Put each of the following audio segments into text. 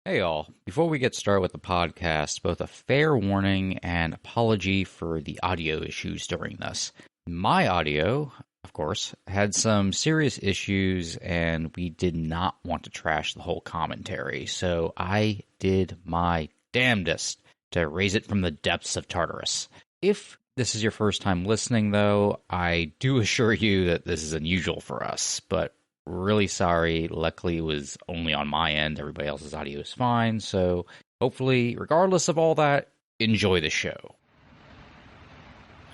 Hey all, before we get started with the podcast, both a fair warning and apology for the audio issues during this. My audio, of course, had some serious issues and we did not want to trash the whole commentary, so I did my damnedest to raise it from the depths of Tartarus. If this is your first time listening, though, I do assure you that this is unusual for us, but really sorry. Luckily, it was only on my end. Everybody else's audio is fine. So hopefully, regardless of all that, enjoy the show.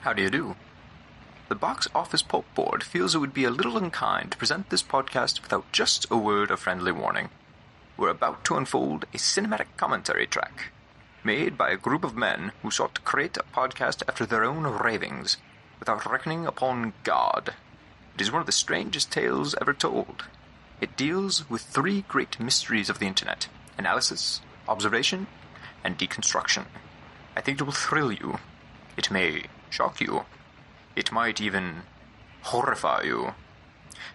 How do you do? The Box Office Pulp Board feels it would be a little unkind to present this podcast without just a word of friendly warning. We're about to unfold a cinematic commentary track, made by a group of men who sought to create a podcast after their own ravings, without reckoning upon God. It is one of the strangest tales ever told. It deals with three great mysteries of the internet: analysis, observation, and deconstruction. I think it will thrill you. It may shock you. It might even horrify you.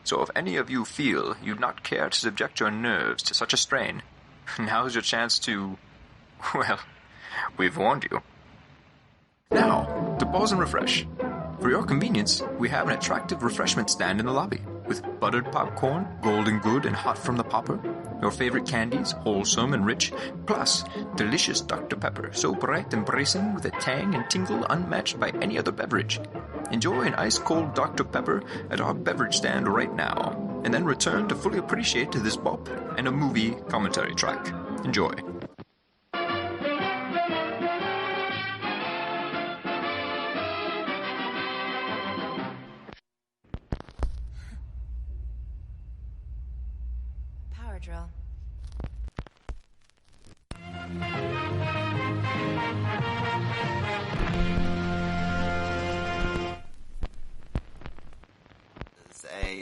So if any of you feel you'd not care to subject your nerves to such a strain, now's your chance to, well, we've warned you. Now, to pause and refresh. For your convenience, we have an attractive refreshment stand in the lobby, with buttered popcorn, golden good and hot from the popper, your favorite candies, wholesome and rich, plus delicious Dr. Pepper, so bright and bracing with a tang and tingle unmatched by any other beverage. Enjoy an ice-cold Dr. Pepper at our beverage stand right now, and then return to fully appreciate this bop and a movie commentary track. Enjoy. Drill.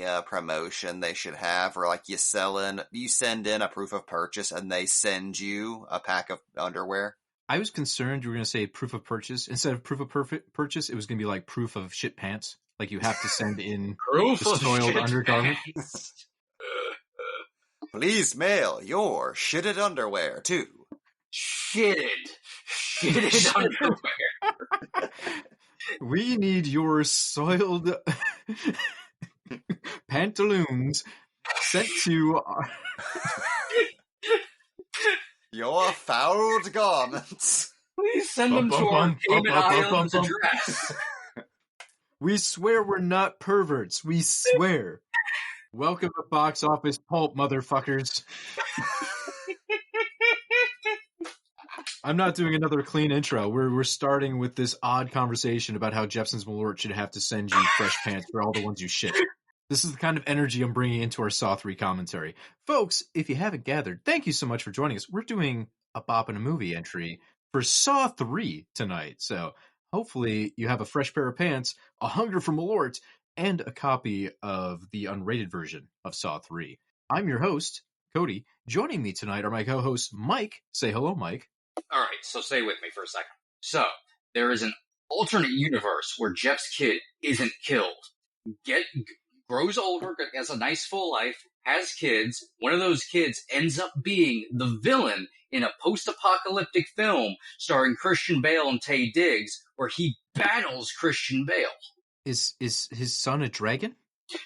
A promotion they should have, or like you send in a proof of purchase and they send you a pack of underwear. I was concerned you were going to say proof of purchase. Instead of proof of purchase, it was going to be like proof of shit pants. Like you have to send in proof the soiled undergarment. Please mail your shitted underwear to shitted underwear. We need your soiled pantaloons sent to your fouled garments. Please send them to our Cayman Islands address. We swear we're not perverts. We swear. Welcome to Box Office Pulp, motherfuckers. I'm not doing another clean intro. We're starting with this odd conversation about how Jepson's Malort should have to send you fresh pants for all the ones you shit. This is the kind of energy I'm bringing into our Saw 3 commentary. Folks, if you haven't gathered, thank you so much for joining us. We're doing a Bop in a Movie entry for Saw 3 tonight. So hopefully you have a fresh pair of pants, a hunger for Malort, and a copy of the unrated version of Saw 3. I'm your host, Cody. Joining me tonight are my co-hosts, Mike. Say hello, Mike. All right, so stay with me for a second. So, there is an alternate universe where Jeff's kid isn't killed. Grows older, has a nice full life, has kids. One of those kids ends up being the villain in a post-apocalyptic film starring Christian Bale and Taye Diggs, where he battles Christian Bale. Is his son a dragon?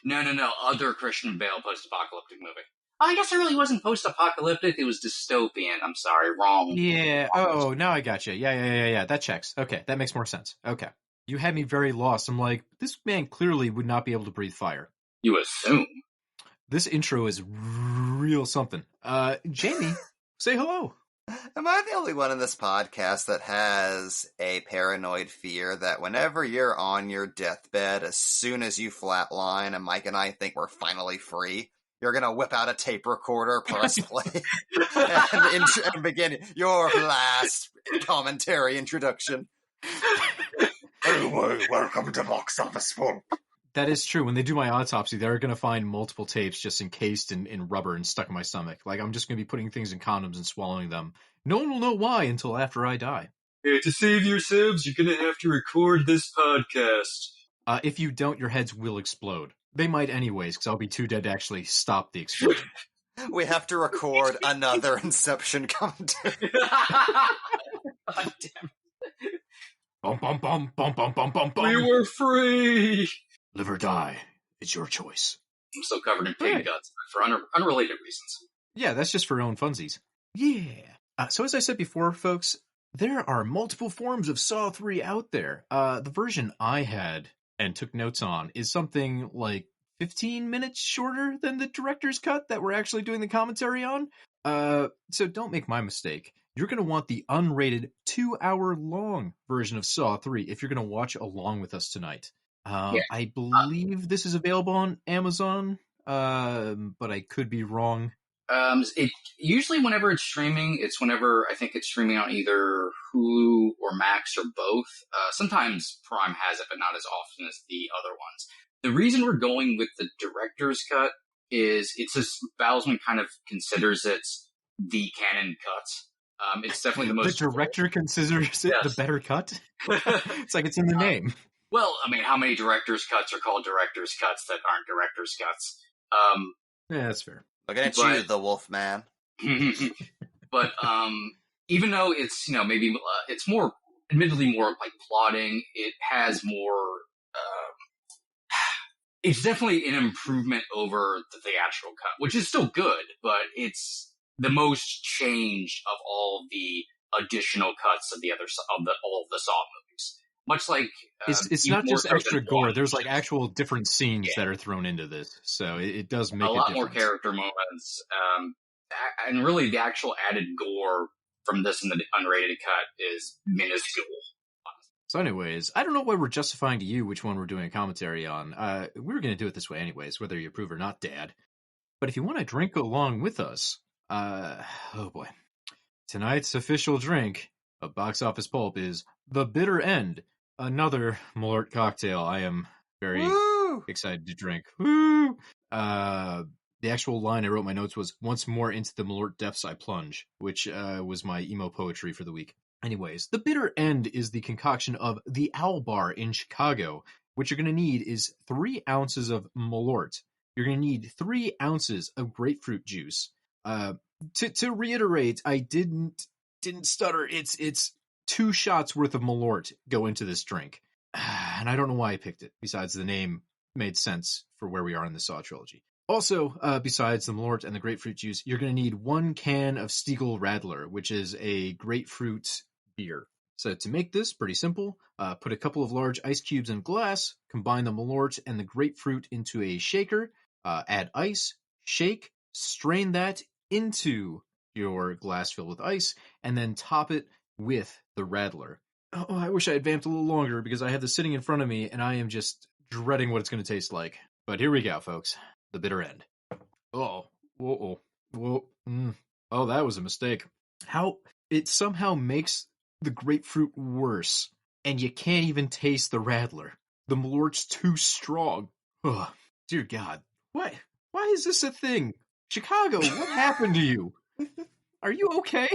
No. Other Christian Bale post-apocalyptic movie. I guess it really wasn't post-apocalyptic. It was dystopian. I'm sorry, wrong. Yeah. Oh, now I got you. Yeah. That checks. Okay, that makes more sense. Okay. You had me very lost. I'm like, this man clearly would not be able to breathe fire. You assume. This intro is real something. Jamie, say hello. Am I the only one in this podcast that has a paranoid fear that whenever you're on your deathbed, as soon as you flatline and Mike and I think we're finally free, you're going to whip out a tape recorder, press play, and begin your last commentary introduction? Anyway, welcome to Box Office Pulp. That is true. When they do my autopsy, they're going to find multiple tapes just encased in rubber and stuck in my stomach. Like, I'm just going to be putting things in condoms and swallowing them. No one will know why until after I die. Hey, to save yourselves, you're going to have to record this podcast. If you don't, your heads will explode. They might anyways, because I'll be too dead to actually stop the explosion. We have to record another Inception commentary. God damn. Bum, bum, bum, bum, bum, bum, bum, bum. We were free! Live or die. It's your choice. I'm still covered in pig Right. guts for unrelated reasons. Yeah, that's just for own funsies. Yeah. So as I said before, folks, there are multiple forms of Saw 3 out there. The version I had and took notes on is something like 15 minutes shorter than the director's cut that we're actually doing the commentary on. So don't make my mistake. You're going to want the unrated 2-hour-long version of Saw 3 if you're going to watch along with us tonight. Yeah. I believe this is available on Amazon, but I could be wrong. It usually whenever it's streaming, it's whenever I think it's streaming on either Hulu or Max or both. Sometimes Prime has it, but not as often as the other ones. The reason we're going with the director's cut is it's just Bousman kind of considers it the canon cut. It's definitely the most. The director considers it the better cut? It's like it's in the name. Well, I mean, how many director's cuts are called director's cuts that aren't director's cuts? Yeah, that's fair. Looking at you, the wolf man. But even though it's, maybe it's more, admittedly more like plotting, it has more, it's definitely an improvement over the theatrical cut, which is still good, but it's the most change of all the additional cuts of all of the Saw movies. Much like it's not just extra gore. There's like actual different scenes that are thrown into this, so it does make a lot difference. more character moments, and really the actual added gore from this and the unrated cut is minuscule. So anyways, I don't know why we're justifying to you which one we're doing a commentary on. We were going to do it this way anyways, whether you approve or not, Dad. But if you want to drink along with us, oh boy. Tonight's official drink of Box Office Pulp is The Bitter End, another Malort cocktail I am very excited to drink. Woo! The actual line I wrote in my notes was, "Once more into the Malort depths I plunge," which was my emo poetry for the week. Anyways, The Bitter End is the concoction of the Owl Bar in Chicago. What you're going to need is 3 ounces of Malort. You're going to need 3 ounces of grapefruit juice. To reiterate, I didn't stutter. It's 2 shots worth of Malort go into this drink. And I don't know why I picked it, besides the name made sense for where we are in the Saw trilogy. Also, besides the Malort and the grapefruit juice, you're going to need 1 can of Stiegl Radler, which is a grapefruit beer. So to make this, pretty simple. Put a couple of large ice cubes in a glass, combine the Malort and the grapefruit into a shaker, add ice, shake, strain that into your glass filled with ice, and then top it with the Radler. Oh, I wish I had vamped a little longer because I have this sitting in front of me and I am just dreading what it's going to taste like. But here we go, folks. The Bitter End. Oh, whoa. Oh, that was a mistake. How it somehow makes the grapefruit worse, and you can't even taste the Radler. The Malort's too strong. Oh, dear God. What? Why is this a thing? Chicago, what happened to you? Are you okay?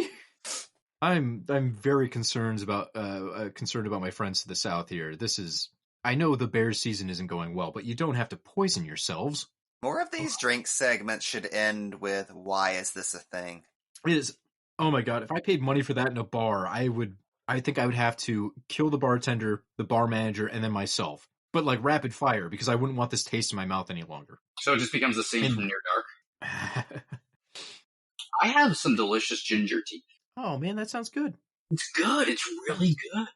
I'm very concerned about my friends to the south here. I know the Bears season isn't going well, but you don't have to poison yourselves. More of these drink segments should end with, "Why is this a thing?" Oh my God, if I paid money for that in a bar, I think I would have to kill the bartender, the bar manager, and then myself. But like rapid fire, because I wouldn't want this taste in my mouth any longer. So it just becomes the scene from Near Dark. I have some delicious ginger tea. Oh man, that sounds good. It's good. It's really good.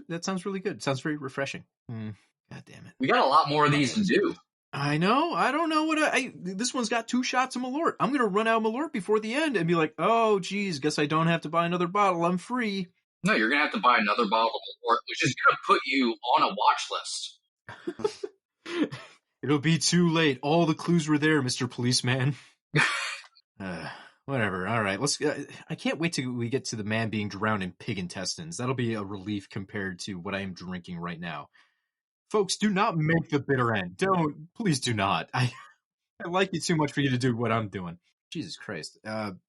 That sounds really good. It sounds very refreshing. God damn it. We got a lot more of these to do. I know. I don't know what this one's got 2 shots of Malort. I'm going to run out of Malort before the end and be like, oh, geez, guess I don't have to buy another bottle. I'm free. No, you're going to have to buy another bottle of Malort, which is going to put you on a watch list. It'll be too late. All the clues were there, Mr. Policeman. Whatever. All right. I can't wait till we get to the man being drowned in pig intestines. That'll be a relief compared to what I am drinking right now. Folks, do not make the bitter end. Please do not. I like you too much for you to do what I'm doing. Jesus Christ.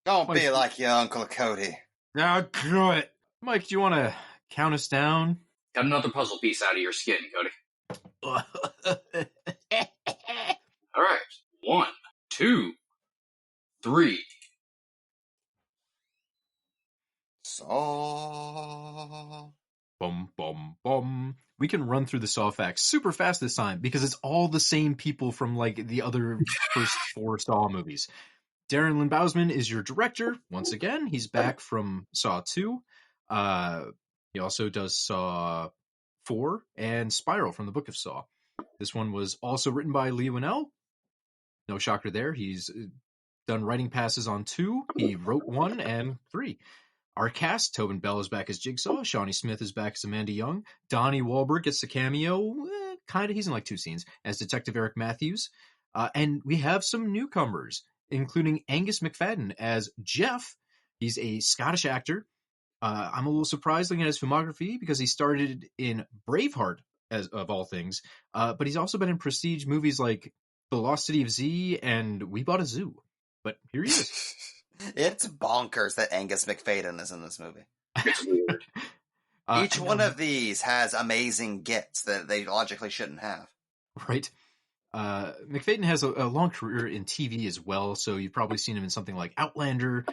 Don't be like your Uncle Cody. Now, do it. Mike, do you want to count us down? Got another puzzle piece out of your skin, Cody. All right. 1, 2, 3. Saw. Bum, bum, bum. We can run through the Saw facts super fast this time because it's all the same people from like the other first 4 Saw movies. Darren Lynn Bousman is your director. Once again, he's back from Saw 2. He also does Saw 4 and Spiral from the Book of Saw. This one was also written by Lee Winnell. No shocker there. He's done writing passes on 2. He wrote 1 and 3. Our cast, Tobin Bell is back as Jigsaw. Shawnee Smith is back as Amanda Young. Donnie Wahlberg gets a cameo, kind of, he's in like 2 scenes, as Detective Eric Matthews. And we have some newcomers, including Angus McFadden as Jeff. He's a Scottish actor. I'm a little surprised looking at his filmography because he started in Braveheart, as of all things. But he's also been in prestige movies like The Lost City of Z and We Bought a Zoo. But here he is. It's bonkers that Angus McFadden is in this movie. It's weird. Each one of these has amazing gets that they logically shouldn't have. Right. McFadden has a long career in TV as well, so you've probably seen him in something like Outlander,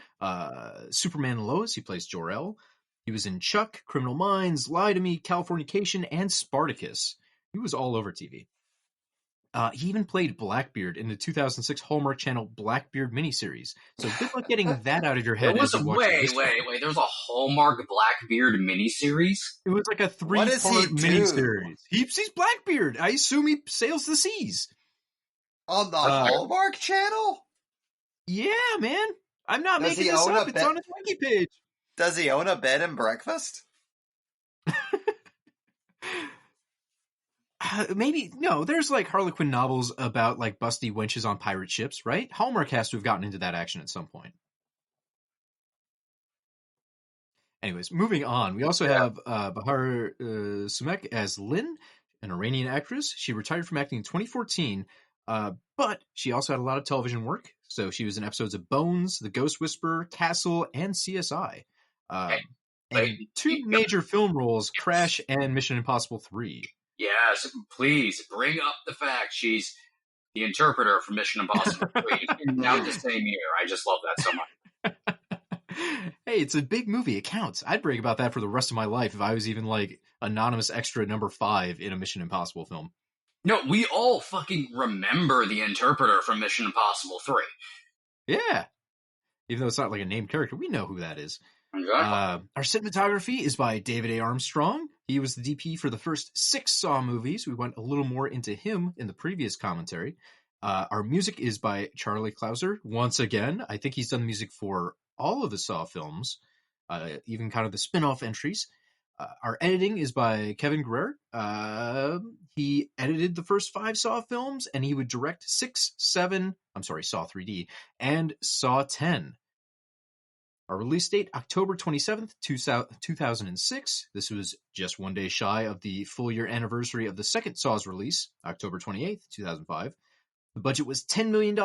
Superman and Lois. He plays Jor-El. He was in Chuck, Criminal Minds, Lie to Me, Californication, and Spartacus. He was all over TV. He even played Blackbeard in the 2006 Hallmark Channel Blackbeard miniseries. So good luck getting that out of your head. Wait. There was a Hallmark Blackbeard miniseries? It was like a 3-part miniseries. He's Blackbeard. I assume he sails the seas. On the Hallmark Channel? Yeah, man. I'm not making this up. It's on his wiki page. Does he own a bed and breakfast? Maybe, no, there's like Harlequin novels about like busty wenches on pirate ships, right? Hallmark has to have gotten into that action at some point. Anyways, moving on. We also have Bahar Sumek as Lynn, an Iranian actress. She retired from acting in 2014, but she also had a lot of television work. So she was in episodes of Bones, The Ghost Whisperer, Castle, and CSI. And 2 major film roles, Crash and Mission Impossible 3. Yes, please bring up the fact she's the interpreter for Mission Impossible 3. Now the same year. I just love that so much. Hey, it's a big movie. It counts. I'd brag about that for the rest of my life if I was even like anonymous extra number 5 in a Mission Impossible film. No, we all fucking remember the interpreter from Mission Impossible 3. Yeah. Even though it's not like a named character, we know who that is. Exactly. Our cinematography is by David A. Armstrong. He was the DP for the first 6 Saw movies. We went a little more into him in the previous commentary. Our music is by Charlie Clouser. Once again, I think he's done the music for all of the Saw films, even kind of the spin-off entries. Our editing is by Kevin Guerrer. He edited the first 5 Saw films, and he would direct Saw 3D, and Saw 10. Our release date, October 27th, 2006. This was just 1 day shy of the full year anniversary of the second Saw's release, October 28th, 2005. The budget was $10 million,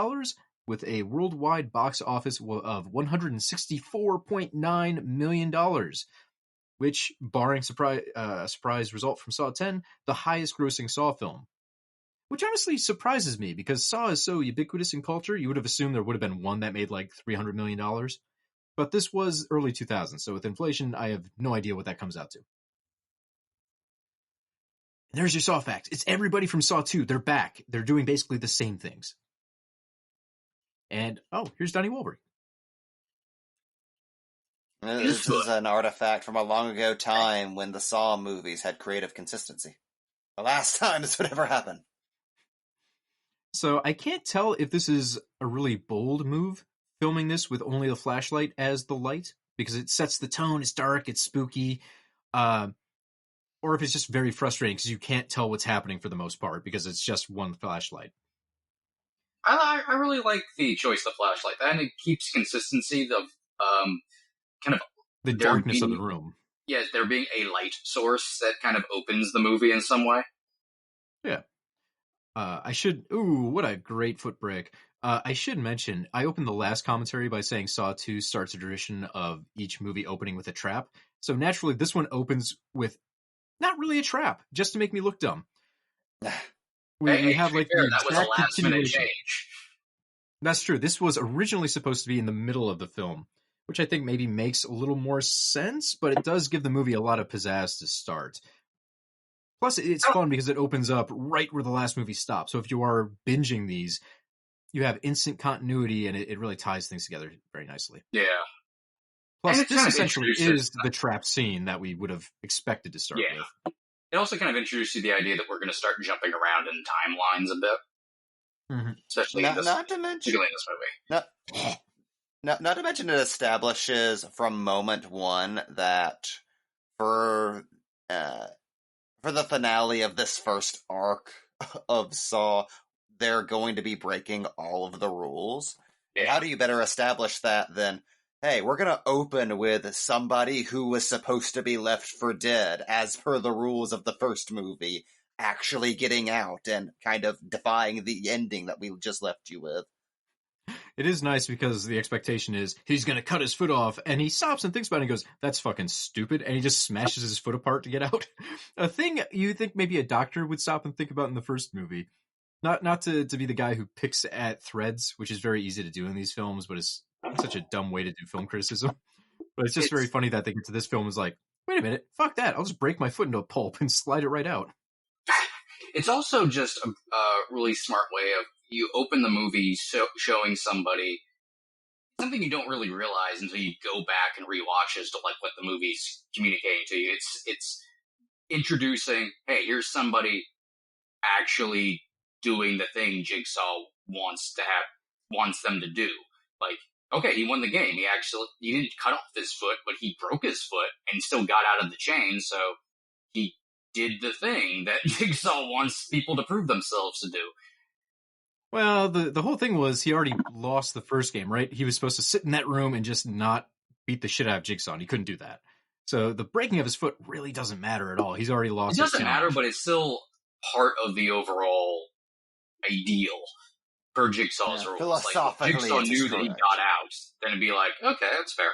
with a worldwide box office of $164.9 million, which, barring surprise result from Saw 10, the highest grossing Saw film. Which honestly surprises me, because Saw is so ubiquitous in culture, you would have assumed there would have been one that made like $300 million. But this was early 2000s, so with inflation, I have no idea what that comes out to. And there's your Saw facts. It's everybody from Saw 2. They're back. They're doing basically the same things. And, here's Donnie Wahlberg. This is an artifact from a long ago time when the Saw movies had creative consistency. The last time this would ever happen. So I can't tell if this is a really bold move, filming this with only the flashlight as the light, because it sets the tone, it's dark, it's spooky, or if it's just very frustrating because you can't tell what's happening for the most part because it's just one flashlight. I really like the choice of the flashlight, and it keeps consistency of kind of the darkness of the room. Yeah, there being a light source that kind of opens the movie in some way. Yeah. What a great foot break. I should mention, I opened the last commentary by saying Saw 2 starts a tradition of each movie opening with a trap. So naturally, this one opens with not really a trap, just to make me look dumb. We have like that was a last minute change. That's true. This was originally supposed to be in the middle of the film, which I think maybe makes a little more sense, but it does give the movie a lot of pizzazz to start. Plus, it's fun because it opens up right where the last movie stopped. So if you are binging these, you have instant continuity, and it really ties things together very nicely. Yeah. Plus, And it's this kind of essentially introduces- is the trap scene that we would have expected to start Yeah. with. It also kind of introduced you to the idea that we're going to start jumping around in timelines a bit. Mhm. Especially in this, Not to mention, particularly in this movie. not to mention, it establishes from moment one that for the finale of this first arc of Saw, they're going to be breaking all of the rules. And Yeah. how do you better establish that than, hey, we're going to open with somebody who was supposed to be left for dead, as per the rules of the first movie, actually getting out and kind of defying the ending that we just left you with. It is nice because the expectation is he's going to cut his foot off, and he stops and thinks about it and goes, that's fucking stupid, and he just smashes his foot apart to get out. A thing you think maybe a doctor would stop and think about in the first movie. Not to be the guy who picks at threads, which is very easy to do in these films, but it's such a dumb way to do film criticism. But it's just very funny that they get to this film is like, wait a minute, fuck that, I'll just break my foot into a pulp and slide it right out. It's also just a really smart way of you open the movie showing somebody something you don't really realize until you go back and rewatch as to like what the movie's communicating to you. It's introducing, hey, here's somebody actually doing the thing Jigsaw wants them to do. Like, okay, he won the game. He didn't cut off his foot, but he broke his foot and still got out of the chain. So he did the thing that Jigsaw wants people to prove themselves to do. Well, the whole thing was he already lost the first game, right? He was supposed to sit in that room and just not beat the shit out of Jigsaw, and he couldn't do that. So the breaking of his foot really doesn't matter at all. He's already lost It his doesn't matter, but it's still part of the overall ideal per Jigsaw's rules. Philosophically, Like, if Jigsaw it's knew that he correct. got out, then it'd be like, okay, that's fair.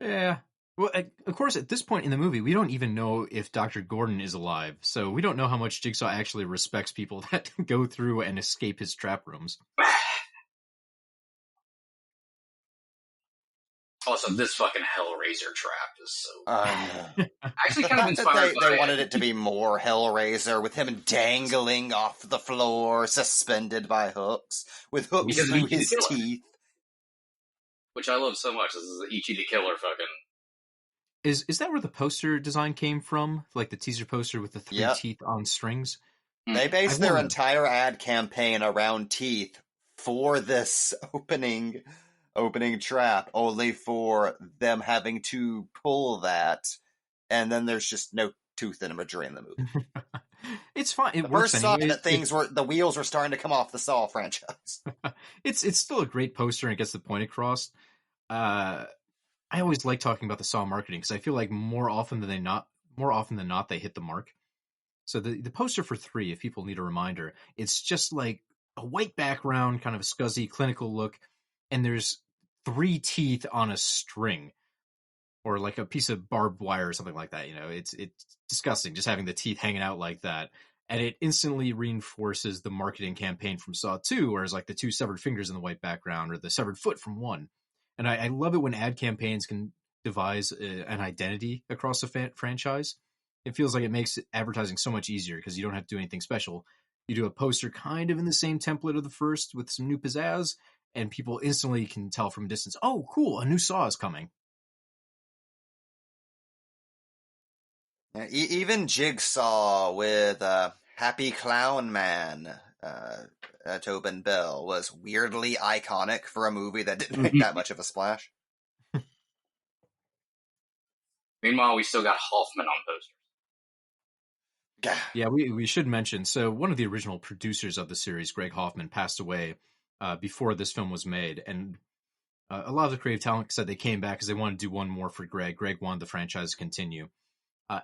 Yeah. Well, of course, at this point in the movie, we don't even know if Dr. Gordon is alive, so we don't know how much Jigsaw actually respects people that go through and escape his trap rooms. Also, this fucking Hellraiser trap is so... actually The kind of fact inspired that by... they wanted it to be more Hellraiser, with him dangling off the floor, suspended by hooks, with hooks Because of through Ichi the his Killer. teeth. Which I love so much. This is the Ichi the Killer fucking... Is that where the poster design came from? Like the teaser poster with the three Yep. teeth on strings? They based I their wonder- entire ad campaign around teeth for this opening trap, only for them having to pull that, and then there's just no tooth in imagery in the movie. It's fine. It The works first anyway. sign that the wheels were starting to come off the Saw franchise. It's still a great poster and it gets the point across. I always like talking about the Saw marketing because I feel like more often than not they hit the mark. So the poster for 3, if people need a reminder, it's just like a white background, kind of a scuzzy clinical look, and there's 3 teeth on a string, or like a piece of barbed wire or something like that. You know, it's disgusting just having the teeth hanging out like that. And it instantly reinforces the marketing campaign from Saw 2, whereas like the 2 severed fingers in the white background or the severed foot from 1. And I love it when ad campaigns can devise an identity across a franchise. It feels like it makes advertising so much easier because you don't have to do anything special. You do a poster kind of in the same template of the first with some new pizzazz, and people instantly can tell from a distance, oh, cool, a new Saw is coming. Even Jigsaw with Happy Clown Man, Tobin Bell, was weirdly iconic for a movie that didn't make that much of a splash. Meanwhile, we still got Hoffman on posters. Yeah, we should mention, so one of the original producers of the series, Greg Hoffman, passed away before this film was made, and a lot of the creative talent said they came back because they wanted to do one more for Greg. Greg wanted the franchise to continue.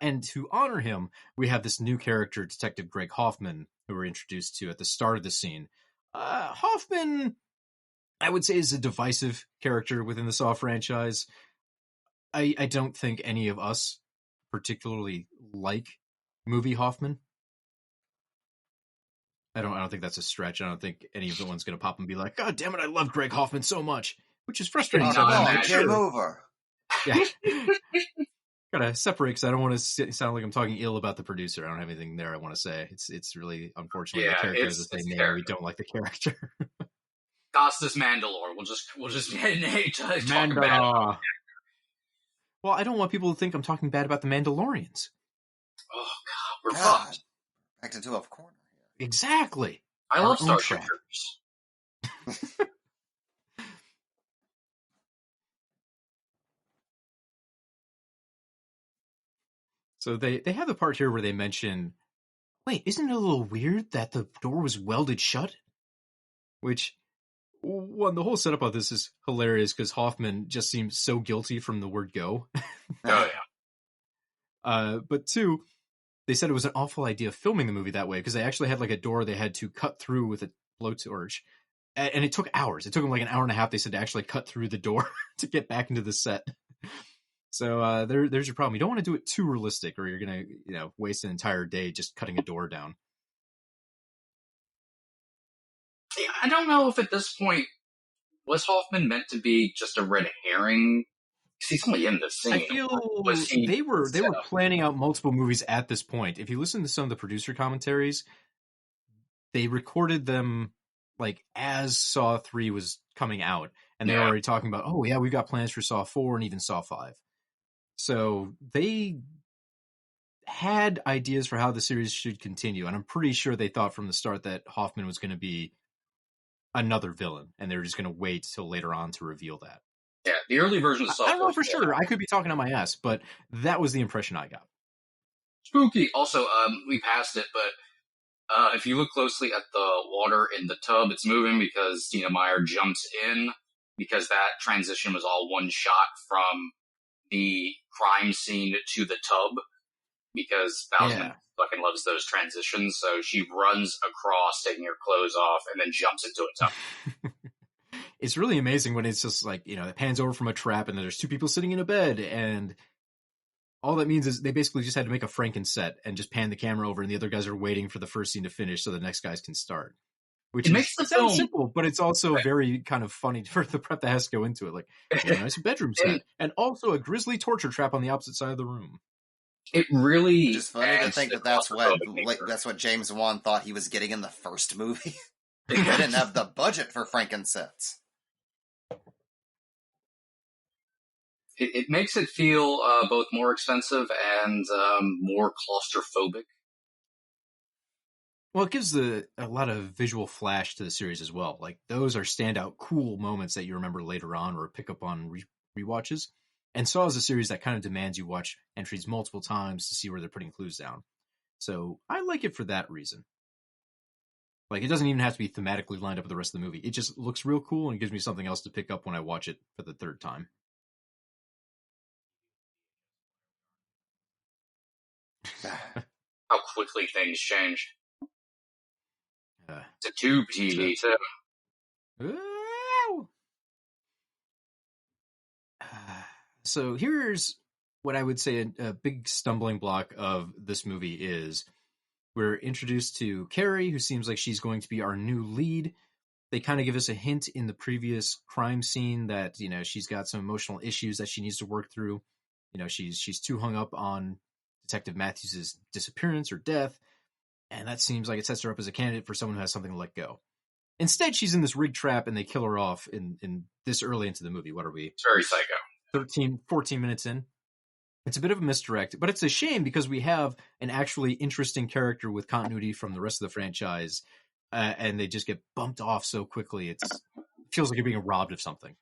And to honor him, we have this new character, Detective Greg Hoffman, who we're introduced to at the start of the scene. Hoffman, I would say, is a divisive character within the Saw franchise. I don't think any of us particularly like movie Hoffman. I don't think that's a stretch. I don't think any of the ones going to pop and be like, God damn it, I love Greg Hoffman so much, which is frustrating. Oh, So no, I'm no, Game sure. over. Yeah. Gotta separate because I don't want to sound like I'm talking ill about the producer. I don't have anything there I want to say. It's really unfortunately the character has the same name and we don't like the character. Costas Mandalore. We'll just talk about it. Mandalore. Well, I don't want people to think I'm talking bad about the Mandalorians. Oh god, we're God. fucked. Backed into a corner here. Exactly. I Our love own Starship trap. Troopers. So they have the part here where they mention, wait, isn't it a little weird that the door was welded shut? Which, one, the whole setup of this is hilarious because Hoffman just seems so guilty from the word go. Oh yeah. But two, they said it was an awful idea filming the movie that way because they actually had like a door they had to cut through with a blowtorch. And it took hours. It took them like an hour and a half, they said, to actually cut through the door to get back into the set. So there's your problem. You don't want to do it too realistic or you're going to waste an entire day just cutting a door down. Yeah, I don't know if at this point was Hoffman meant to be just a red herring. 'Cause he's only in the scene. I feel Was he they were set up? planning out multiple movies at this point. If you listen to some of the producer commentaries, they recorded them like as Saw 3 was coming out, and they were already talking about, oh yeah, we've got plans for Saw 4 and even Saw 5. So they had ideas for how the series should continue, and I'm pretty sure they thought from the start that Hoffman was going to be another villain, and they were just going to wait till later on to reveal that. Yeah, the early version of Saw. I don't know for sure. I could be talking on my ass, but that was the impression I got. Spooky. Also, we passed it, but if you look closely at the water in the tub, it's moving because Tina Meyer jumps in because that transition was all one shot from the crime scene to the tub because Bousman fucking loves those transitions. So she runs across, taking her clothes off, and then jumps into a tub. It's really amazing when it's just like, it pans over from a trap and there's two people sitting in a bed, and all that means is they basically just had to make a Franken set and just pan the camera over, and the other guys are waiting for the first scene to finish so the next guys can start. Which makes the film simple, but it's also very kind of funny for the prep that has to go into it. Like, a nice bedroom set, and also a grisly torture trap on the opposite side of the room. It really Which is funny to think that that's what James Wan thought he was getting in the first movie. They didn't have the budget for Franken sets. It makes it feel both more expensive and more claustrophobic. Well, it gives a lot of visual flash to the series as well. Like, those are standout, cool moments that you remember later on or pick up on rewatches. And Saw is a series that kind of demands you watch entries multiple times to see where they're putting clues down. So I like it for that reason. Like, it doesn't even have to be thematically lined up with the rest of the movie. It just looks real cool and gives me something else to pick up when I watch it for the third time. How quickly things change. It's a tube TV, too. So here's what I would say a big stumbling block of this movie is. We're introduced to Carrie, who seems like she's going to be our new lead. They kind of give us a hint in the previous crime scene that, she's got some emotional issues that she needs to work through. She's too hung up on Detective Matthews' disappearance or death, and that seems like it sets her up as a candidate for someone who has something to let go. Instead, she's in this rig trap, and they kill her off in this early into the movie. What are we? It's very psycho. 14 minutes in. It's a bit of a misdirect, but it's a shame because we have an actually interesting character with continuity from the rest of the franchise, and they just get bumped off so quickly. It feels like you're being robbed of something.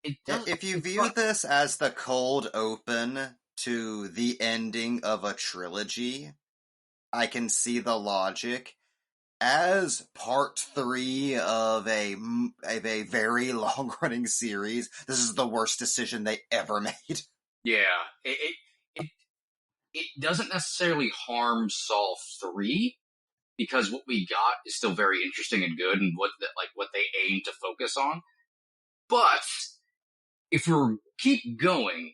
If you view this as the cold open to the ending of a trilogy, I can see the logic. As part 3 of a very long-running series, this is the worst decision they ever made. Yeah, it doesn't necessarily harm Saw 3 because what we got is still very interesting and good, and what they aim to focus on. But if we keep going,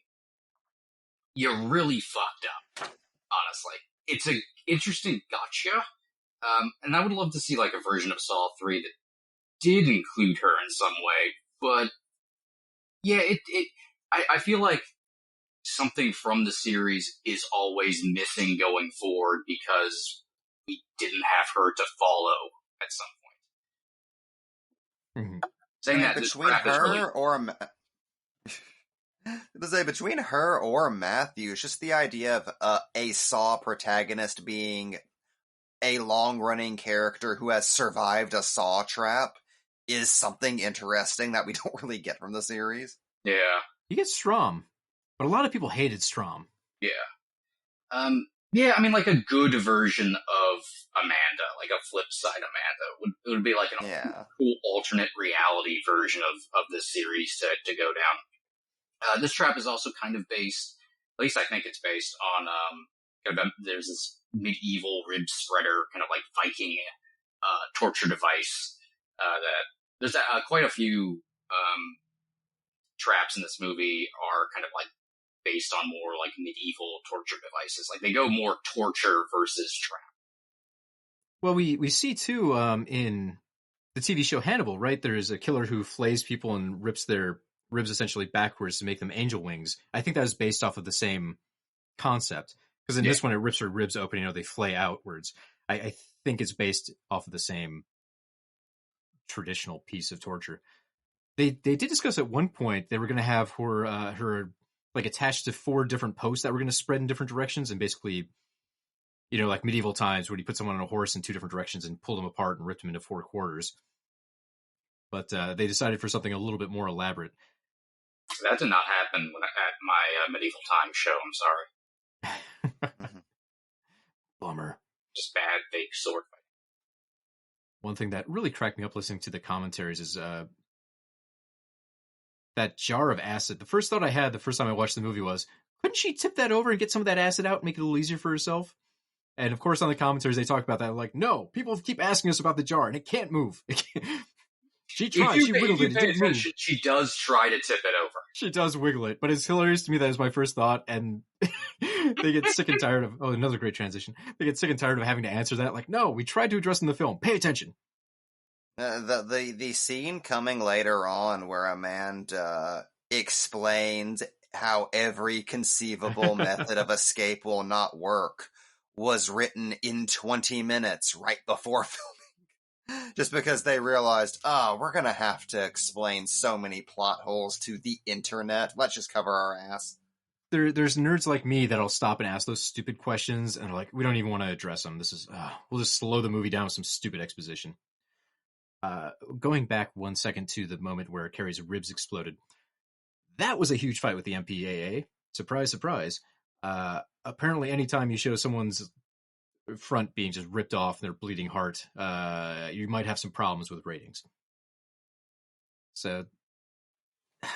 you're really fucked up. Honestly, it's an interesting gotcha. And I would love to see like a version of Saw 3 that did include her in some way. But yeah, I feel like something from the series is always missing going forward because we didn't have her to follow at some point. Mm-hmm. Saying that between this crap is really... her or to say between her or Matthew, it's just the idea of a Saw protagonist being a long-running character who has survived a Saw trap is something interesting that we don't really get from the series. Yeah. You get Strom, but a lot of people hated Strom. Yeah. Yeah, I mean, like a good version of Amanda, like a flip side Amanda, it would be like a cool alternate reality version of this series to go down. This trap is also kind of based, at least I think it's based on, there's this medieval rib spreader, kind of like Viking torture device, that there's quite a few traps in this movie are kind of like based on more like medieval torture devices. Like they go more torture versus trap. Well, we see too in the TV show Hannibal, right? There's a killer who flays people and rips their ribs essentially backwards to make them angel wings. I think that was based off of the same concept. Because in this one, it rips her ribs open, they flay outwards. I think it's based off of the same traditional piece of torture. They did discuss at one point they were going to have her like attached to 4 different posts that were going to spread in different directions, and basically, like medieval times when you put someone on a horse in 2 different directions and pulled them apart and ripped them into 4 quarters. But they decided for something a little bit more elaborate. That did not happen at my medieval times show. I'm sorry. Bummer. Just bad fake sword fighting. One thing that really cracked me up listening to the commentaries is that jar of acid. The first thought I had the first time I watched the movie was, couldn't she tip that over and get some of that acid out and make it a little easier for herself? And of course on the commentaries they talk about that, like, no, people keep asking us about the jar and it can't move. She tried, she wiggled it, it didn't move. She does try to tip it over. She does wiggle it, but it's hilarious to me that is my first thought, and they get sick and tired of, another great transition. They get sick and tired of having to answer that, like, no, we tried to address in the film, pay attention. The scene coming later on where Amanda explains how every conceivable method of escape will not work was written in 20 minutes right before filming. Just because they realized, we're going to have to explain so many plot holes to the internet. Let's just cover our ass. There's nerds like me that'll stop and ask those stupid questions, and are like, we don't even want to address them. This is, we'll just slow the movie down with some stupid exposition. Going back 1 second to the moment where Carrie's ribs exploded, that was a huge fight with the MPAA. Surprise, surprise. Apparently, anytime you show someone's front being just ripped off and they're bleeding heart, you might have some problems with ratings. So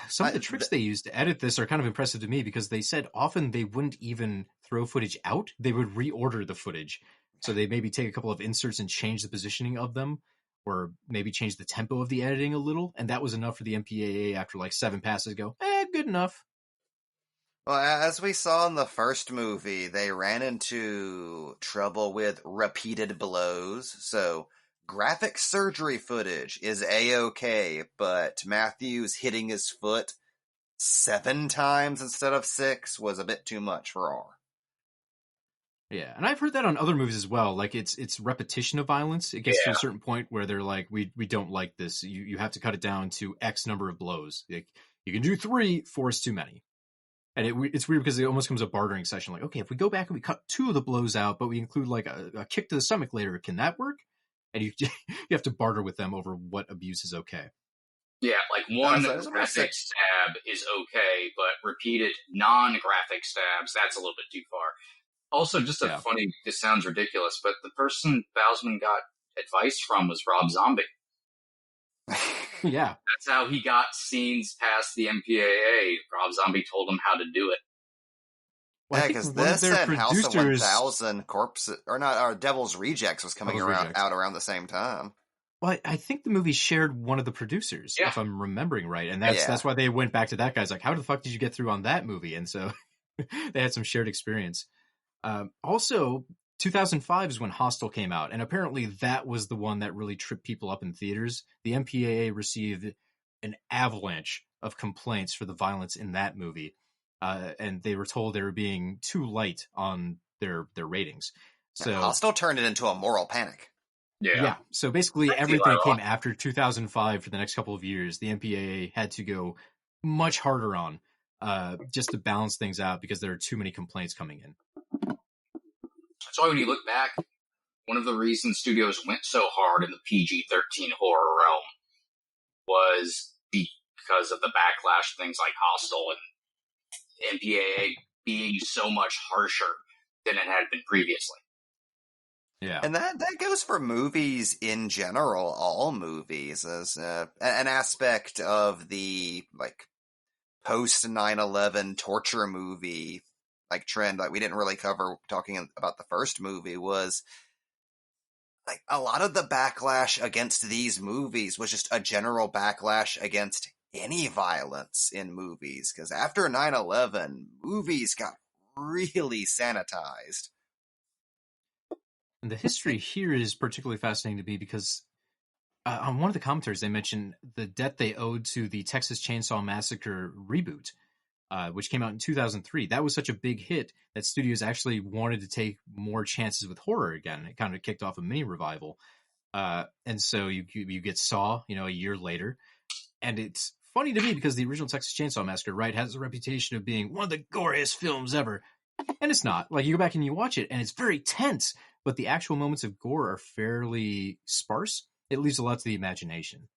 some of the tricks they used to edit this are kind of impressive to me, because they said often they wouldn't even throw footage out. They would reorder the footage. So they maybe take a couple of inserts and change the positioning of them, or maybe change the tempo of the editing a little. And that was enough for the MPAA after like 7 passes go, good enough. Well, as we saw in the first movie, they ran into trouble with repeated blows, so graphic surgery footage is A-okay, but Matthews hitting his foot 7 times instead of 6 was a bit too much for R. Yeah, and I've heard that on other movies as well. Like, it's repetition of violence. It gets to a certain point where they're like, we don't like this. You have to cut it down to X number of blows. Like, you can do 3, 4 is too many. And it's weird because it almost becomes a bartering session. Like, okay, if we go back and we cut 2 of the blows out, but we include like a kick to the stomach later, can that work? And you have to barter with them over what abuse is okay. Yeah, like one graphic stab is okay, but repeated non-graphic stabs, that's a little bit too far. Also, just funny, this sounds ridiculous, but the person Bousman got advice from was Rob Zombie. Yeah. That's how he got scenes past the MPAA. Rob Zombie told him how to do it. Well, yeah, because this and House of 1000 Corpses, or not, or Devil's Rejects was coming out around the same time. Well, I think the movie shared one of the producers, if I'm remembering right. And that's why they went back to that guy's like, how the fuck did you get through on that movie? And so they had some shared experience. Also, 2005 is when Hostel came out, and apparently that was the one that really tripped people up in theaters. The MPAA received an avalanche of complaints for the violence in that movie, and they were told they were being too light on their ratings. So Hostel turned it into a moral panic. yeah. So basically, I see everything that why. came after 2005 for the next couple of years, the MPAA had to go much harder on just to balance things out because there are too many complaints coming in. That's why when you look back, one of the reasons studios went so hard in the PG-13 horror realm was because of the backlash, things like Hostel and MPAA being so much harsher than it had been previously. Yeah. And that goes for movies in general, all movies, as an aspect of the like post 9/11 torture movie like trend. Like we didn't really cover talking about the first movie was like a lot of the backlash against these movies was just a general backlash against any violence in movies. Because after 9/11, movies got really sanitized. And the history here is particularly fascinating to me because on one of the commentaries, they mentioned the debt they owed to the Texas Chainsaw Massacre reboot, which came out in 2003. That was such a big hit that studios actually wanted to take more chances with horror again. It kind of kicked off a mini revival. And so you get Saw, a year later. And it's funny to me because the original Texas Chainsaw Massacre, right, has a reputation of being one of the goriest films ever. And it's not. Like, you go back and you watch it, and it's very tense, but the actual moments of gore are fairly sparse. It leaves a lot to the imagination,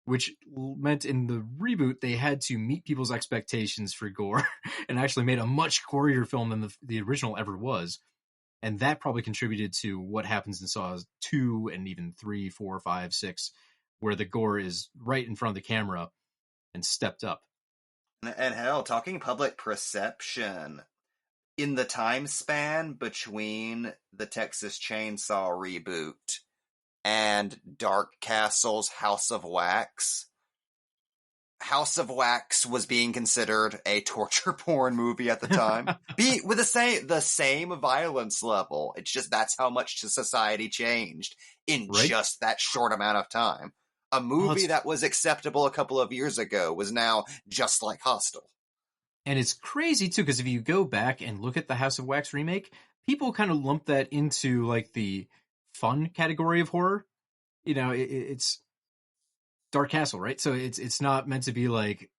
which meant in the reboot, they had to meet people's expectations for gore and actually made a much gorier film than the original ever was. And that probably contributed to what happens in Saw 2 and even 3, 4, 5, 6, where the gore is right in front of the camera and stepped up. And hell, talking public perception, in the time span between the Texas Chainsaw reboot and Dark Castle's House of Wax, House of Wax was being considered a torture porn movie at the time. With the same violence level. It's just that's how much society changed in just that short amount of time. A movie that was acceptable a couple of years ago was now just like Hostel. And it's crazy, too, because if you go back and look at the House of Wax remake, people kind of lump that into, like, the fun category of horror. It's Dark Castle, right? So it's not meant to be, like,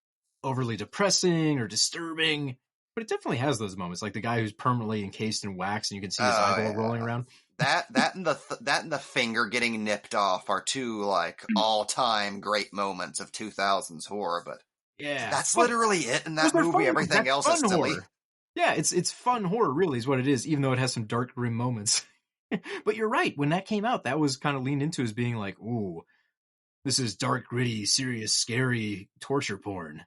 overly depressing or disturbing, but it definitely has those moments, like the guy who's permanently encased in wax and you can see his eyeball rolling around. That and the finger getting nipped off are two, like, all-time great moments of 2000s horror, but yeah, that's literally it in that movie. Everything else is silly. Horror. Yeah, it's fun horror, really, is what it is, even though it has some dark, grim moments. But you're right. When that came out, that was kind of leaned into as being like, ooh, this is dark, gritty, serious, scary torture porn.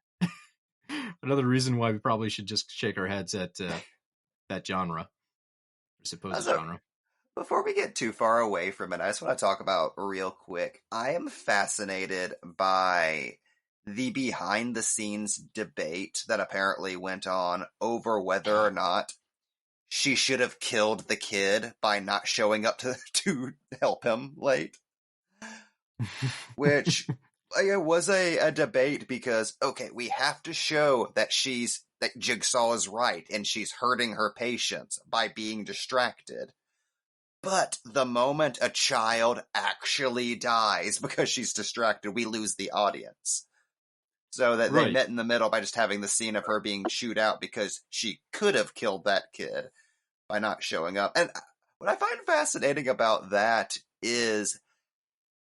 Another reason why we probably should just shake our heads at that genre, supposed genre. Before we get too far away from it, I just want to talk about real quick. I am fascinated by the behind-the-scenes debate that apparently went on over whether or not she should have killed the kid by not showing up to help him late. Which was a debate because, okay, we have to show that Jigsaw is right and she's hurting her patients by being distracted. But the moment a child actually dies because she's distracted, we lose the audience. So that they met in the middle by just having the scene of her being chewed out because she could have killed that kid by not showing up. And what I find fascinating about that is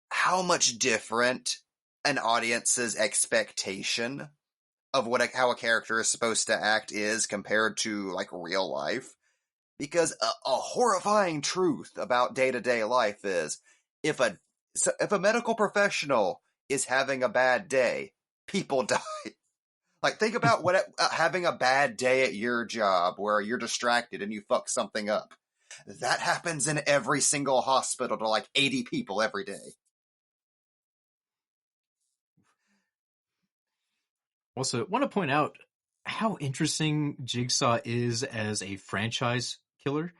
how much different an audience's expectation of how a character is supposed to act is compared to, like, real life. Because a horrifying truth about day-to-day life is if a medical professional is having a bad day, people die. Like, think about having a bad day at your job where you're distracted and you fuck something up. That happens in every single hospital to like 80 people every day. Also, I want to point out how interesting Jigsaw is as a franchise killer.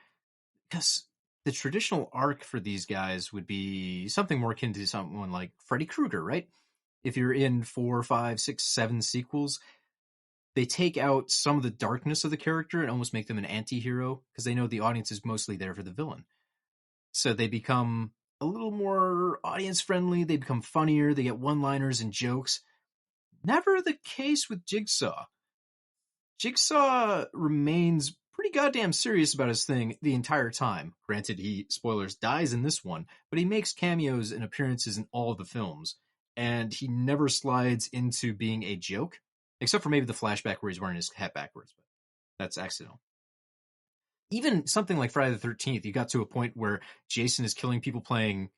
because the traditional arc for these guys would be something more akin to someone like Freddy Krueger, right? If you're in 4, 5, 6, 7 sequels, they take out some of the darkness of the character and almost make them an anti-hero because they know the audience is mostly there for the villain. So they become a little more audience friendly. They become funnier. They get one-liners and jokes. Never the case with Jigsaw. Jigsaw remains pretty goddamn serious about his thing the entire time. Granted, he, spoilers, dies in this one, but he makes cameos and appearances in all of the films. And he never slides into being a joke, except for maybe the flashback where he's wearing his hat backwards, but that's accidental. Even something like Friday the 13th, you got to a point where Jason is killing people playing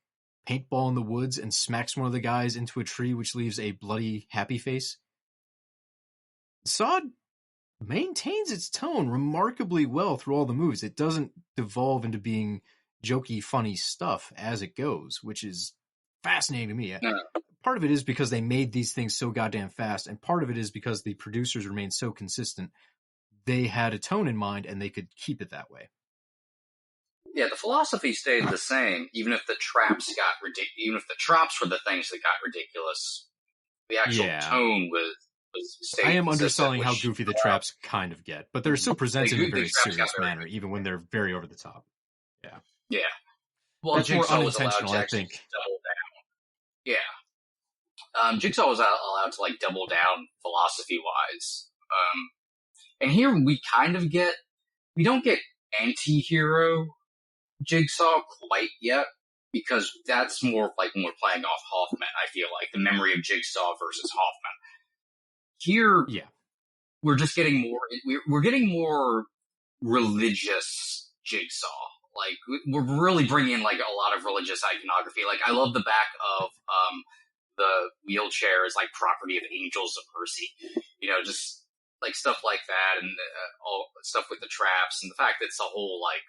paintball in the woods and smacks one of the guys into a tree, which leaves a bloody happy face. Saw maintains its tone remarkably well through all the movies. It doesn't devolve into being jokey, funny stuff as it goes, which is fascinating to me. No. Part of it is because they made these things so goddamn fast, and part of it is because the producers remained so consistent. They had a tone in mind, and they could keep it that way. Yeah, the philosophy stayed the same, even if the traps got even if the traps were the things that got ridiculous. The actual tone was stayed I am consistent, underselling how goofy the traps kind of get, but they're still presented in a very serious manner, even when they're very over the top. Yeah. Yeah. Well, That's more Jigsaw was allowed unintentional, to I actually think. double down. Yeah. Jigsaw was allowed to like double down philosophy-wise. And here we kind of we don't get anti-hero Jigsaw quite yet, because that's more like when we're playing off Hoffman, I feel like, the memory of Jigsaw versus Hoffman. Here, we're just getting more, we're getting more religious Jigsaw. Like, we're really bringing in like a lot of religious iconography. Like, I love the back of, the wheelchair is like property of angels of mercy. You know, just like stuff like that, and all stuff with the traps, and the fact that it's a whole like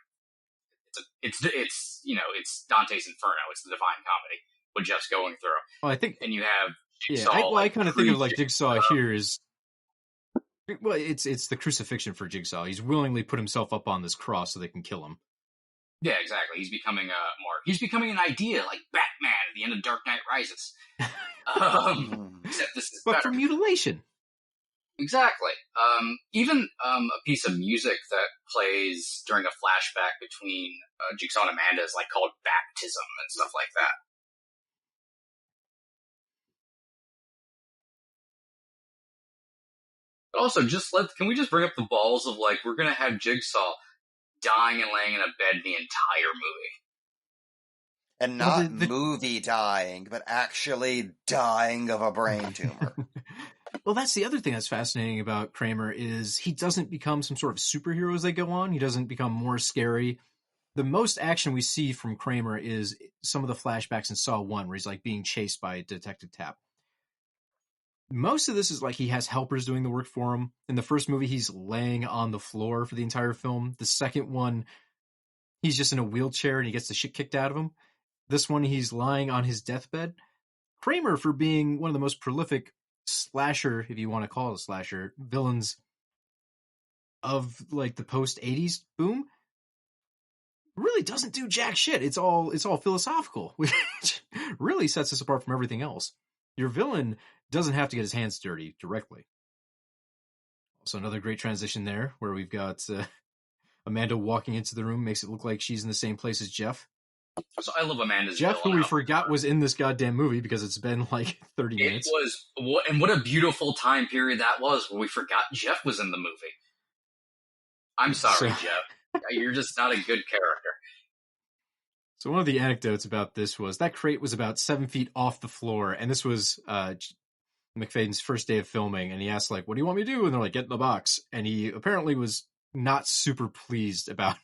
it's you know, it's Dante's Inferno. It's the Divine Comedy what Jeff's going through. Well, I think, and you have Jigsaw, I kind of think of like Jigsaw here is, well, it's the crucifixion for Jigsaw. He's willingly put himself up on this cross so they can kill him. Yeah, exactly. He's becoming he's becoming an idea like Batman at the end of Dark Knight Rises. Except this is but better. for mutilation. Exactly. Even a piece of music that plays during a flashback between Jigsaw and Amanda is like called Baptism and stuff like that. But also, can we just bring up the balls of like, we're gonna have Jigsaw dying and laying in a bed the entire movie. And not movie dying, but actually dying of a brain tumor. Well, that's the other thing that's fascinating about Kramer is he doesn't become some sort of superhero as they go on. He doesn't become more scary. The most action we see from Kramer is some of the flashbacks in Saw 1 where he's like being chased by Detective Tapp. Most of this is like he has helpers doing the work for him. In the first movie, he's laying on the floor for the entire film. The second one, he's just in a wheelchair and he gets the shit kicked out of him. This one, he's lying on his deathbed. Kramer, for being one of the most prolific slasher, if you want to call it a slasher, villains of like the post-80s boom, really doesn't do jack shit. It's all philosophical, which really sets us apart from everything else. Your villain doesn't have to get his hands dirty directly. Also, another great transition there, where we've got Amanda walking into the room, makes it look like she's in the same place as Jeff. So I love Amanda's Jeff, who villain we forgot was in this goddamn movie because it's been like 30 minutes. What a beautiful time period that was when we forgot Jeff was in the movie. I'm sorry, Jeff. You're just not a good character. So one of the anecdotes about this was that crate was about 7 feet off the floor, and this was McFadden's first day of filming, and he asked, like, what do you want me to do? And they're like, get in the box. And he apparently was not super pleased about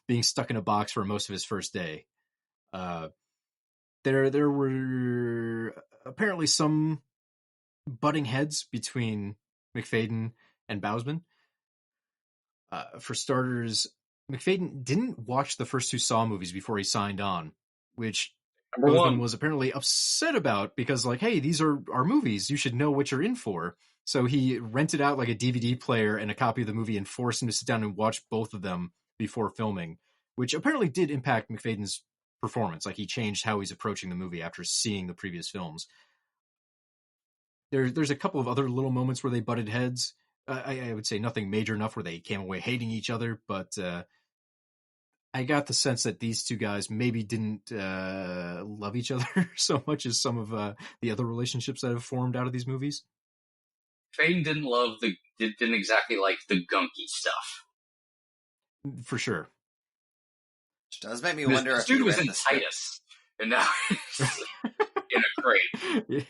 being stuck in a box for most of his first day. There were apparently some butting heads between McFadden and Bousman. For starters, McFadden didn't watch the first two Saw movies before he signed on, which Bousman was apparently upset about because, like, hey, these are our movies. You should know what you're in for. So he rented out like a DVD player and a copy of the movie and forced him to sit down and watch both of them before filming. which apparently did impact McFadden's performance. Like, he changed how he's approaching the movie after seeing the previous films. There's a couple of other little moments where they butted heads. I would say nothing major enough where they came away hating each other, but I got the sense that these two guys maybe didn't love each other so much as some of the other relationships that have formed out of these movies. Faden didn't exactly like the gunky stuff. For sure. Which does make me wonder this if dude he was read in the script. Titus, and now he's in a crate. Yeah.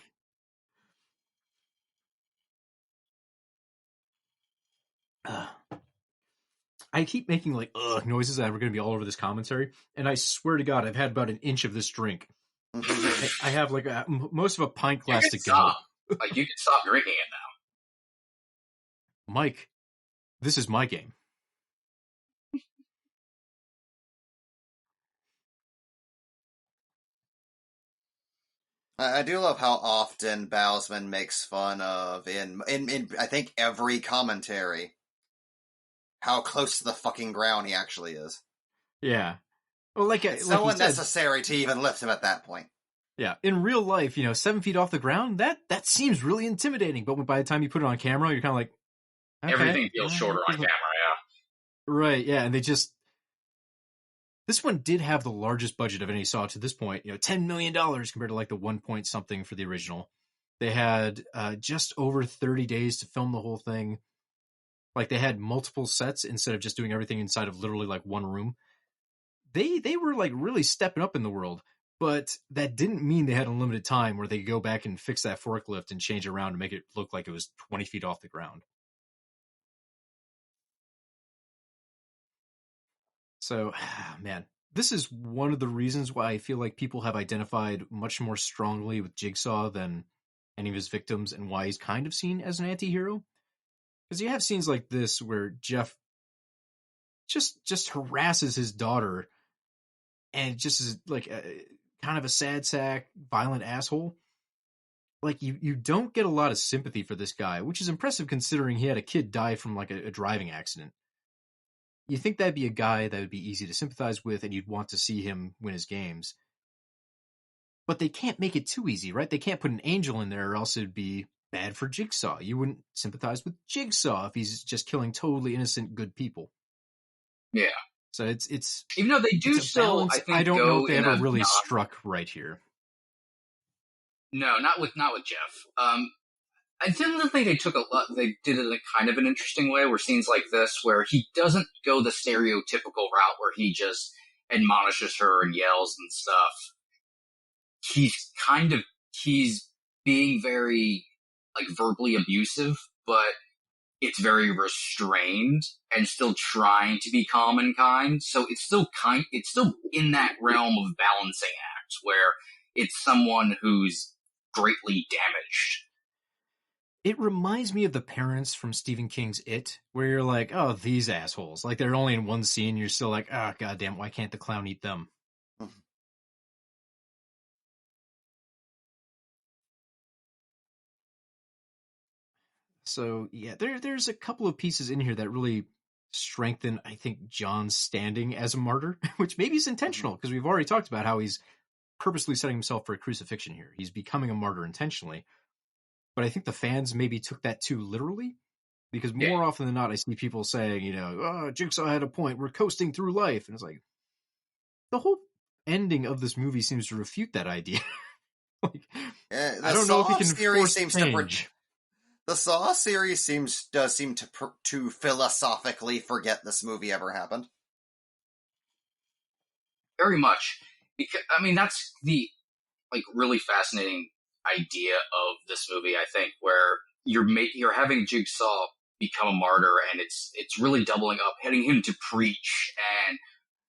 I keep making like noises that are going to be all over this commentary, and I swear to God, I've had about an inch of this drink. I have like most of a pint glass to go. Stop. Like, you can stop drinking it now. Mike, this is my game. I do love how often Bousman makes fun of, in I think every commentary, how close to the fucking ground he actually is. Yeah. Well, It's so unnecessary to even lift him at that point. Yeah, in real life, 7 feet off the ground, that seems really intimidating. But by the time you put it on camera, you're kind of like, okay. Everything feels shorter on camera, yeah. Right, yeah, and this one did have the largest budget of any Saw to this point, $10 million compared to like the 1 point something for the original. They had just over 30 days to film the whole thing. Like, they had multiple sets instead of just doing everything inside of literally like one room. They were like really stepping up in the world, but that didn't mean they had unlimited time where they could go back and fix that forklift and change it around to make it look like it was 20 feet off the ground. So, man, this is one of the reasons why I feel like people have identified much more strongly with Jigsaw than any of his victims, and why he's kind of seen as an anti-hero. Because you have scenes like this where Jeff just harasses his daughter and just is like kind of a sad sack, violent asshole. Like, you don't get a lot of sympathy for this guy, which is impressive considering he had a kid die from like a driving accident. You think that'd be a guy that would be easy to sympathize with and you'd want to see him win his games. But they can't make it too easy, right? They can't put an angel in there or else it'd be bad for Jigsaw. You wouldn't sympathize with Jigsaw if he's just killing totally innocent, good people. Yeah. So it's even though they do still, I think, I don't know if they ever really not struck right here. No, not with Jeff. I didn't think they took a lot. They did it in a kind of an interesting way, where scenes like this, where he doesn't go the stereotypical route where he just admonishes her and yells and stuff. He's being very like verbally abusive, but it's very restrained and still trying to be calm and kind. So it's still in that realm of balancing act where it's someone who's greatly damaged. It reminds me of the parents from Stephen King's It, where you're like, oh, these assholes. Like, they're only in one scene, you're still like, oh, goddamn, why can't the clown eat them? So, yeah, there's a couple of pieces in here that really strengthen, I think, John's standing as a martyr, which maybe is intentional, because we've already talked about how he's purposely setting himself for a crucifixion here. He's becoming a martyr intentionally. But I think the fans maybe took that too literally, because more often than not, I see people saying, oh, Jigsaw had a point. We're coasting through life. And it's like, the whole ending of this movie seems to refute that idea. Like, I don't know if he can force change. The Saw series does seem to philosophically forget this movie ever happened. Very much. Because, I mean, that's the really fascinating idea of this movie, I think, where you're having Jigsaw become a martyr, and it's really doubling up, heading him to preach and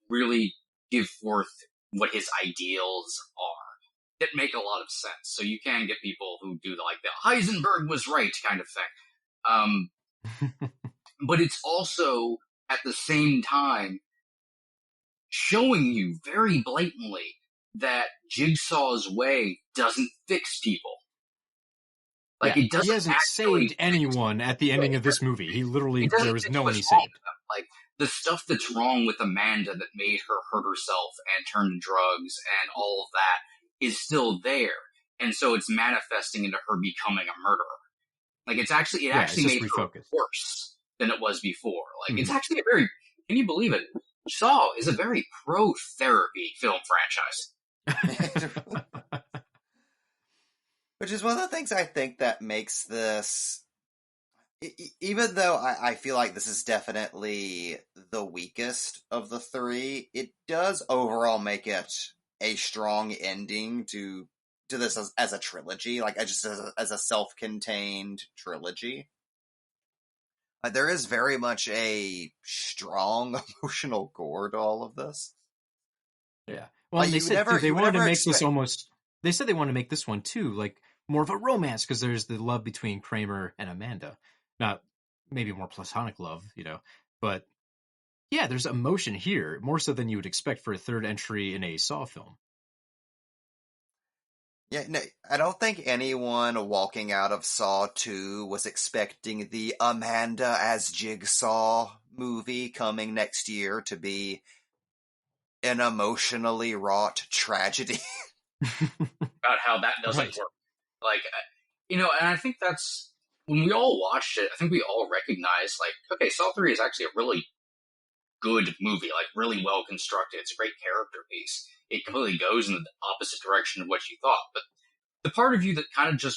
really give forth what his ideals are. That make a lot of sense. So you can get people who do the Heisenberg was right kind of thing. But it's also at the same time showing you very blatantly that Jigsaw's way doesn't fix people. It doesn't. He hasn't saved anyone at the ending of this movie. He literally, there was no one he saved. the stuff that's wrong with Amanda that made her hurt herself and turn to drugs and all of that is still there. And so it's manifesting into her becoming a murderer. Like, it actually made her worse than it was before. Like, it's actually a very, can you believe it? Saw is a very pro-therapy film franchise. Which is one of the things I think that makes this, even though I feel like this is definitely the weakest of the three, it does overall make it a strong ending to this as a trilogy, like just as a self-contained trilogy. There is very much a strong emotional core to all of this. Yeah. Well, they said they wanted to make this almost. They said they wanted to make this one too, like more of a romance, because there's the love between Kramer and Amanda. Not maybe more platonic love, but yeah, there's emotion here, more so than you would expect for a third entry in a Saw film. Yeah, no, I don't think anyone walking out of Saw 2 was expecting the Amanda as Jigsaw movie coming next year to be an emotionally wrought tragedy. About how that doesn't work. Like, and I think that's, when we all watched it, I think we all recognized, like, okay, Saw 3 is actually a really good movie, like, really well constructed. It's a great character piece. It completely goes in the opposite direction of what you thought. But the part of you that kind of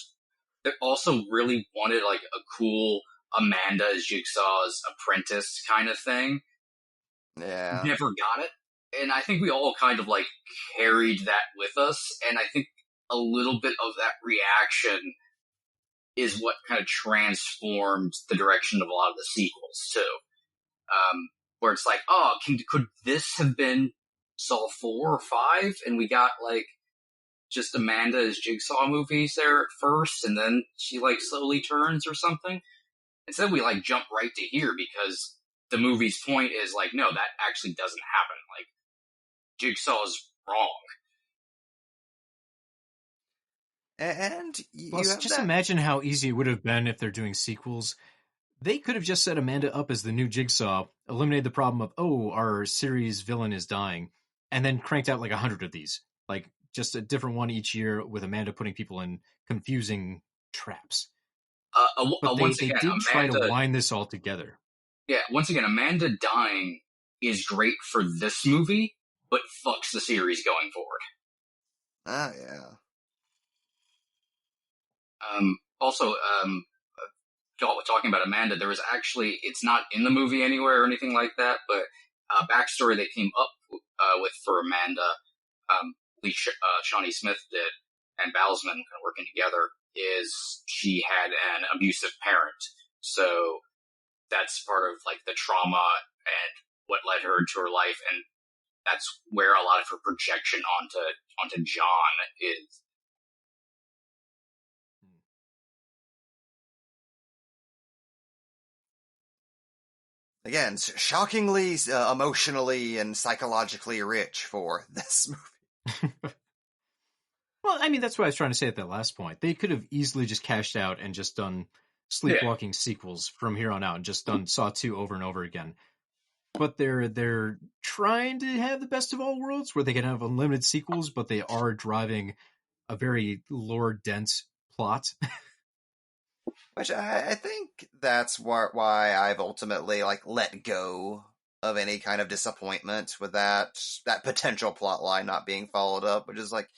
that also really wanted, like, a cool Amanda as Jigsaw's apprentice kind of thing, never got it. And I think we all kind of, like, carried that with us. And I think a little bit of that reaction is what kind of transformed the direction of a lot of the sequels, too. Where it's like, oh, could this have been Saw 4 or 5? And we got, like, just Amanda's Jigsaw movies there at first, and then she, like, slowly turns or something. Instead, we, like, jump right to here because the movie's point is, like, no, that actually doesn't happen. Like, Jigsaw's wrong. And just imagine how easy it would have been if they're doing sequels. They could have just set Amanda up as the new Jigsaw, eliminated the problem of, our series villain is dying, and then cranked out like 100 of these. Like, just a different one each year with Amanda putting people in confusing traps. But they did try to wind this all together. Yeah, once again, Amanda dying is great for this movie, but fucks the series going forward. Oh, yeah. Also, talking about Amanda, there was actually, it's not in the movie anywhere or anything like that, but a backstory they came up with for Amanda, Shawnee Smith did, and Balsman kind of working together, is she had an abusive parent. So that's part of, like, the trauma and what led her into her life, and that's where a lot of her projection onto John is. Again, shockingly emotionally and psychologically rich for this movie. Well, I mean, that's what I was trying to say at that last point. They could have easily just cashed out and just done sleepwalking sequels from here on out and just done Saw 2 over and over again. But they're trying to have the best of all worlds where they can have unlimited sequels, but they are driving a very lore-dense plot. Which I think that's why I've ultimately, like, let go of any kind of disappointment with that potential plot line not being followed up, which is like,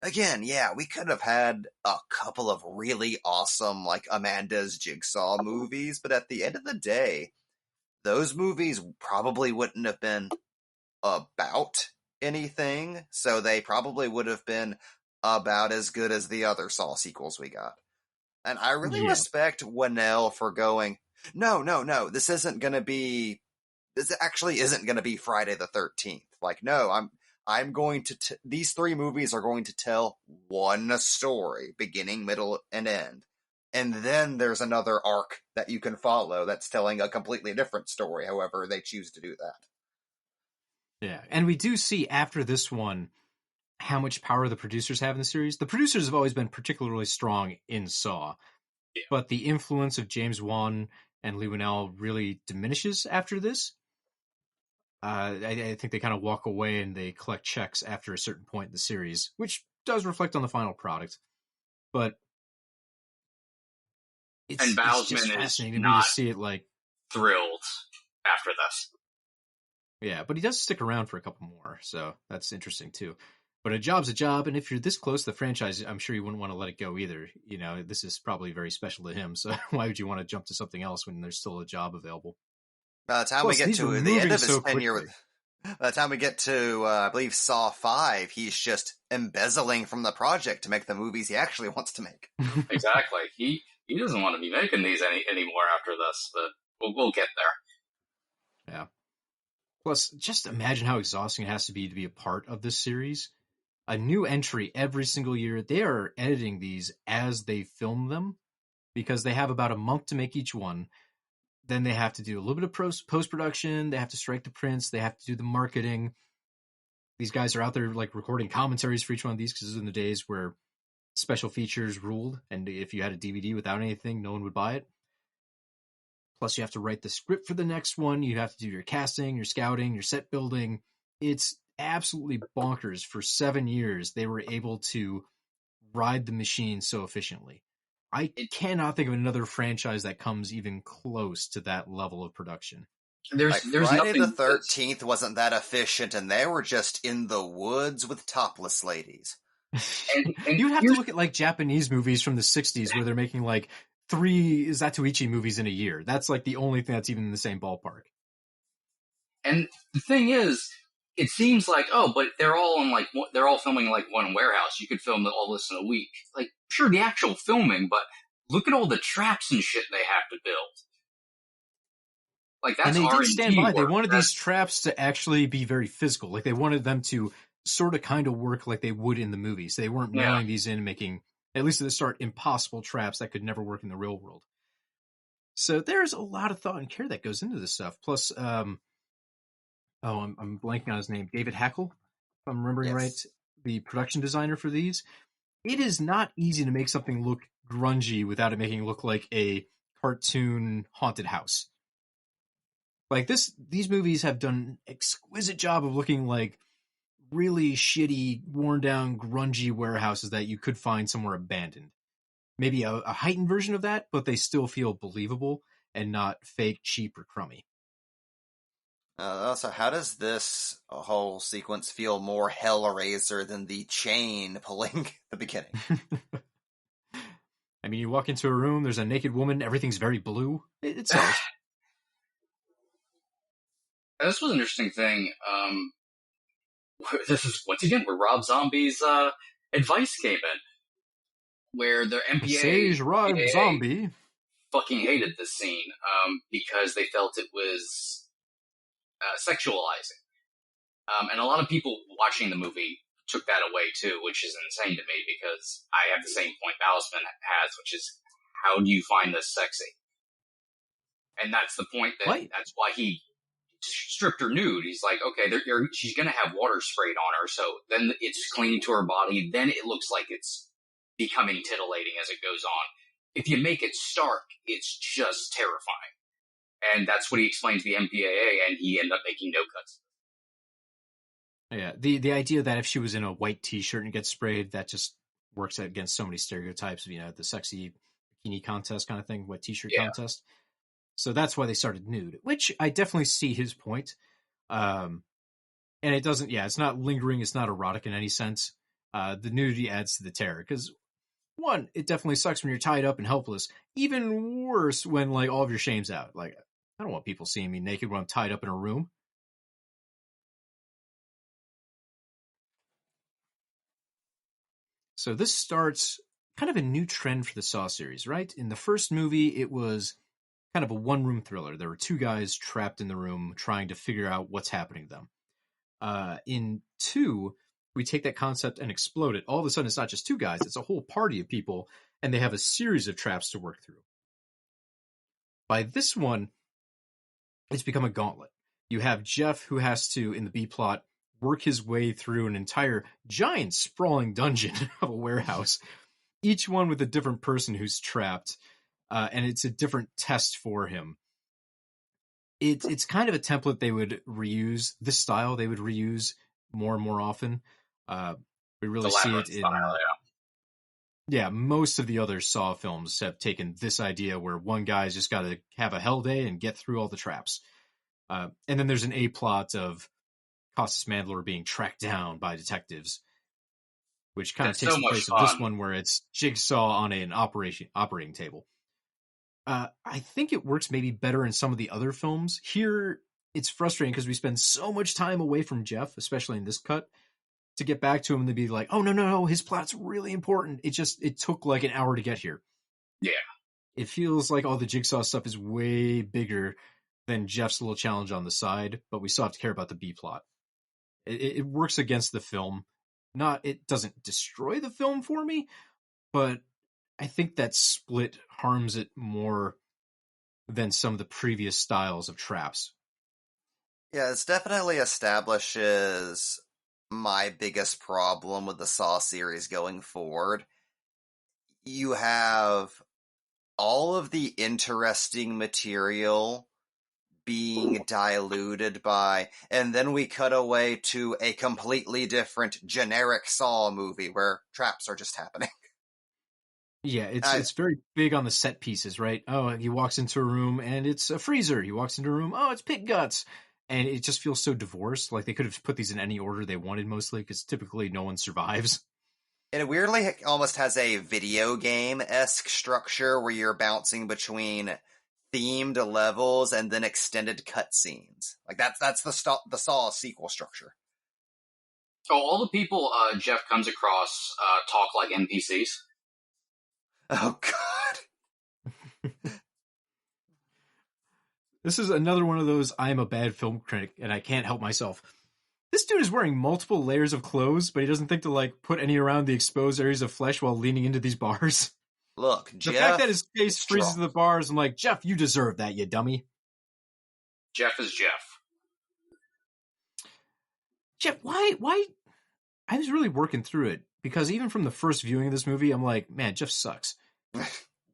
again, yeah, we could have had a couple of really awesome, like, Amanda's Jigsaw movies, but at the end of the day, those movies probably wouldn't have been about anything, so they probably would have been about as good as the other Saw sequels we got. And I really respect Winnell for going, no, this actually isn't going to be Friday the 13th. Like, no, I'm going to, these three movies are going to tell one story, beginning, middle, and end. And then there's another arc that you can follow that's telling a completely different story, however they choose to do that. Yeah, and we do see after this one how much power the producers have in the series. The producers have always been particularly strong in Saw, but the influence of James Wan and Lee Winnell really diminishes after this. I think they kind of walk away and they collect checks after a certain point in the series, which does reflect on the final product. But it's just Bousman is fascinating to me to not see it like thrilled after this. Yeah, but he does stick around for a couple more, so that's interesting too. But a job's a job, and if you're this close to the franchise, I'm sure you wouldn't want to let it go either. You know, this is probably very special to him, so why would you want to jump to something else when there's still a job available? By the time Plus, we get these to are the end moving of his so tenure quickly. by the time we get to, I believe, Saw 5, he's just embezzling from the project to make the movies he actually wants to make. Exactly. He doesn't want to be making these anymore after this, but we'll get there. Yeah. Plus, just imagine how exhausting it has to be a part of this series. A new entry every single year. They are editing these as they film them because they have about a month to make each one. Then they have to do a little bit of post-production. They have to strike the prints. They have to do the marketing. These guys are out there like recording commentaries for each one of these because this is in the days where special features ruled. And if you had a DVD without anything, no one would buy it. Plus, you have to write the script for the next one. You have to do your casting, your scouting, your set building. It's absolutely bonkers. For 7 years, they were able to ride the machine so efficiently. I cannot think of another franchise that comes even close to that level of production. There's Friday nothing. the 13th wasn't that efficient, and they were just in the woods with topless ladies. And you would have to look at like Japanese movies from the 60s where they're making like 3 Zatoichi movies in a year. That's like the only thing that's even in the same ballpark. And the thing is, it seems like, but they're all filming like one warehouse. You could film all this in a week. Like, sure, the actual filming, but look at all the traps and shit they have to build. Like, that's and they R&D did stand by. work. They wanted these traps to actually be very physical. Like they wanted them to sort of kind of work like they would in the movies. They weren't mailing these in, making, at least at the start, impossible traps that could never work in the real world. So there's a lot of thought and care that goes into this stuff. Plus, I'm blanking on his name, David Hackle, if I'm remembering right, the production designer for these. It is not easy to make something look grungy without it making it look like a cartoon haunted house. Like these movies have done an exquisite job of looking like really shitty, worn down, grungy warehouses that you could find somewhere abandoned. Maybe a heightened version of that, but they still feel believable and not fake, cheap, or crummy. Also, how does this whole sequence feel more Hellraiser than the chain pulling the beginning? I mean, you walk into a room, there's a naked woman, everything's very blue. It sells. This was an interesting thing. This is, once again, where Rob Zombie's advice came in. Where the MPAA Sage Rob Zombie fucking hated this scene because they felt it was sexualizing. And a lot of people watching the movie took that away too, which is insane to me because I have the same point Bousman has, which is, how do you find this sexy? And that's the point that's why he stripped her nude. He's like, okay, she's going to have water sprayed on her, so then it's clinging to her body, then it looks like it's becoming titillating as it goes on. If you make it stark, it's just terrifying. And that's what he explained to the MPAA, and he ended up making no cuts. Yeah, the idea that if she was in a white t-shirt and gets sprayed, that just works against so many stereotypes of, the sexy bikini contest kind of thing, wet t-shirt contest. So that's why they started nude, which I definitely see his point. And it doesn't, it's not lingering, it's not erotic in any sense. The nudity adds to the terror, because one, it definitely sucks when you're tied up and helpless. Even worse when, like, all of your shame's out. Like, I don't want people seeing me naked when I'm tied up in a room. So this starts kind of a new trend for the Saw series, right? In the first movie, it was kind of a one-room thriller. There were 2 guys trapped in the room trying to figure out what's happening to them. In 2, we take that concept and explode it. All of a sudden, it's not just 2 guys, it's a whole party of people, and they have a series of traps to work through. By this one, it's become a gauntlet. You have Jeff, who has to, in the B-plot, work his way through an entire giant sprawling dungeon of a warehouse, each one with a different person who's trapped, and it's a different test for him. it's kind of a template they would reuse. This style they would reuse more and more often. We really The see labyrinth it in style, yeah, most of the other Saw films have taken this idea where one guy's just got to have a hell day and get through all the traps. And then there's an A plot of Costas Mandler being tracked down by detectives, which kind of That's takes so the much place of this fun. one where it's Jigsaw on an operating table. I think it works maybe better in some of the other films. Here, it's frustrating because we spend so much time away from Jeff, especially in this cut, to get back to him and to be like, oh, no, his plot's really important. It took like an hour to get here. Yeah. It feels like all the Jigsaw stuff is way bigger than Jeff's little challenge on the side, but we still have to care about the B plot. It works against the film. It doesn't destroy the film for me, but I think that split harms it more than some of the previous styles of traps. Yeah, it definitely establishes my biggest problem with the Saw series going forward. You have all of the interesting material being diluted by, and then we cut away to a completely different generic Saw movie where traps are just happening. Yeah, it's very big on the set pieces, right? Oh, he walks into a room and it's a freezer. He walks into a room, oh, it's pig guts. And it just feels so divorced. Like they could have put these in any order they wanted mostly, because typically no one survives. And it weirdly almost has a video game-esque structure where you're bouncing between themed levels and then extended cutscenes. Like that's the Saw sequel structure. So all the people Jeff comes across talk like NPCs. Oh god. This is another one of those I'm a bad film critic and I can't help myself. This dude is wearing multiple layers of clothes, but he doesn't think to like put any around the exposed areas of flesh while leaning into these bars. Look, The Jeff, fact that his face freezes strong. to the bars, I'm like, Jeff, you deserve that, you dummy. Jeff is Jeff. Jeff, why? I was really working through it because even from the first viewing of this movie, I'm like, man, Jeff sucks.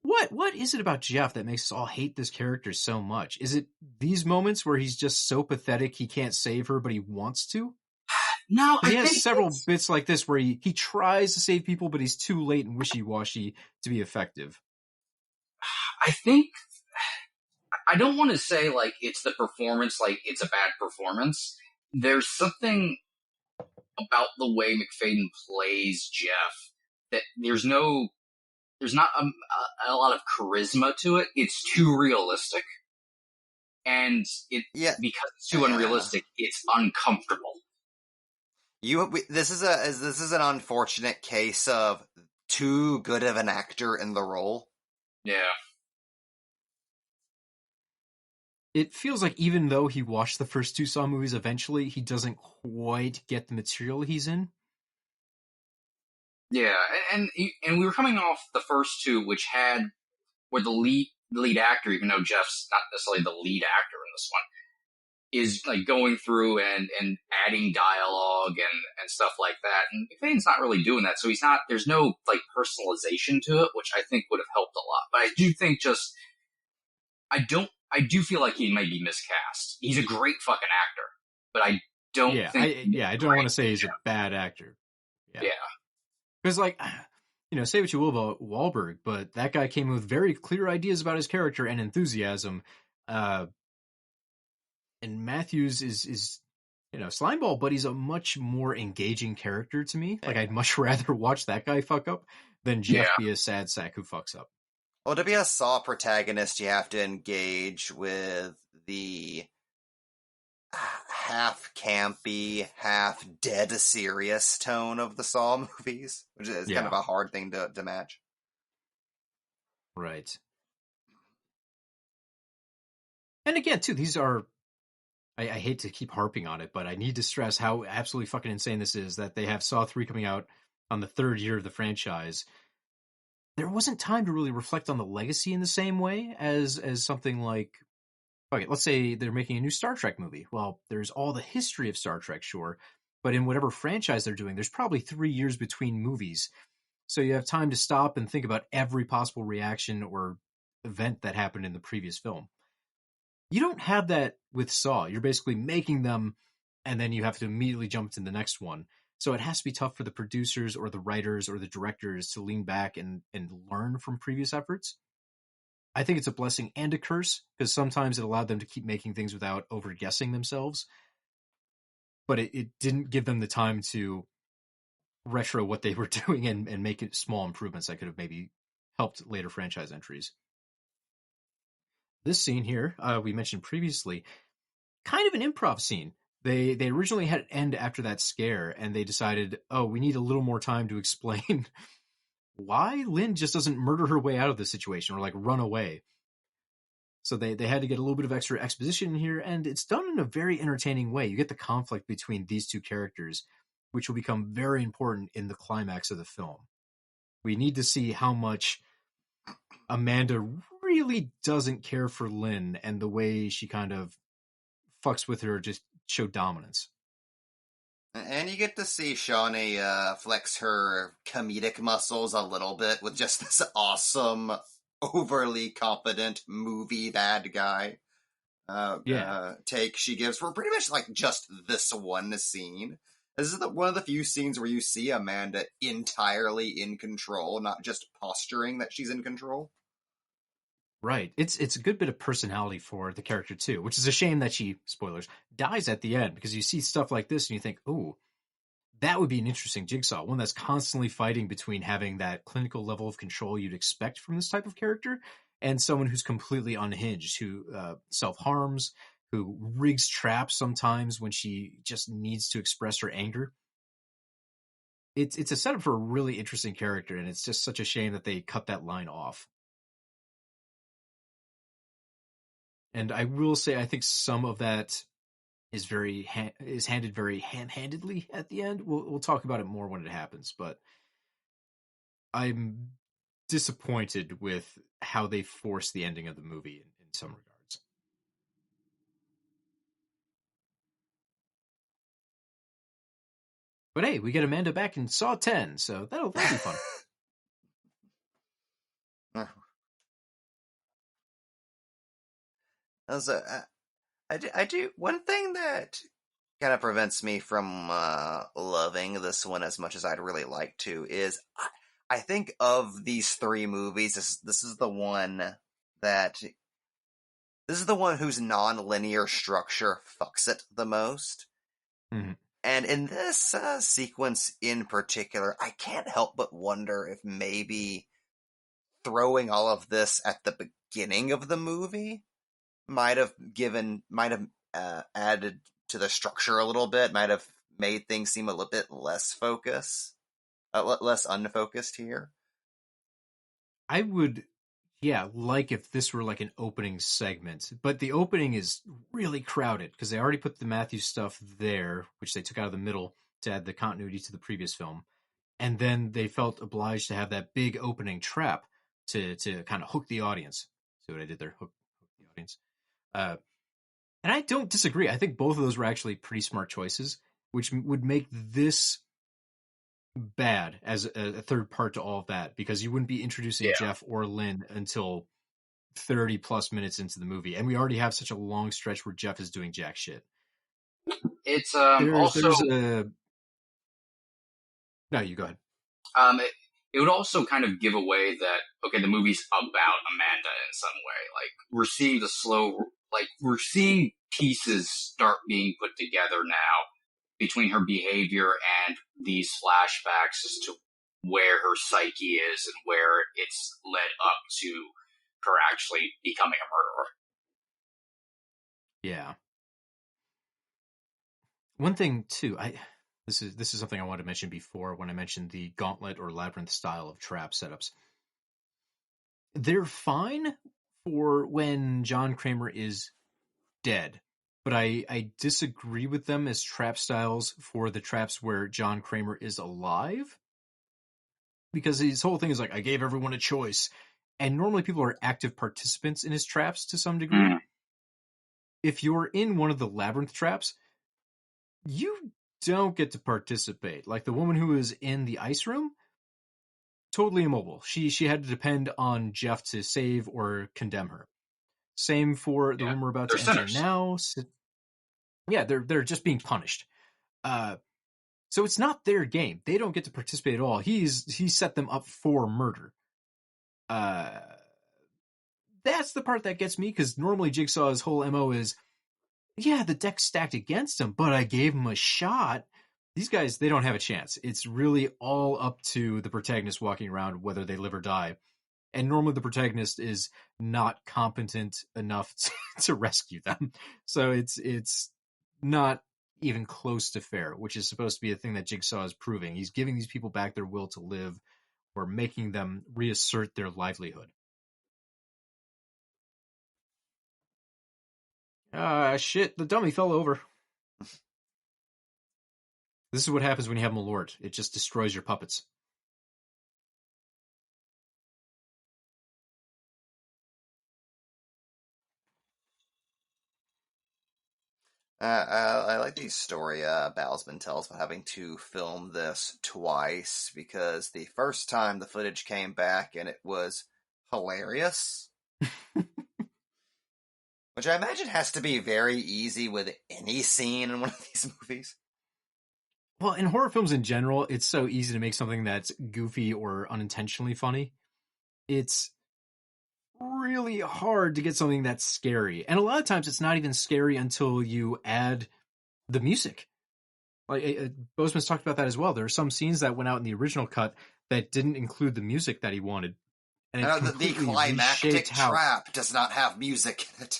What is it about Jeff that makes us all hate this character so much? Is it these moments where he's just so pathetic he can't save her, but he wants to? No, He has several bits like this where he tries to save people, but he's too late and wishy-washy to be effective. I think I don't want to say like it's the performance, like it's a bad performance. There's something about the way McFadden plays Jeff that there's not a lot of charisma to it. It's too realistic, and because it's too unrealistic, it's uncomfortable. This is an unfortunate case of too good of an actor in the role. Yeah. It feels like even though he watched the first two Saw movies eventually, he doesn't quite get the material he's in. Yeah, and we were coming off the first two, which had where the lead actor, even though Jeff's not necessarily the lead actor in this one, is like going through and adding dialogue and stuff like that. And McFadden's not really doing that, so there's no like personalization to it, which I think would have helped a lot. But I do think I do feel like he might be miscast. He's a great fucking actor, but I don't think. I don't want to say he's a bad actor. Yeah. Because, like, say what you will about Wahlberg, but that guy came with very clear ideas about his character and enthusiasm. And Matthews is Slimeball, but he's a much more engaging character to me. Like, I'd much rather watch that guy fuck up than Jeff be a sad sack who fucks up. Well, to be a Saw protagonist, you have to engage with the half campy, half dead serious tone of the Saw movies, which is kind of a hard thing to match. Right. And again, too, these are... I hate to keep harping on it, but I need to stress how absolutely fucking insane this is that they have Saw 3 coming out on the third year of the franchise. There wasn't time to really reflect on the legacy in the same way as something like... Okay, let's say they're making a new Star Trek movie. Well, there's all the history of Star Trek, sure, but in whatever franchise they're doing, there's probably 3 years between movies. So you have time to stop and think about every possible reaction or event that happened in the previous film. You don't have that with Saw. You're basically making them, and then you have to immediately jump to the next one. So it has to be tough for the producers or the writers or the directors to lean back and learn from previous efforts. I think it's a blessing and a curse, because sometimes it allowed them to keep making things without over-guessing themselves. But it didn't give them the time to retro what they were doing and make it small improvements that could have maybe helped later franchise entries. This scene here, we mentioned previously, kind of an improv scene. They originally had it end after that scare, and they decided, oh, we need a little more time to explain why Lynn just doesn't murder her way out of this situation or like run away. So they had to get a little bit of extra exposition here, and it's done in a very entertaining way. You get the conflict between these two characters, which will become very important in the climax of the film. We need to see how much Amanda really doesn't care for Lynn, and the way she kind of fucks with her just show dominance. And you get to see Shawnee flex her comedic muscles a little bit with just this awesome, overly competent movie bad guy take she gives for pretty much like just this one scene. This is one of the few scenes where you see Amanda entirely in control, not just posturing that she's in control. Right. It's a good bit of personality for the character too, which is a shame that she, spoilers, dies at the end, because you see stuff like this and you think, oh, that would be an interesting jigsaw, one that's constantly fighting between having that clinical level of control you'd expect from this type of character and someone who's completely unhinged, who self-harms, who rigs traps sometimes when she just needs to express her anger. It's a setup for a really interesting character, and it's just such a shame that they cut that line off. And I will say, I think some of that is handed very ham-handedly at the end. We'll talk about it more when it happens, but I'm disappointed with how they forced the ending of the movie in some regards. But hey, we get Amanda back in Saw 10, so that'll be fun. I do one thing that kind of prevents me from loving this one as much as I'd really like to is I think of these three movies, this is the one whose non-linear structure fucks it the most. Mm-hmm. And in this sequence in particular, I can't help but wonder if maybe throwing all of this at the beginning of the movie might have added to the structure a little bit, might have made things seem a little bit less less unfocused here. I would, like if this were like an opening segment, but the opening is really crowded because they already put the Matthews stuff there, which they took out of the middle to add the continuity to the previous film. And then they felt obliged to have that big opening trap to kind of hook the audience. See what I did there? Hook the audience. And I don't disagree. I think both of those were actually pretty smart choices, which would make this bad as a third part to all of that, because you wouldn't be introducing Jeff or Lynn until 30 plus minutes into the movie. And we already have such a long stretch where Jeff is doing jack shit. It's No, you go ahead. It would also kind of give away that, okay, the movie's about Amanda in some way. Like, we're seeing pieces start being put together now between her behavior and these flashbacks as to where her psyche is and where it's led up to her actually becoming a murderer. Yeah. One thing too, this is something I wanted to mention before when I mentioned the gauntlet or labyrinth style of trap setups. They're fine for when John Kramer is dead, but I disagree with them as trap styles for the traps where John Kramer is alive, because his whole thing is like, I gave everyone a choice, and normally people are active participants in his traps to some degree. Mm. If you're in one of the labyrinth traps, you don't get to participate. Like the woman who was in the ice room, totally immobile. She had to depend on Jeff to save or condemn her. Same for the room we're about to they're enter sinners. now. Yeah, they're just being punished. So it's not their game. They don't get to participate at all. He set them up for murder. That's the part that gets me, because normally Jigsaw's whole MO is, yeah, the deck's stacked against him, but I gave him a shot. These guys, they don't have a chance. It's really all up to the protagonist walking around, whether they live or die. And normally the protagonist is not competent enough to rescue them. So it's not even close to fair, which is supposed to be a thing that Jigsaw is proving. He's giving these people back their will to live, or making them reassert their livelihood. Shit, the dummy fell over. This is what happens when you have Malort. It just destroys your puppets. I like the story Balsman tells about having to film this twice, because the first time the footage came back and it was hilarious. Which I imagine has to be very easy with any scene in one of these movies. Well, in horror films in general, it's so easy to make something that's goofy or unintentionally funny. It's really hard to get something that's scary. And a lot of times it's not even scary until you add the music. Like, Boseman's talked about that as well. There are some scenes that went out in the original cut that didn't include the music that he wanted. And the climactic trap does not have music in it.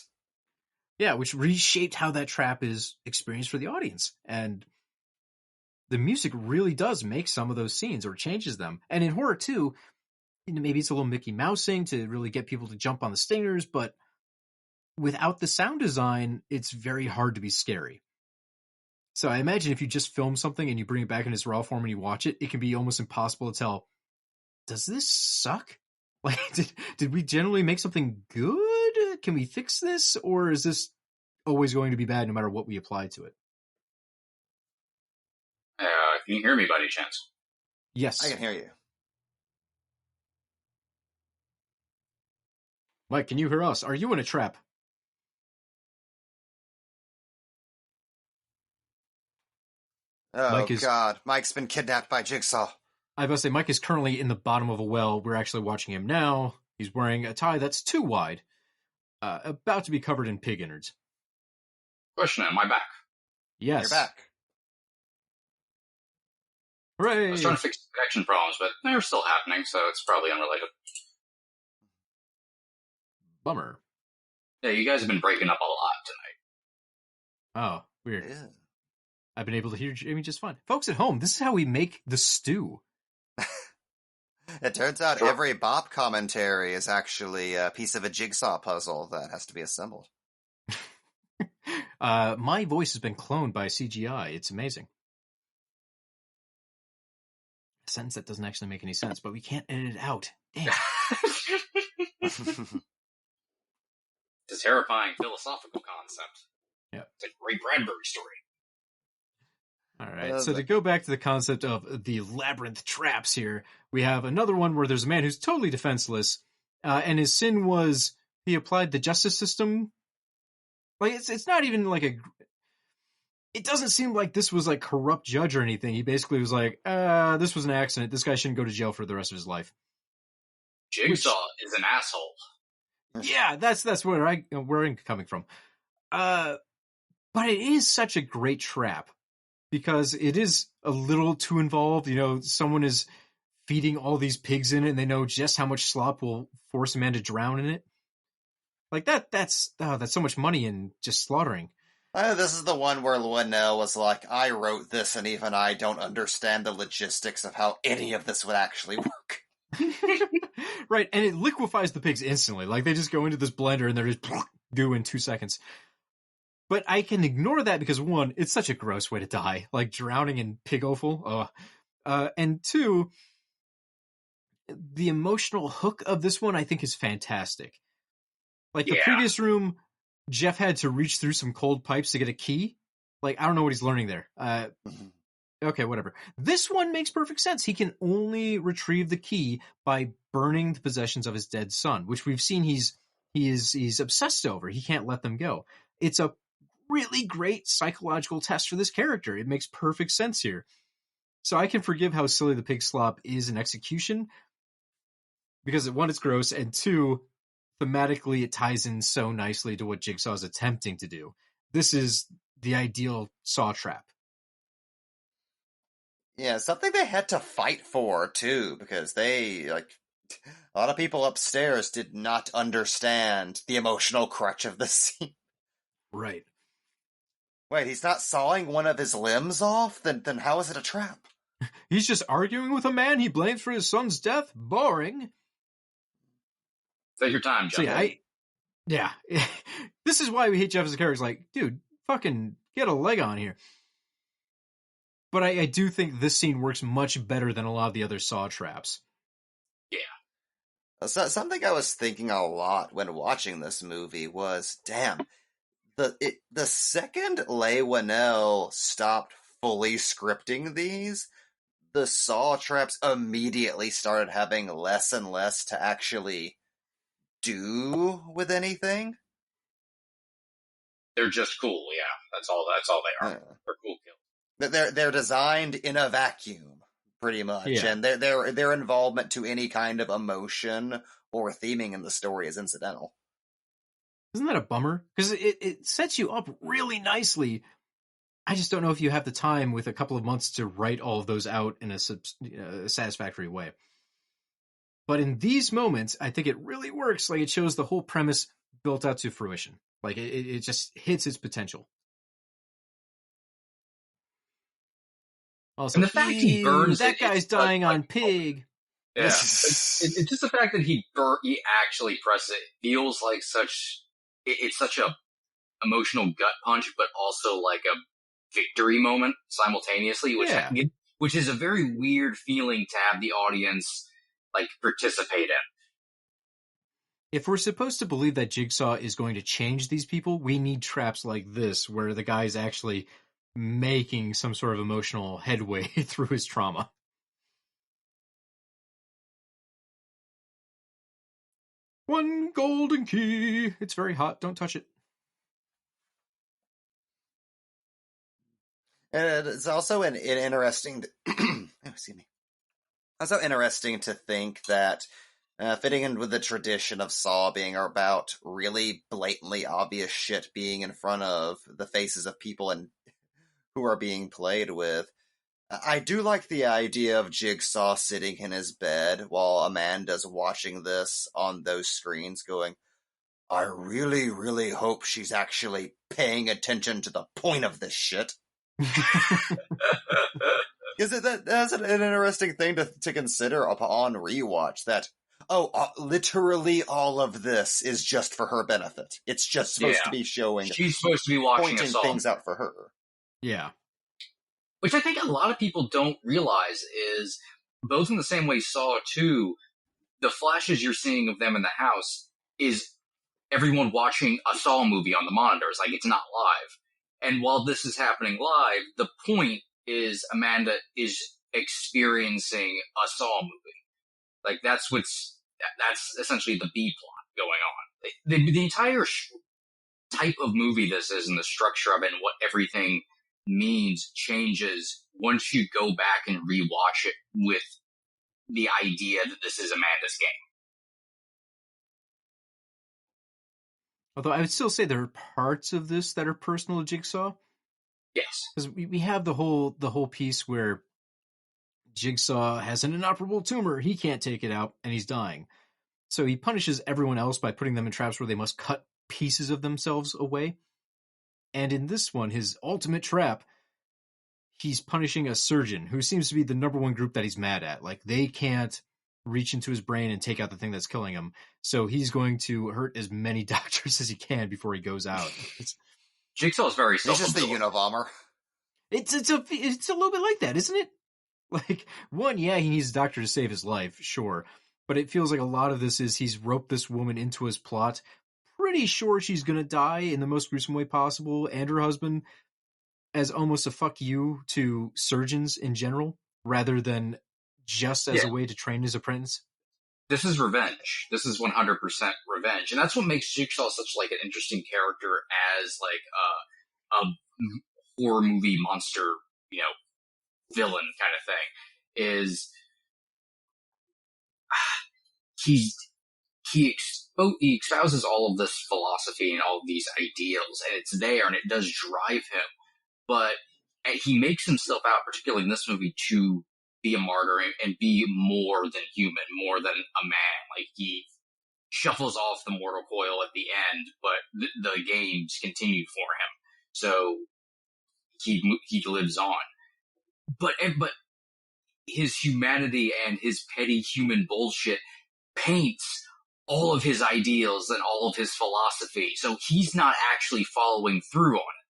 Yeah, which reshaped how that trap is experienced for the audience. And the music really does make some of those scenes, or changes them. And in horror too, maybe it's a little Mickey Mousing to really get people to jump on the stingers, but without the sound design, it's very hard to be scary. So I imagine if you just film something and you bring it back in its raw form and you watch it, it can be almost impossible to tell, does this suck? Like, did we generally make something good? Can we fix this? Or is this always going to be bad no matter what we apply to it? Can you hear me by any chance? Yes. I can hear you. Mike, can you hear us? Are you in a trap? Oh, God. Mike's been kidnapped by Jigsaw. I was about to say, Mike is currently in the bottom of a well. We're actually watching him now. He's wearing a tie that's too wide, about to be covered in pig innards. Question, am I back? Yes. You're back. Hooray! I was trying to fix connection problems, but they're still happening, so it's probably unrelated. Bummer. Yeah, you guys have been breaking up a lot tonight. Oh, weird. Yeah. I've been able to hear Jamie just fine. Folks at home, this is how we make the stew. It turns out every Bop commentary is actually a piece of a jigsaw puzzle that has to be assembled. My voice has been cloned by CGI. It's amazing. A sentence that doesn't actually make any sense, but we can't edit it out. Damn. It's a terrifying philosophical concept. Yeah. It's a great Bradbury story. All right, so to go back to the concept of the labyrinth traps here, we have another one where there's a man who's totally defenseless, and his sin was he applied the justice system. Like, it's not even like it doesn't seem like this was like corrupt judge or anything. He basically was like, this was an accident. This guy shouldn't go to jail for the rest of his life. Jigsaw is an asshole. Yeah, that's where I'm coming from. But it is such a great trap, because it is a little too involved. You know, someone is feeding all these pigs in it, and they know just how much slop will force a man to drown in it. Like that's so much money in just slaughtering. This is the one where Linnell was like, I wrote this, and even I don't understand the logistics of how any of this would actually work. Right, and it liquefies the pigs instantly. Like, they just go into this blender, and they're just goo in 2 seconds. But I can ignore that because, one, it's such a gross way to die. Like, drowning in pig offal. And two, the emotional hook of this one, I think, is fantastic. Like, the previous room, Jeff had to reach through some cold pipes to get a key. Like, I don't know what he's learning there. Okay, whatever. This one makes perfect sense. He can only retrieve the key by burning the possessions of his dead son, which we've seen he's he's obsessed over. He can't let them go. It's a really great psychological test for this character. It makes perfect sense here. So I can forgive how silly the pig slop is in execution, because one, it's gross, and two, thematically it ties in so nicely to what Jigsaw is attempting to do. This is the ideal saw trap. Yeah, something they had to fight for, too, because a lot of people upstairs did not understand the emotional crutch of the scene. Right. Wait, he's not sawing one of his limbs off? Then how is it a trap? He's just arguing with a man he blames for his son's death? Boring. Take your time, John. So yeah. This is why we hate Jeff as a character. He's like, dude, fucking get a leg on here. But I do think this scene works much better than a lot of the other Saw traps. Yeah. Something I was thinking a lot when watching this movie was, damn, the second Leigh Whannell stopped fully scripting these, the Saw traps immediately started having less and less to actually do with anything. They're just cool, yeah. That's all they are. Yeah. They're cool kills. They're designed in a vacuum, pretty much, Yeah. and their involvement to any kind of emotion or theming in the story is incidental. Isn't that a bummer? Because it sets you up really nicely. I just don't know if you have the time with a couple of months to write all of those out in a satisfactory way. But in these moments, I think it really works. Like, it shows the whole premise built out to fruition. Like, it just hits its potential. Also, And the fact he burns that guy's dying on pig. Yeah, it's just the fact that he actually presses it. Feels like it's such a emotional gut punch, but also like a victory moment simultaneously, which is a very weird feeling to have the audience like participate in. If we're supposed to believe that Jigsaw is going to change these people, we need traps like this, where the guy is actually making some sort of emotional headway through his trauma. One golden key. It's very hot. Don't touch it. And it's also an interesting. Excuse me. Also interesting to think that fitting in with the tradition of Saw being about really blatantly obvious shit being in front of the faces of people and who are being played with. I do like the idea of Jigsaw sitting in his bed while Amanda's watching this on those screens going, I really, really hope she's actually paying attention to the point of this shit. Because that's an interesting thing to consider upon rewatch, that, literally all of this is just for her benefit. It's just supposed to be showing... She's supposed to be watching pointing things out for her. Yeah. Which I think a lot of people don't realize is, both in the same way Saw 2, the flashes you're seeing of them in the house is everyone watching a Saw movie on the monitors. Like, it's not live. And while this is happening live, the point is Amanda is experiencing a Saw movie. Like, that's essentially the B plot going on. The entire type of movie this is, and the structure of it, and what everything means changes once you go back and rewatch it with the idea that this is Amanda's game. Although I would still say there are parts of this that are personal to Jigsaw. Yes. Because we have the whole piece where Jigsaw has an inoperable tumor. He can't take it out, and he's dying. So he punishes everyone else by putting them in traps where they must cut pieces of themselves away. And in this one, his ultimate trap, he's punishing a surgeon who seems to be the number one group that he's mad at. Like, they can't reach into his brain and take out the thing that's killing him. So he's going to hurt as many doctors as he can before he goes out. Jigsaw's very It's just the Unabomber. It's a little bit like that, isn't it? Like, one, yeah, he needs a doctor to save his life, sure. But it feels like a lot of this is he's roped this woman into his plot, pretty sure she's going to die in the most gruesome way possible, and her husband, as almost a fuck you to surgeons in general, rather than just as a way to train his apprentice. this is revenge. This is 100% revenge, and that's what makes Jigsaw such like an interesting character as like a horror movie monster, villain kind of thing. Is he espouses all of this philosophy and all of these ideals, and it's there, and it does drive him. But he makes himself out, particularly in this movie, to be a martyr and be more than human, more than a man. Like, he shuffles off the mortal coil at the end, but the games continue for him. So he lives on. But his humanity and his petty human bullshit paints all of his ideals and all of his philosophy. So he's not actually following through on it.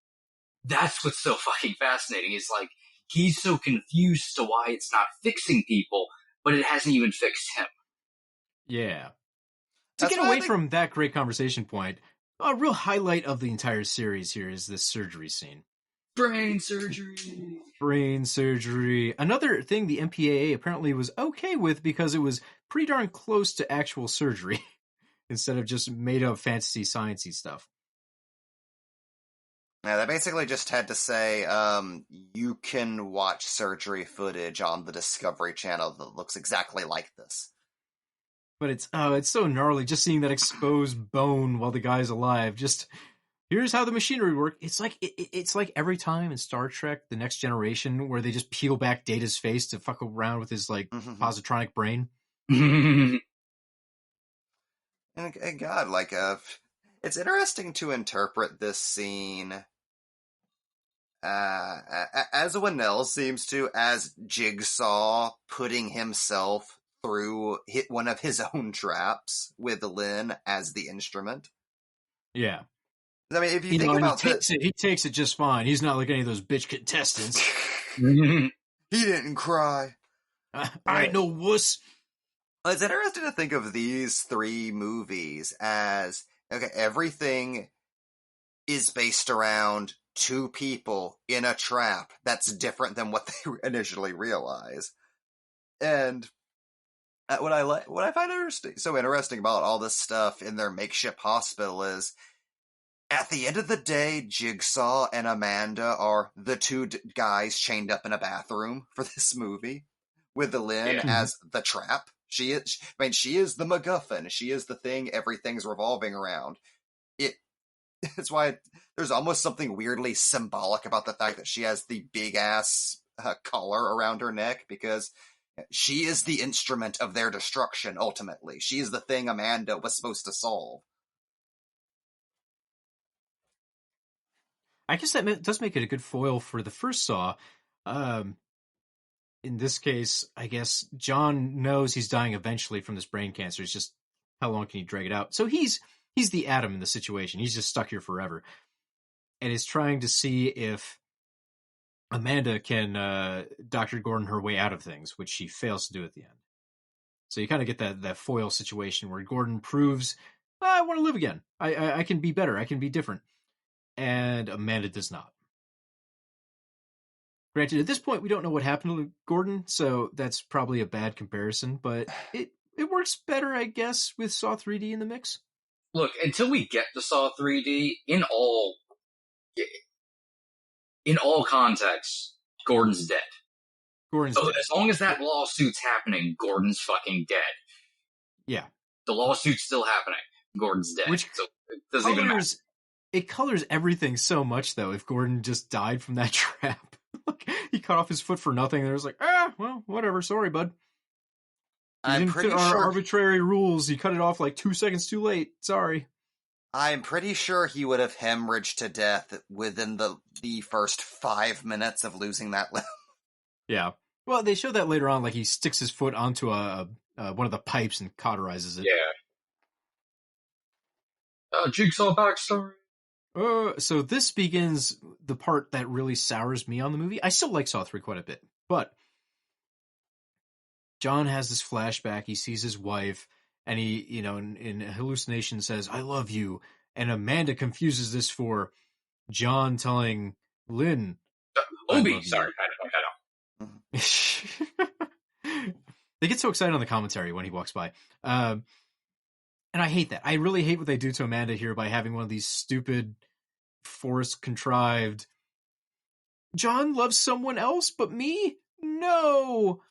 That's what's so fucking fascinating. Is like, he's so confused to why it's not fixing people, but it hasn't even fixed him. Yeah. To get away from that great conversation point, a real highlight of the entire series here is this surgery scene. Brain surgery. Brain surgery. Another thing the MPAA apparently was okay with because it was pretty darn close to actual surgery instead of just made up fantasy sciencey stuff. Yeah, they basically just had to say, you can watch surgery footage on the Discovery Channel that looks exactly like this. But it's so gnarly just seeing that exposed bone while the guy's alive. Just here's how the machinery works. It's like every time in Star Trek: The Next Generation where they just peel back Data's face to fuck around with his like positronic brain. And God, like, it's interesting to interpret this scene as Winnell seems to, as Jigsaw putting himself through one of his own traps with Lynn as the instrument. Yeah. I mean, if you think about he takes it just fine. He's not like any of those bitch contestants. He didn't cry. I know wuss. It's interesting to think of these three movies as, okay, everything is based around two people in a trap that's different than what they initially realize. And what I find so interesting about all this stuff in their makeshift hospital is, at the end of the day, Jigsaw and Amanda are the two guys chained up in a bathroom for this movie, with Lynn as the trap. She is the MacGuffin. She is the thing everything's revolving around. It's why there's almost something weirdly symbolic about the fact that she has the big ass collar around her neck, because she is the instrument of their destruction, ultimately. She is the thing Amanda was supposed to solve. I guess that does make it a good foil for the first Saw. In this case, I guess John knows he's dying eventually from this brain cancer. It's just, how long can he drag it out? So he's the Adam in the situation. He's just stuck here forever. And is trying to see if Amanda can Dr. Gordon her way out of things, which she fails to do at the end. So you kind of get that foil situation where Gordon proves, I want to live again. I can be better. I can be different. And Amanda does not. Granted, at this point, we don't know what happened to Gordon, so that's probably a bad comparison, but it works better, I guess, with Saw 3D in the mix. Look, until we get to Saw 3D, in all contexts, Gordon's dead. Gordon's dead. As long as that lawsuit's happening, Gordon's fucking dead. Yeah. The lawsuit's still happening. Gordon's dead. So it doesn't even matter. It colors everything so much, though, if Gordon just died from that trap. He cut off his foot for nothing, and it was like, well, whatever, sorry, bud. I'm pretty sure our arbitrary rules, he cut it off like 2 seconds too late. Sorry. I'm pretty sure he would have hemorrhaged to death within the first 5 minutes of losing that limb. Yeah. Well, they show that later on, like he sticks his foot onto one of the pipes and cauterizes it. Yeah. Jigsaw backstory. So this begins the part that really sours me on the movie. I still like Saw 3 quite a bit, but John has this flashback. He sees his wife, and he, in hallucination says, "I love you." And Amanda confuses this for John telling Lynn, Obi, sorry, I don't. They get so excited on the commentary when he walks by. And I hate that. I really hate what they do to Amanda here by having one of these stupid, forced-contrived, John loves someone else but me? No!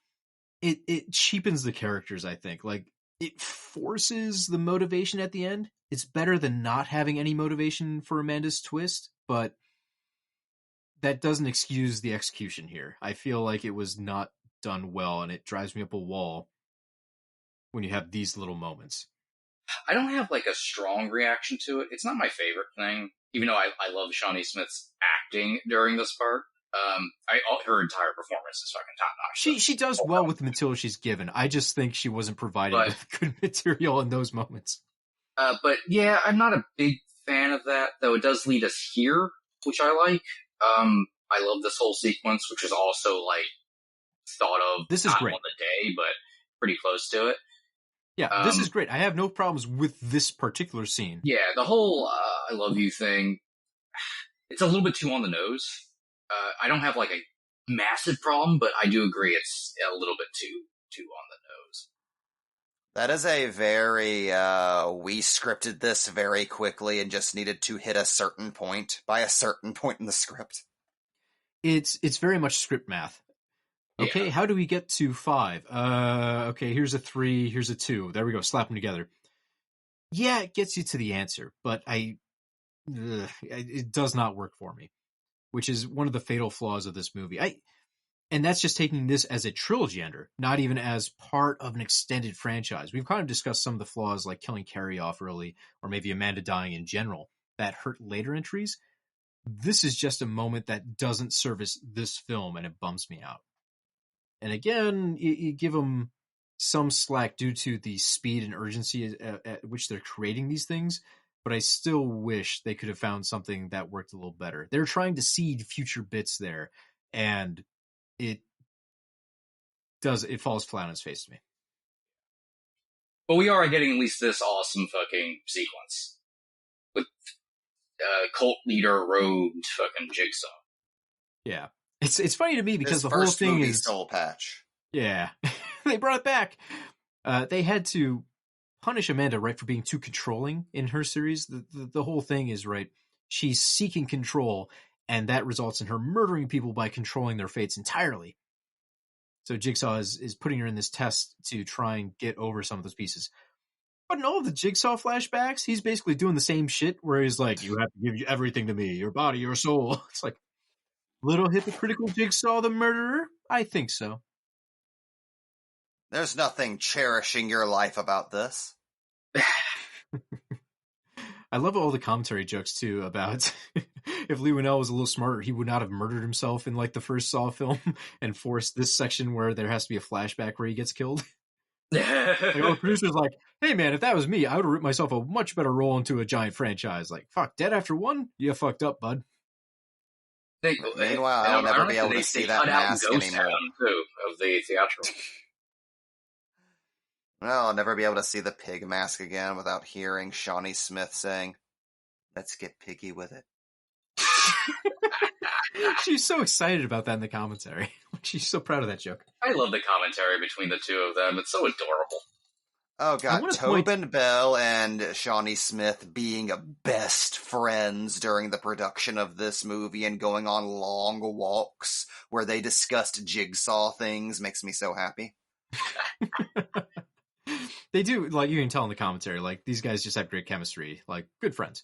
It cheapens the characters, I think. Like, it forces the motivation at the end. It's better than not having any motivation for Amanda's twist, but that doesn't excuse the execution here. I feel like it was not done well, and it drives me up a wall when you have these little moments. I don't have like a strong reaction to it. It's not my favorite thing, even though I love Shawnee Smith's acting during this part. Her entire performance is fucking top notch. She does well with the material she's given. I just think she wasn't provided with good material in those moments. But yeah, I'm not a big fan of that, though it does lead us here, which I like. I love this whole sequence, which is also like thought of this is not great on the day, but pretty close to it. Yeah, this is great. I have no problems with this particular scene. Yeah, the whole I love you thing, it's a little bit too on the nose. I don't have like a massive problem, but I do agree it's a little bit too on the nose. That is a very, we scripted this very quickly and just needed to hit a certain point by a certain point in the script. It's very much script math. Okay, Yeah. how do we get to 5? Okay, here's a 3, here's a 2. There we go, slap them together. Yeah, it gets you to the answer, but it does not work for me, which is one of the fatal flaws of this movie. And that's just taking this as a trilogy ender, not even as part of an extended franchise. We've kind of discussed some of the flaws, like killing Carrie off early, or maybe Amanda dying in general, that hurt later entries. This is just a moment that doesn't service this film, and it bums me out. And again, you give them some slack due to the speed and urgency at which they're creating these things, but I still wish they could have found something that worked a little better. They're trying to seed future bits there, and it falls flat on its face to me. But we are getting at least this awesome fucking sequence with cult leader robed fucking Jigsaw. Yeah. It's funny to me because His the whole first thing movie is soul patch. Yeah. They brought it back. They had to punish Amanda, right, for being too controlling in her series. The whole thing is, right, she's seeking control, and that results in her murdering people by controlling their fates entirely. So Jigsaw is putting her in this test to try and get over some of those pieces. But in all of the Jigsaw flashbacks, he's basically doing the same shit where he's like, you have to give everything to me, your body, your soul. It's like, little hypocritical Jigsaw the murderer? I think so. There's nothing cherishing your life about this. I love all the commentary jokes, too, about if Lee Winnell was a little smarter, he would not have murdered himself in, like, the first Saw film and forced this section where there has to be a flashback where he gets killed. Like, all the producer's like, hey, man, if that was me, I would have written myself a much better role into a giant franchise. Like, fuck, dead after one? You fucked up, bud. Meanwhile, I'll never be able to see that mask anymore. Too, of the theatrical. Well, I'll never be able to see the pig mask again without hearing Shawnee Smith saying, let's get piggy with it. She's so excited about that in the commentary. She's so proud of that joke. I love the commentary between the two of them. It's so adorable. Oh, God. Tobin Bell and Shawnee Smith being best friends during the production of this movie and going on long walks where they discussed Jigsaw things makes me so happy. They do, like, you can tell in the commentary, like, these guys just have great chemistry, like, good friends.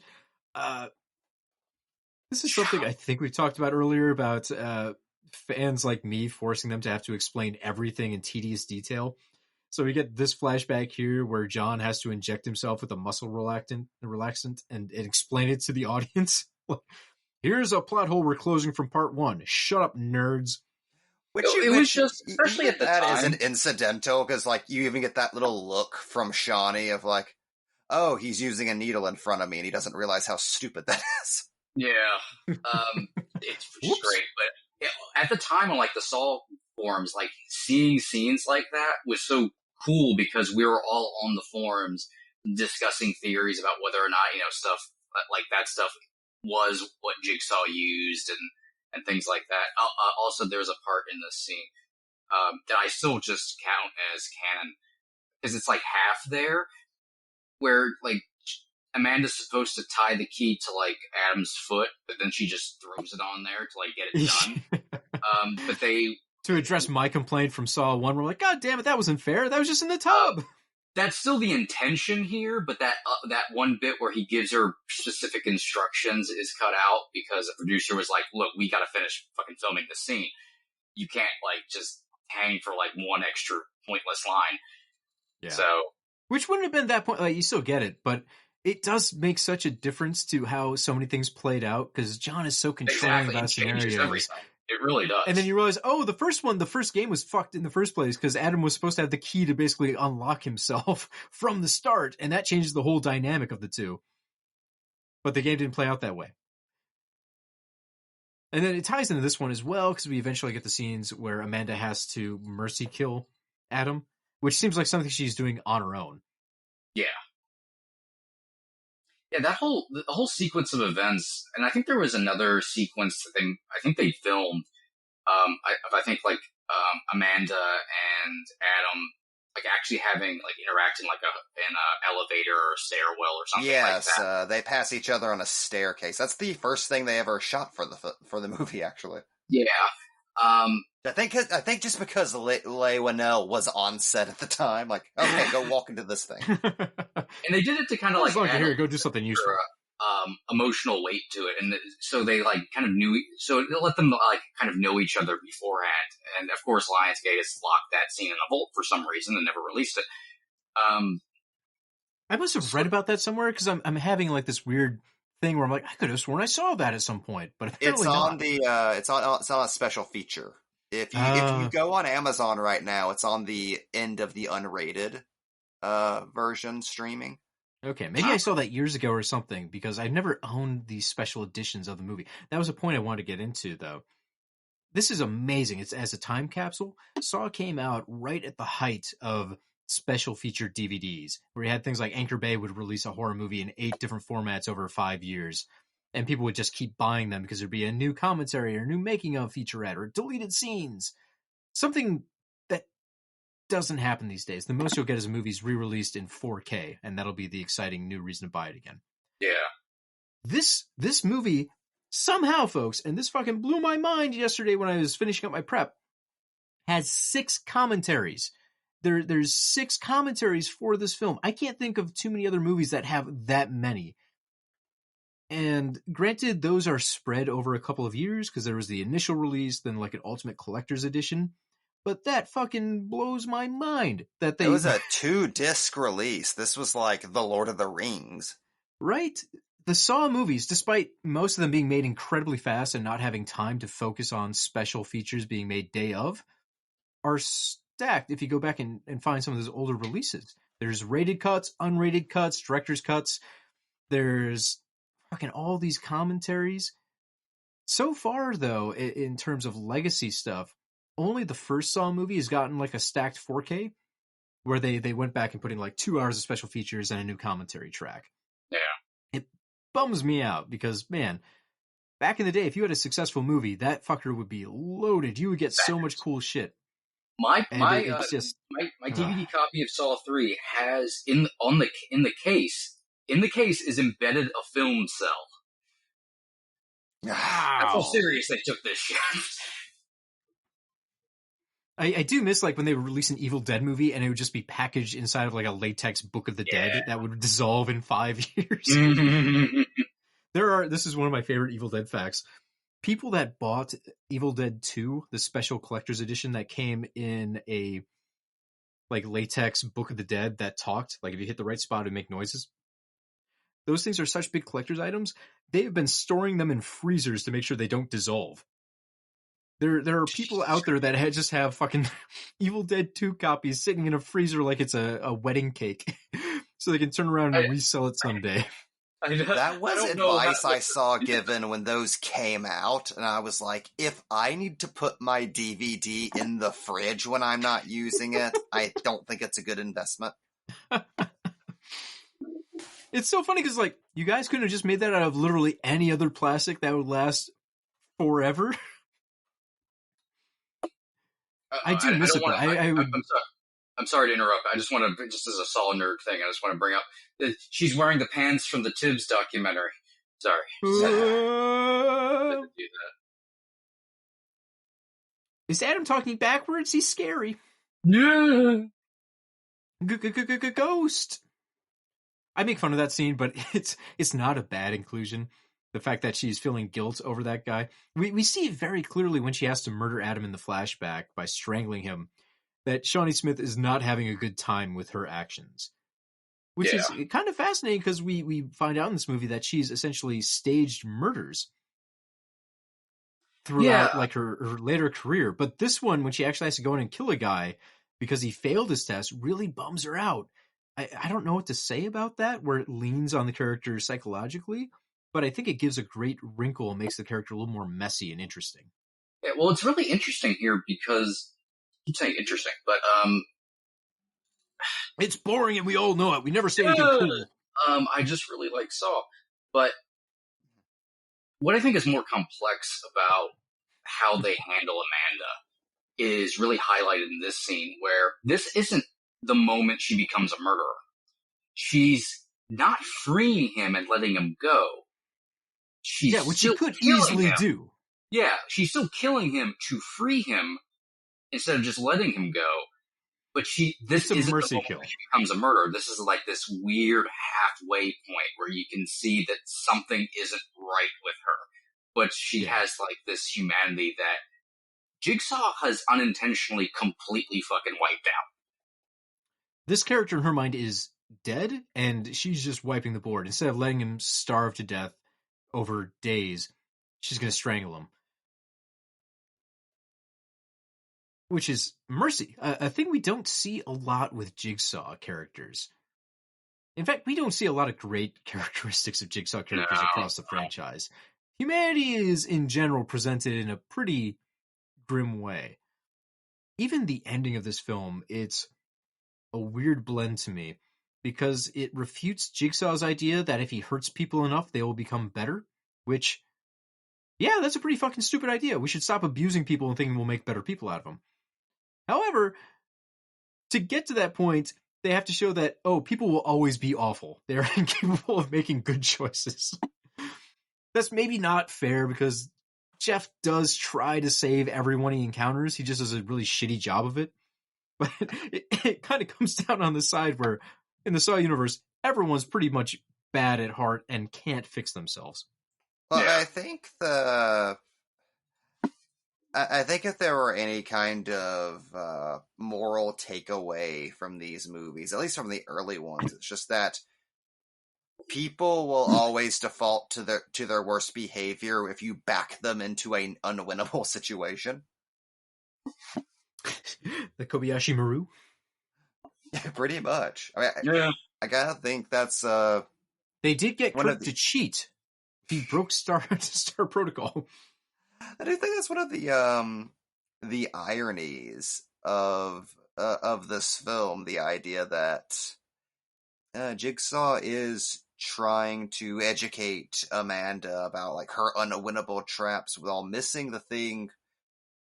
This is something I think we talked about earlier about fans like me forcing them to have to explain everything in tedious detail. So we get this flashback here where John has to inject himself with a muscle relaxant and explain it to the audience. Here's a plot hole we're closing from part 1. Shut up, nerds. It was just, especially at the time. That isn't incidental, because, like, you even get that little look from Shawnee of, like, oh, he's using a needle in front of me, and he doesn't realize how stupid that is. Yeah. It's great. But at the time on, like, the Saw forums, like, seeing scenes like that was so cool because we were all on the forums discussing theories about whether or not, stuff like that stuff was what Jigsaw used and things like that. Also, there's a part in this scene that I still just count as canon. Because it's like half there, where like Amanda's supposed to tie the key to like Adam's foot, but then she just throws it on there to like get it done. But they to address my complaint from Saw 1, we're like, God damn it, that wasn't fair. That was just in the tub. That's still the intention here, but that one bit where he gives her specific instructions is cut out because the producer was like, "Look, we got to finish fucking filming the scene. You can't like just hang for like one extra pointless line." Yeah. So, which wouldn't have been that point. Like, you still get it, but it does make such a difference to how so many things played out because John is so controlling about scenarios. Everything. It really does. And then you realize, oh, the first game was fucked in the first place because Adam was supposed to have the key to basically unlock himself from the start, and that changes the whole dynamic of the two. But the game didn't play out that way. And then it ties into this one as well because we eventually get the scenes where Amanda has to mercy kill Adam, which seems like something she's doing on her own. Yeah. Yeah, the whole sequence of events, and I think there was another sequence that I think they filmed. I think like Amanda and Adam like actually having like interacting like in a elevator or stairwell or something like that. They pass each other on a staircase. That's the first thing they ever shot for the movie, actually. Yeah. I think just because Leigh Whannell was on set at the time, like, okay, go walk into this thing. And they did it to kind of like here, go do something useful. Emotional weight to it, and so they like kind of knew. So it let them like kind of know each other beforehand. And of course, Lionsgate has locked that scene in a vault for some reason and never released it. I must have read about that somewhere because I'm having like this weird thing where I'm like, I could have sworn I saw that at some point, but apparently it's on a special feature. If you go on Amazon right now, it's on the end of the unrated version streaming. Okay, maybe I saw that years ago or something because I've never owned these special editions of the movie. That was a point I wanted to get into, though. This is amazing. It's as a time capsule. Saw came out right at the height of special feature DVDs, where you had things like Anchor Bay would release a horror movie in 8 different formats over 5 years, and people would just keep buying them because there'd be a new commentary or new making of featurette or deleted scenes. Something that doesn't happen these days. The most you'll get is movies re-released in 4K, and that'll be the exciting new reason to buy it again. Yeah. This movie, somehow, folks, and this fucking blew my mind yesterday when I was finishing up my prep, has 6 commentaries. There's 6 commentaries for this film. I can't think of too many other movies that have that many. And granted, those are spread over a couple of years because there was the initial release, then like an Ultimate Collector's Edition. But that fucking blows my mind that they... It was a 2-disc release. This was like The Lord of the Rings. Right? The Saw movies, despite most of them being made incredibly fast and not having time to focus on special features being made day of, are stacked if you go back and find some of those older releases. There's rated cuts, unrated cuts, director's cuts. There's fucking all these commentaries. So far, though, in terms of legacy stuff, only the first Saw movie has gotten like a stacked 4K, where they went back and put in like 2 hours of special features and a new commentary track. Yeah. It bums me out because, man, back in the day, if you had a successful movie, that fucker would be loaded. You would get so much cool shit. My DVD copy of Saw 3 has in the case is embedded a film cell. Wow. That's how serious they took this shit. I do miss like when they would release an Evil Dead movie and it would just be packaged inside of like a latex Book of the Dead that would dissolve in 5 years. This is one of my favorite Evil Dead facts. People that bought Evil Dead 2, the special collector's edition that came in a like latex Book of the Dead that talked, like if you hit the right spot it would make noises. Those things are such big collector's items. They have been storing them in freezers to make sure they don't dissolve. There are people out there that just have fucking Evil Dead 2 copies sitting in a freezer like it's a wedding cake so they can turn around and resell it someday. That was advice I saw given when those came out, and I was like, if I need to put my DVD in the fridge when I'm not using it, I don't think it's a good investment. It's so funny because, like, you guys couldn't have just made that out of literally any other plastic that would last forever. I do miss it, though. I'm sorry to interrupt. I just want to, just as a solid nerd thing, I just want to bring up that she's wearing the pants from the Tibbs documentary. Sorry. Just had to do that. Is Adam talking backwards? He's scary. Yeah. Ghost. I make fun of that scene, but it's not a bad inclusion. The fact that she's feeling guilt over that guy. We see it very clearly when she has to murder Adam in the flashback by strangling him, that Shawnee Smith is not having a good time with her actions. Which is kind of fascinating because we find out in this movie that she's essentially staged murders throughout like her later career. But this one, when she actually has to go in and kill a guy because he failed his test, really bums her out. I don't know what to say about that, where it leans on the character psychologically, but I think it gives a great wrinkle and makes the character a little more messy and interesting. Yeah, well, it's really interesting here because I keep saying interesting, but it's boring and we all know it. We never say anything cool. I just really like Saw, but what I think is more complex about how they handle Amanda is really highlighted in this scene, where this isn't the moment she becomes a murderer. She's not freeing him and letting him go. She's which she could easily do. Yeah, she's still killing him to free him instead of just letting him go. But this isn't the moment she becomes a murderer. This is like this weird halfway point where you can see that something isn't right with her. But she has like this humanity that Jigsaw has unintentionally completely fucking wiped out. This character in her mind is dead, and she's just wiping the board. Instead of letting him starve to death over days, she's going to strangle him. Which is mercy, a thing we don't see a lot with Jigsaw characters. In fact, we don't see a lot of great characteristics of Jigsaw characters across the franchise. Humanity is, in general, presented in a pretty grim way. Even the ending of this film, it's a weird blend to me, because it refutes Jigsaw's idea that if he hurts people enough, they will become better, which, yeah, that's a pretty fucking stupid idea. We should stop abusing people and thinking we'll make better people out of them. However, to get to that point, they have to show that, people will always be awful. They're incapable of making good choices. That's maybe not fair, because Jeff does try to save everyone he encounters. He just does a really shitty job of it. But it kind of comes down on the side where, in the Saw universe, everyone's pretty much bad at heart and can't fix themselves. Well, I think if there were any kind of moral takeaway from these movies, at least from the early ones, it's just that people will always default to their worst behavior if you back them into an unwinnable situation. The Kobayashi Maru? Pretty much. I mean, I gotta think that's they did get Kirk to cheat. He broke Star Protocol. I do think that's one of the ironies of this film, the idea that Jigsaw is trying to educate Amanda about like her unwinnable traps while missing the thing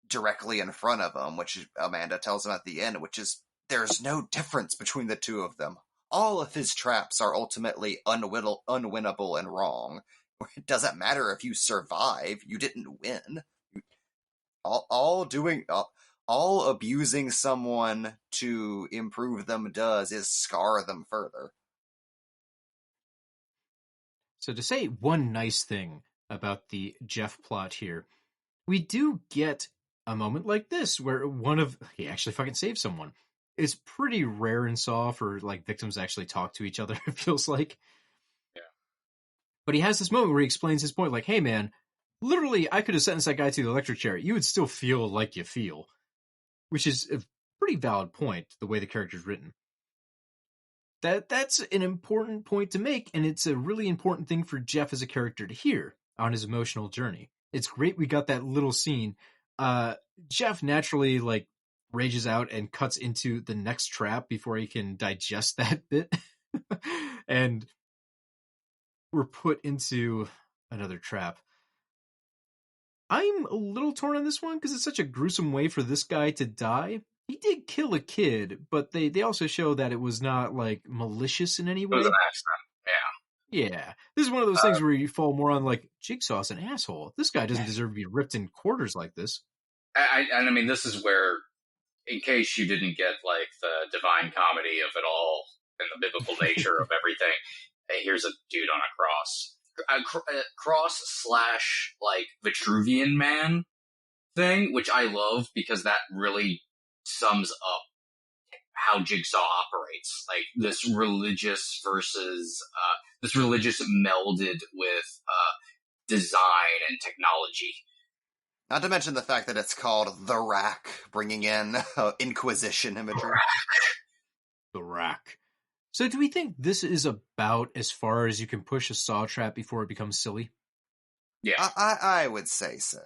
directly in front of him, which Amanda tells him at the end, which is there's no difference between the two of them. All of his traps are ultimately unwinnable and wrong. It doesn't matter if you survive, you didn't win. All abusing someone to improve them does is scar them further. So to say one nice thing about the Jeff plot here, we do get a moment like this where he actually fucking saves someone. It's pretty rare in Saw for like victims to actually talk to each other, it feels like. Yeah. But he has this moment where he explains his point, like, hey man, literally I could have sentenced that guy to the electric chair. You would still feel like you feel. Which is a pretty valid point, the way the character's written. That's an important point to make, and it's a really important thing for Jeff as a character to hear on his emotional journey. It's great we got that little scene. Jeff naturally like rages out and cuts into the next trap before he can digest that bit. And we're put into another trap. I'm a little torn on this one because it's such a gruesome way for this guy to die. He did kill a kid, but they also show that it was not like malicious in any It way. was an accident. Yeah, this is one of those things where you fall more on like Jigsaw's an asshole. This guy doesn't deserve to be ripped in quarters like this. I mean, this is where, in case you didn't get like the divine comedy of it all and the biblical nature of everything, hey, here's a dude on a cross. A cross slash like Vitruvian man thing, which I love because that really sums up how Jigsaw operates. Like this religious versus this religious melded with design and technology. Not to mention the fact that it's called The Rack, bringing in Inquisition imagery. The Rack. So do we think this is about as far as you can push a saw trap before it becomes silly? Yeah. I would say so.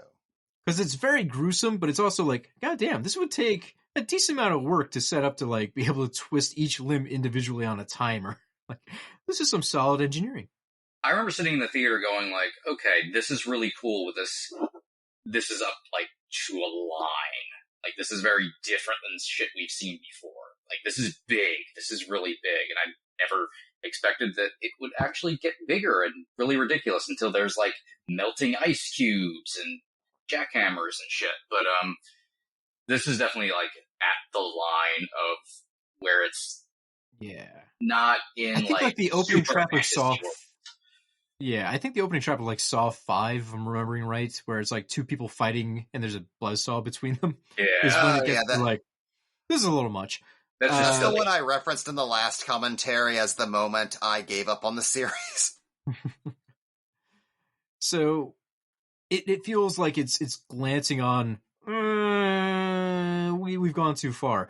Because it's very gruesome, but it's also like, goddamn, this would take a decent amount of work to set up to like be able to twist each limb individually on a timer. Like, this is some solid engineering. I remember sitting in the theater going like, okay, this is really cool with this. This is up like to a line. Like this is very different than shit we've seen before. Like this is big. This is really big. And I never expected that it would actually get bigger and really ridiculous until there's like melting ice cubes and jackhammers and shit. But this is definitely like at the line of where it's not in I think like the opening trap of Saw. world. Yeah, I think the opening trap of like Saw 5, if I'm remembering right, where it's like two people fighting and there's a buzzsaw between them. Yeah. Is when it gets to like, this is a little much. That's That's just the one I referenced in the last commentary as the moment I gave up on the series. So it feels like it's glancing on, we've gone too far.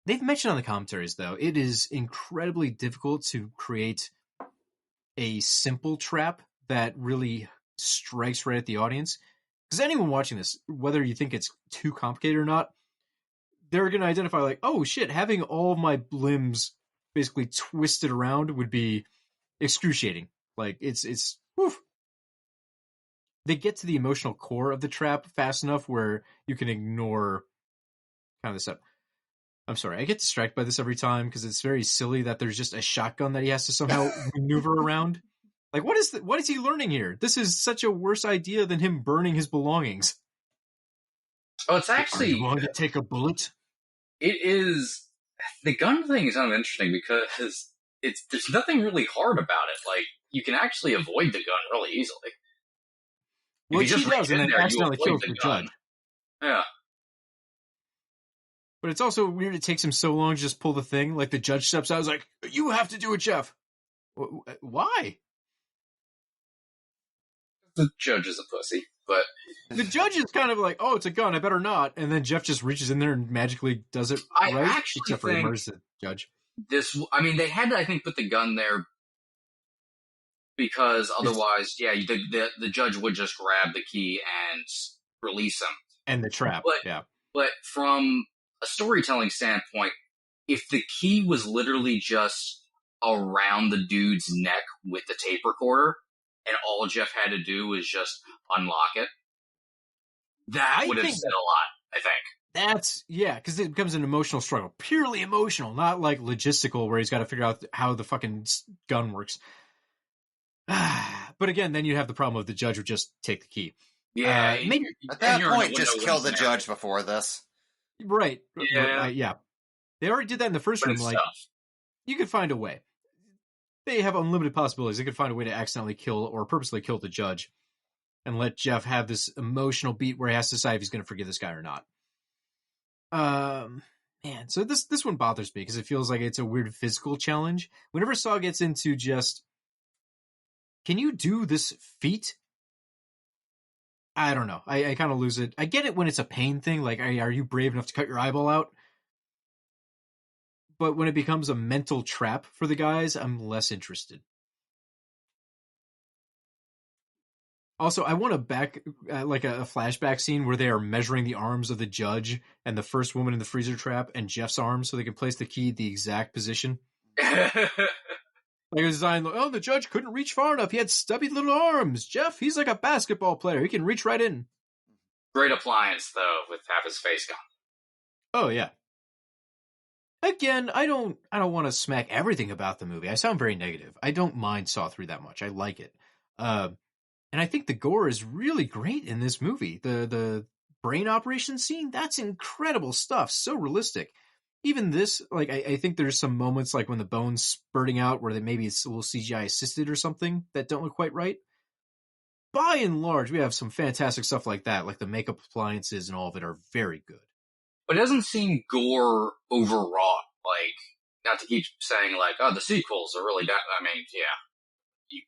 They've mentioned on the commentaries, though, it is incredibly difficult to create a simple trap that really strikes right at the audience. Because anyone watching this, whether you think it's too complicated or not, they're going to identify like, oh shit, having all of my limbs basically twisted around would be excruciating. Like it's woof. They get to the emotional core of the trap fast enough where you can ignore kind of this up. I'm sorry, I get distracted by this every time because it's very silly that there's just a shotgun that he has to somehow maneuver around. Like, what is he learning here? This is such a worse idea than him burning his belongings. Oh, it's actually... Are you willing to take a bullet? It is... The gun thing is kind of interesting because there's nothing really hard about it. Like, you can actually avoid the gun really easily. Well, if you he just does, and then accidentally kills the judge. Yeah. But it's also weird it takes him so long to just pull the thing. Like, the judge steps out, I was like, you have to do it, Jeff. Why? The judge is a pussy, but... The judge is kind of like, oh, it's a gun, I better not. And then Jeff just reaches in there and magically does it I right. actually Except for he think murders the judge. They had to, I think, put the gun there because otherwise, the judge would just grab the key and release him. And the trap, yeah. But from a storytelling standpoint, if the key was literally just around the dude's neck with the tape recorder, and all Jeff had to do was just unlock it, that would have said a lot, I think. That's, because it becomes an emotional struggle. Purely emotional, not like logistical where he's got to figure out how the fucking gun works. But again, then you have the problem of the judge would just take the key. Yeah. Maybe at that point, just kill the judge before this. Right. Yeah. They already did that in the first room. Like, you could find a way. They have unlimited possibilities. They could find a way to accidentally kill or purposely kill the judge and let Jeff have this emotional beat where he has to decide if he's going to forgive this guy or not. Man, so this one bothers me because it feels like it's a weird physical challenge. Whenever Saw gets into just, can you do this feat? I don't know. I kind of lose it. I get it when it's a pain thing. Like, are you brave enough to cut your eyeball out? But when it becomes a mental trap for the guys, I'm less interested. Also, I want a flashback scene where they are measuring the arms of the judge and the first woman in the freezer trap and Jeff's arms so they can place the key at the exact position. Like a design, the judge couldn't reach far enough. He had stubby little arms. Jeff, he's like a basketball player. He can reach right in. Great appliance, though, with half his face gone. Oh yeah. Again, I don't want to smack everything about the movie. I sound very negative. I don't mind Saw 3 that much. I like it. And I think the gore is really great in this movie. The brain operation scene, that's incredible stuff. So realistic. Even this, like, I think there's some moments like when the bone's spurting out where maybe it's a little CGI assisted or something that don't look quite right. By and large, we have some fantastic stuff like that. Like the makeup appliances and all of it are very good. But it doesn't seem gore overwrought. Like, not to keep saying, like, oh, the sequels are really bad. I mean, yeah.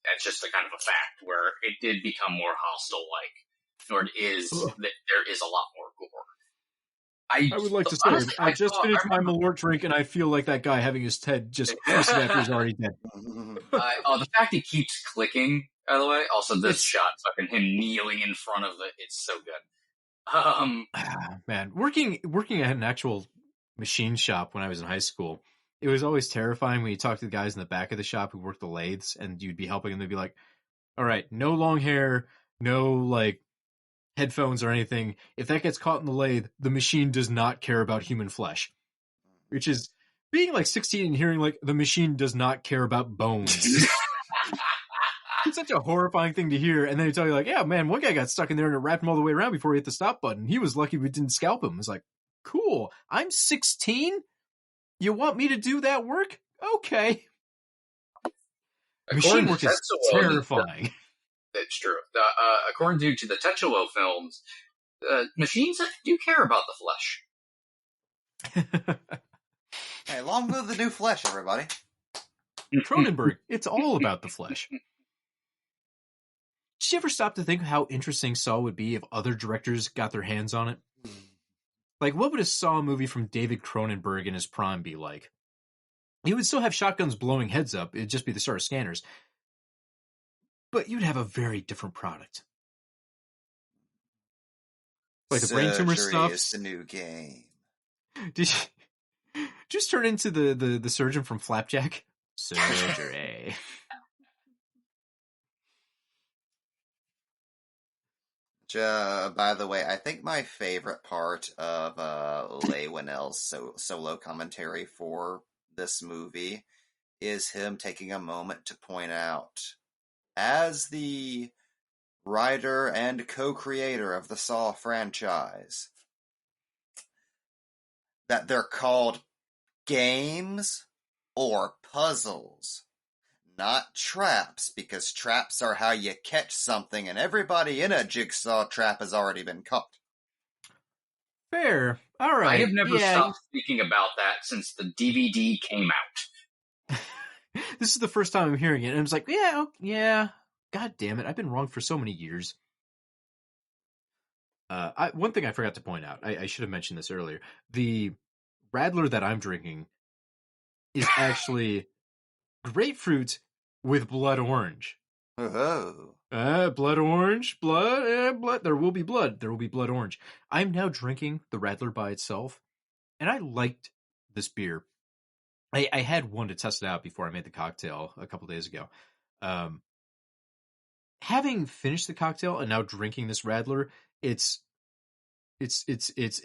That's just a kind of a fact where it did become more hostile-like. Or it is, that there is a lot more gore. I would like to say, honestly, I just finished my Malort drink, and I feel like that guy having his head just twisted after he's already dead. The fact he keeps clicking, by the way, also this shot, fucking him kneeling in front of it, it's so good. Man, working at an actual machine shop when I was in high school, it was always terrifying when you talk to the guys in the back of the shop who worked the lathes, and you'd be helping them. They'd be like, all right, no long hair, no, like, headphones or anything. If that gets caught in the lathe, the machine does not care about human flesh. Which is, being like 16 and hearing like, the machine does not care about bones. It's such a horrifying thing to hear, and then they tell you like, yeah, man, one guy got stuck in there and it wrapped him all the way around before he hit the stop button. He was lucky we didn't scalp him. It's like, cool, I'm 16? You want me to do that work? Okay. Machine work is terrifying. It's true. According to the Tetsuo films, machines do care about the flesh. Hey, long live the new flesh, everybody. Cronenberg, it's all about the flesh. Did you ever stop to think how interesting Saw would be if other directors got their hands on it? Like, what would a Saw movie from David Cronenberg in his prime be like? He would still have shotguns blowing heads up. It'd just be the sort of scanners. But you'd have a very different product. Like the brain tumor stuff. Is the new game. Did you just turn into the surgeon from Flapjack? Surgery. By the way, I think my favorite part of Leigh Whannell's solo commentary for this movie is him taking a moment to point out, as the writer and co-creator of the Saw franchise, that they're called games or puzzles, not traps, because traps are how you catch something, and everybody in a jigsaw trap has already been caught. Fair. All right. I have never stopped thinking about that since the DVD came out. This is the first time I'm hearing it, and I was like, yeah. God damn it, I've been wrong for so many years. One thing I forgot to point out, I should have mentioned this earlier. The Radler that I'm drinking is actually grapefruit with blood orange. Oh. Blood orange, blood. There will be blood. There will be blood orange. I'm now drinking the Radler by itself, and I liked this beer. I had one to test it out before I made the cocktail a couple days ago. Having finished the cocktail and now drinking this Radler, it's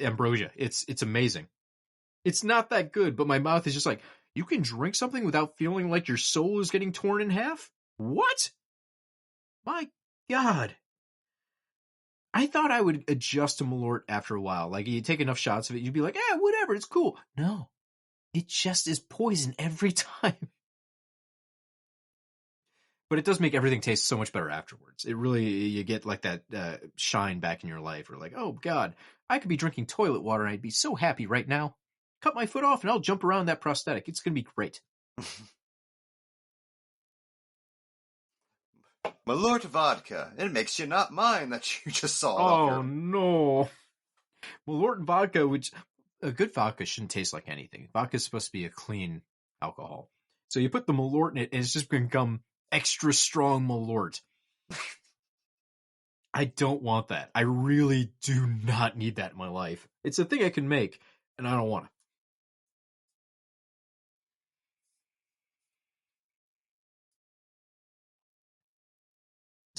ambrosia. It's amazing. It's not that good, but my mouth is just like, you can drink something without feeling like your soul is getting torn in half? What? My God. I thought I would adjust to Malort after a while. Like, you take enough shots of it, you'd be like, whatever, it's cool. No. It just is poison every time. But it does make everything taste so much better afterwards. It really, you get like that shine back in your life. Or like, oh God, I could be drinking toilet water and I'd be so happy right now. Cut my foot off and I'll jump around that prosthetic. It's going to be great. Malort vodka. It makes you not mind that you just saw it. Oh no. Malort and vodka, which a good vodka shouldn't taste like anything. Vodka is supposed to be a clean alcohol. So you put the Malort in it and it's just become extra strong Malort. I don't want that. I really do not need that in my life. It's a thing I can make, and I don't want it.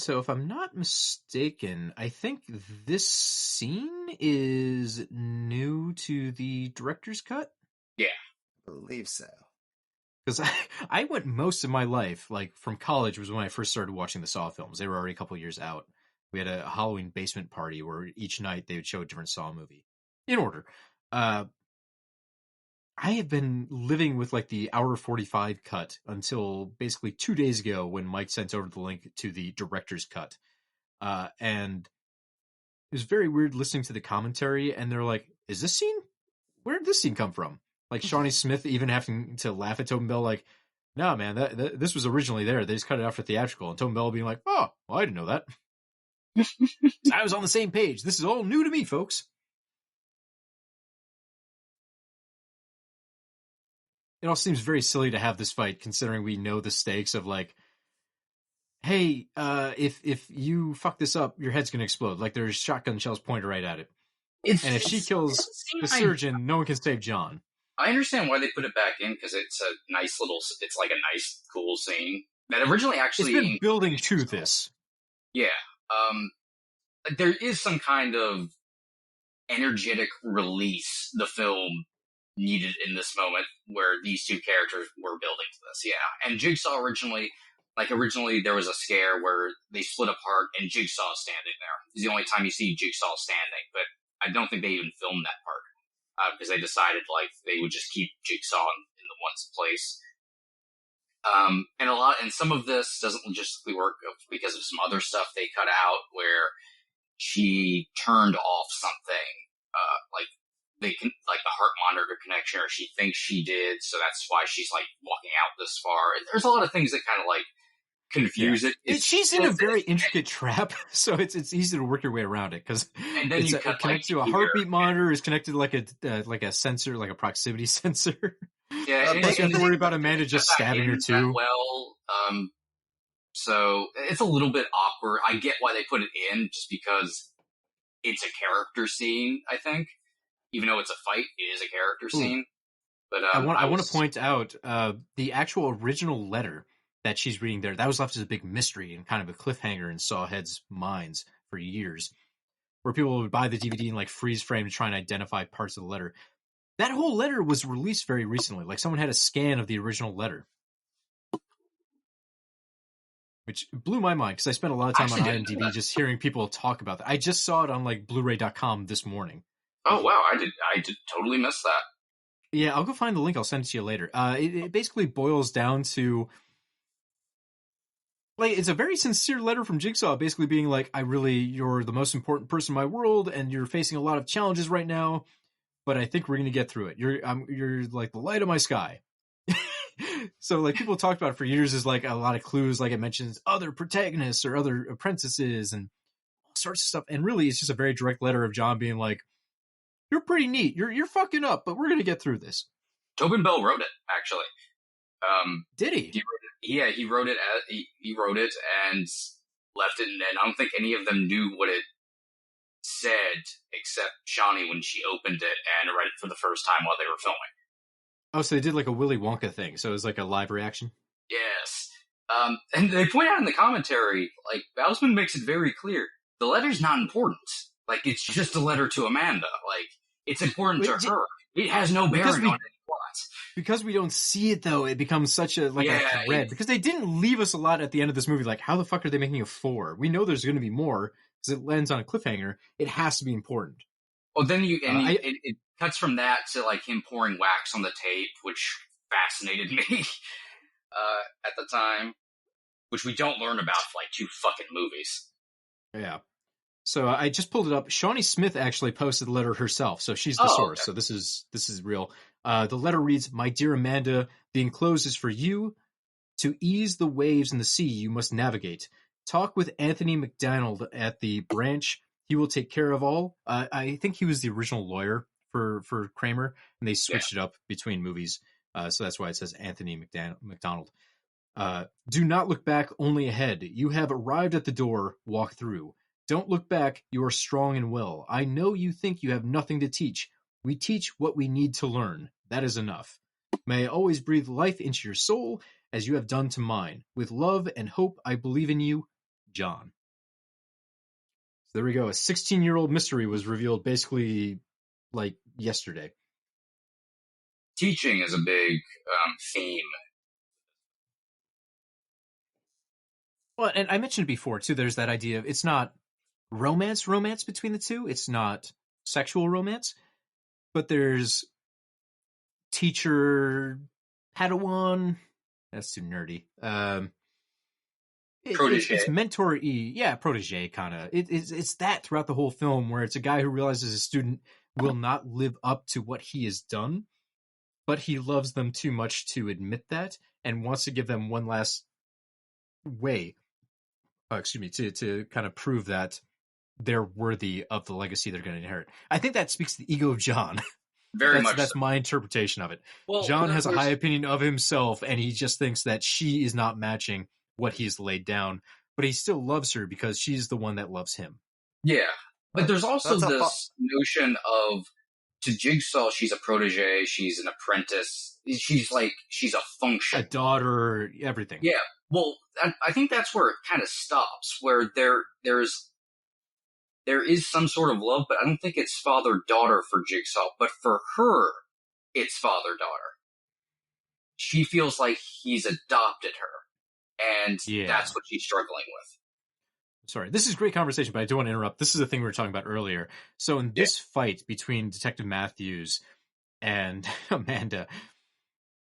So if I'm not mistaken, I think this scene is new to the director's cut. Yeah. I believe so. Because I went most of my life, like from college was when I first started watching the Saw films. They were already a couple years out. We had a Halloween basement party where each night they would show a different Saw movie in order. I have been living with like the hour 45 cut until basically 2 days ago when Mike sent over the link to the director's cut. And it was very weird listening to the commentary, and they're like, is this scene? Where did this scene come from? Like Shawnee Smith even having to laugh at Tobin Bell, like, no, man, this was originally there. They just cut it out for theatrical. And Tobin Bell being like, oh, well, I didn't know that. I was on the same page. This is all new to me, folks. It all seems very silly to have this fight, considering we know the stakes of like, hey, if you fuck this up, your head's gonna explode. Like there's shotgun shells pointed right at it. And if she kills the surgeon, no one can save John. I understand why they put it back in, because it's a nice little, it's like a nice, cool scene that originally actually it's been building to this. Yeah, there is some kind of energetic release the film needed in this moment where these two characters were building to this. Yeah, and Jigsaw originally there was a scare where they split apart and Jigsaw standing there. It's the only time you see Jigsaw standing, but I don't think they even filmed that part. Because they decided like they would just keep Jigsaw in the one place. And some of this doesn't logistically work because of some other stuff they cut out where she turned off something, like the heart monitor connection, or she thinks she did, so that's why she's like walking out this far. There's a lot of things that kind of like confuse it. She's in a very intricate trap, so it's easy to work your way around it because it's connected to a heartbeat monitor. Is connected to like a sensor, like a proximity sensor. Yeah, plus you have to worry about Amanda just stabbing her too. Well, so it's a little bit awkward. I get why they put it in, just because it's a character scene. I think, even though it's a fight, it is a character scene. But I want to point out the actual original letter that she's reading there, that was left as a big mystery and kind of a cliffhanger in Saw heads' minds for years, where people would buy the DVD and like freeze frame to try and identify parts of the letter. That whole letter was released very recently. Like someone had a scan of the original letter, which blew my mind because I spent a lot of time on IMDb just hearing people talk about that. I just saw it on like Blu-ray.com this morning. Oh wow, I did totally miss that. Yeah, I'll go find the link. I'll send it to you later. It basically boils down to, like, it's a very sincere letter from Jigsaw, basically being like, you're the most important person in my world, and you're facing a lot of challenges right now, but I think we're going to get through it. You're like the light of my sky. So, like, people talked about it for years as, like, a lot of clues, like it mentions other protagonists or other apprentices and all sorts of stuff, and really, it's just a very direct letter of John being like, you're pretty neat, you're fucking up, but we're going to get through this. Tobin Bell wrote it, actually. Did he? He wrote it. He wrote it and left it, and I don't think any of them knew what it said except Shawnee when she opened it and read it for the first time while they were filming. Oh, so they did like a Willy Wonka thing. So it was like a live reaction. Yes. And they point out in the commentary, like Bousman makes it very clear, the letter's not important. Like it's just a letter to Amanda. Like it's important to her. It has no bearing on any plot. Because we don't see it, though, it becomes such a thread. Because they didn't leave us a lot at the end of this movie. Like, how the fuck are they making a 4? We know there's going to be more because it lands on a cliffhanger. It has to be important. Well, then it cuts from that to like him pouring wax on the tape, which fascinated me at the time, which we don't learn about for like 2 fucking movies. Yeah. So I just pulled it up. Shawnee Smith actually posted the letter herself, so she's the source. Okay. So this is real. The letter reads, "My dear Amanda, the enclosed is for you. To ease the waves in the sea, you must navigate. Talk with Anthony McDonald at the branch. He will take care of all." I think he was the original lawyer for Kramer, and they switched it up between movies. So that's why it says Anthony McDonald. Do not look back, only ahead. You have arrived at the door. Walk through. Don't look back. You are strong and well. I know you think you have nothing to teach. We teach what we need to learn. That is enough. May I always breathe life into your soul as you have done to mine. With love and hope, I believe in you, John. there we go. A 16-year-old mystery was revealed basically like yesterday. Teaching is a big theme. Well, and I mentioned before too. There's that idea of it's not romance between the two. It's not sexual romance, but there's teacher Padawan. That's too nerdy. Protege. It's mentor-y. Yeah, protege kind of. It's that throughout the whole film where it's a guy who realizes his student will not live up to what he has done, but he loves them too much to admit that and wants to give them one last way, to kind of prove that they're worthy of the legacy they're going to inherit. I think that speaks to the ego of John. Very much That's so. my interpretation of it. Well, John has a high opinion of himself, and he just thinks that she is not matching what he's laid down, but he still loves her because she's the one that loves him. Yeah, but there's also this notion of, to Jigsaw, she's a protege, she's an apprentice, she's a function. A daughter, everything. Yeah, well, I think that's where it kind of stops, where there is some sort of love, but I don't think it's father-daughter for Jigsaw, but for her, it's father-daughter. She feels like he's adopted her, and that's what she's struggling with. Sorry, this is great conversation, but I don't want to interrupt. This is the thing we were talking about earlier. So in this fight between Detective Matthews and Amanda,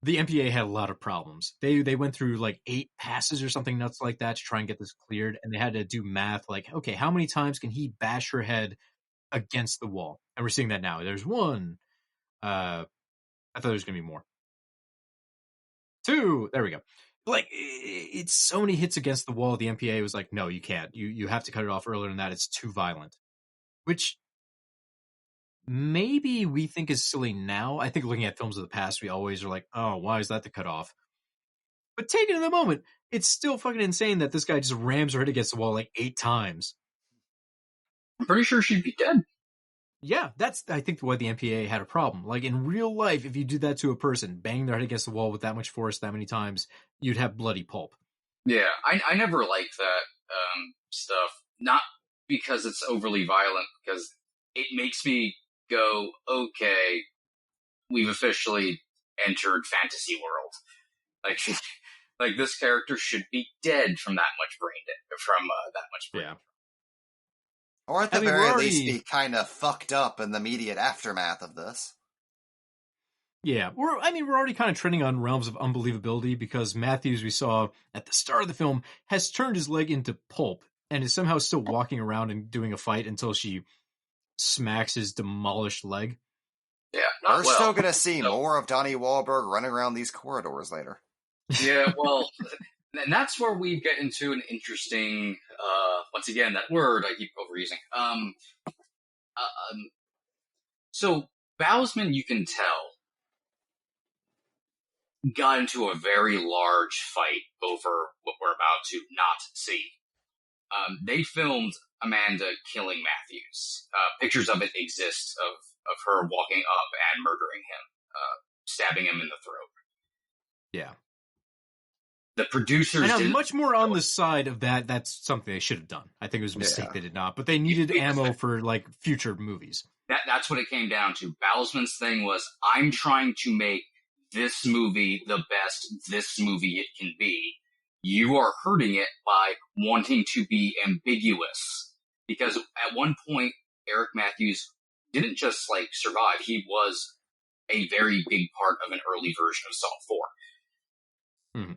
the MPA had a lot of problems. They went through like 8 passes or something nuts like that to try and get this cleared, and they had to do math like, okay, how many times can he bash her head against the wall? And we're seeing that now. There's 1. I thought there was going to be more. 2. There we go. Like, it's so many hits against the wall. The MPA was like, no, you can't. You have to cut it off earlier than that. It's too violent. Which maybe we think is silly now. I think looking at films of the past, we always are like, oh, why is that the cutoff? But taken in the moment, it's still fucking insane that this guy just rams her head against the wall like 8 times. I'm pretty sure she'd be dead. Yeah, that's, I think, why the MPA had a problem. Like, in real life, if you do that to a person, bang their head against the wall with that much force that many times, you'd have bloody pulp. Yeah, I never liked that stuff. Not because it's overly violent, because it makes me go, okay, we've officially entered fantasy world. Like this character should be dead from that much brain. Yeah. Or at the very least be kind of fucked up in the immediate aftermath of this. Yeah, we're already kind of trending on realms of unbelievability because Matthews, we saw at the start of the film, has turned his leg into pulp and is somehow still walking around and doing a fight until she smacks his demolished leg. Yeah, we're still going to see more of Donnie Wahlberg running around these corridors later. Yeah, well, and that's where we get into an interesting, once again, that word I keep overusing. So Bousman, you can tell, got into a very large fight over what we're about to not see. They filmed Amanda killing Matthews. Pictures of it exist of her walking up and murdering him, stabbing him in the throat. Yeah. The producers and I'm much more on the side of that. That's something they should have done. I think it was a mistake they did not, but they needed ammo for like future movies. That's what it came down to. Bousman's thing was, I'm trying to make this movie the best this movie it can be. You are hurting it by wanting to be ambiguous. Because at one point, Eric Matthews didn't just like survive. He was a very big part of an early version of Saw 4. Mm-hmm.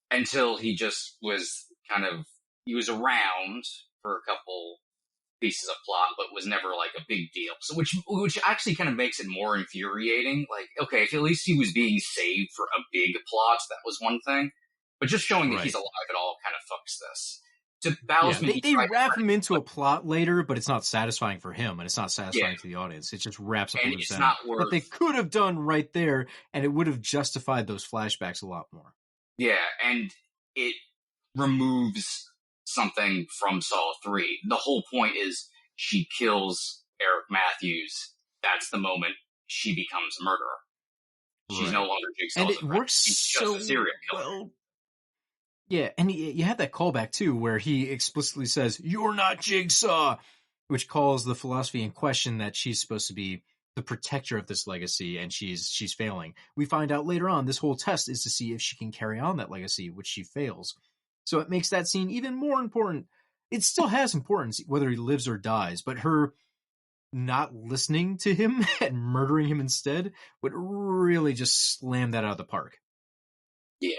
Until he just was he was around for a couple pieces of plot, but was never like a big deal. So which actually kind of makes it more infuriating. Like, okay, if at least he was being saved for a big plot, that was one thing. But just showing that he's alive at all kind of fucks this. To Bousman, they wrap him into a plot later, but it's not satisfying for him, and it's not satisfying to the audience. It just wraps up loose ends. But they could have done right there, and it would have justified those flashbacks a lot more. Yeah, and it removes something from Saw 3. The whole point is she kills Eric Matthews. That's the moment she becomes a murderer. She's no longer Jigsaw's and it works She's so just a serial killer. well. Yeah, and you have that callback too, where he explicitly says, "You're not Jigsaw," which calls the philosophy in question that she's supposed to be the protector of this legacy, and she's failing. We find out later on this whole test is to see if she can carry on that legacy, which she fails. So it makes that scene even more important. It still has importance whether he lives or dies, but her not listening to him and murdering him instead would really just slam that out of the park. Yeah.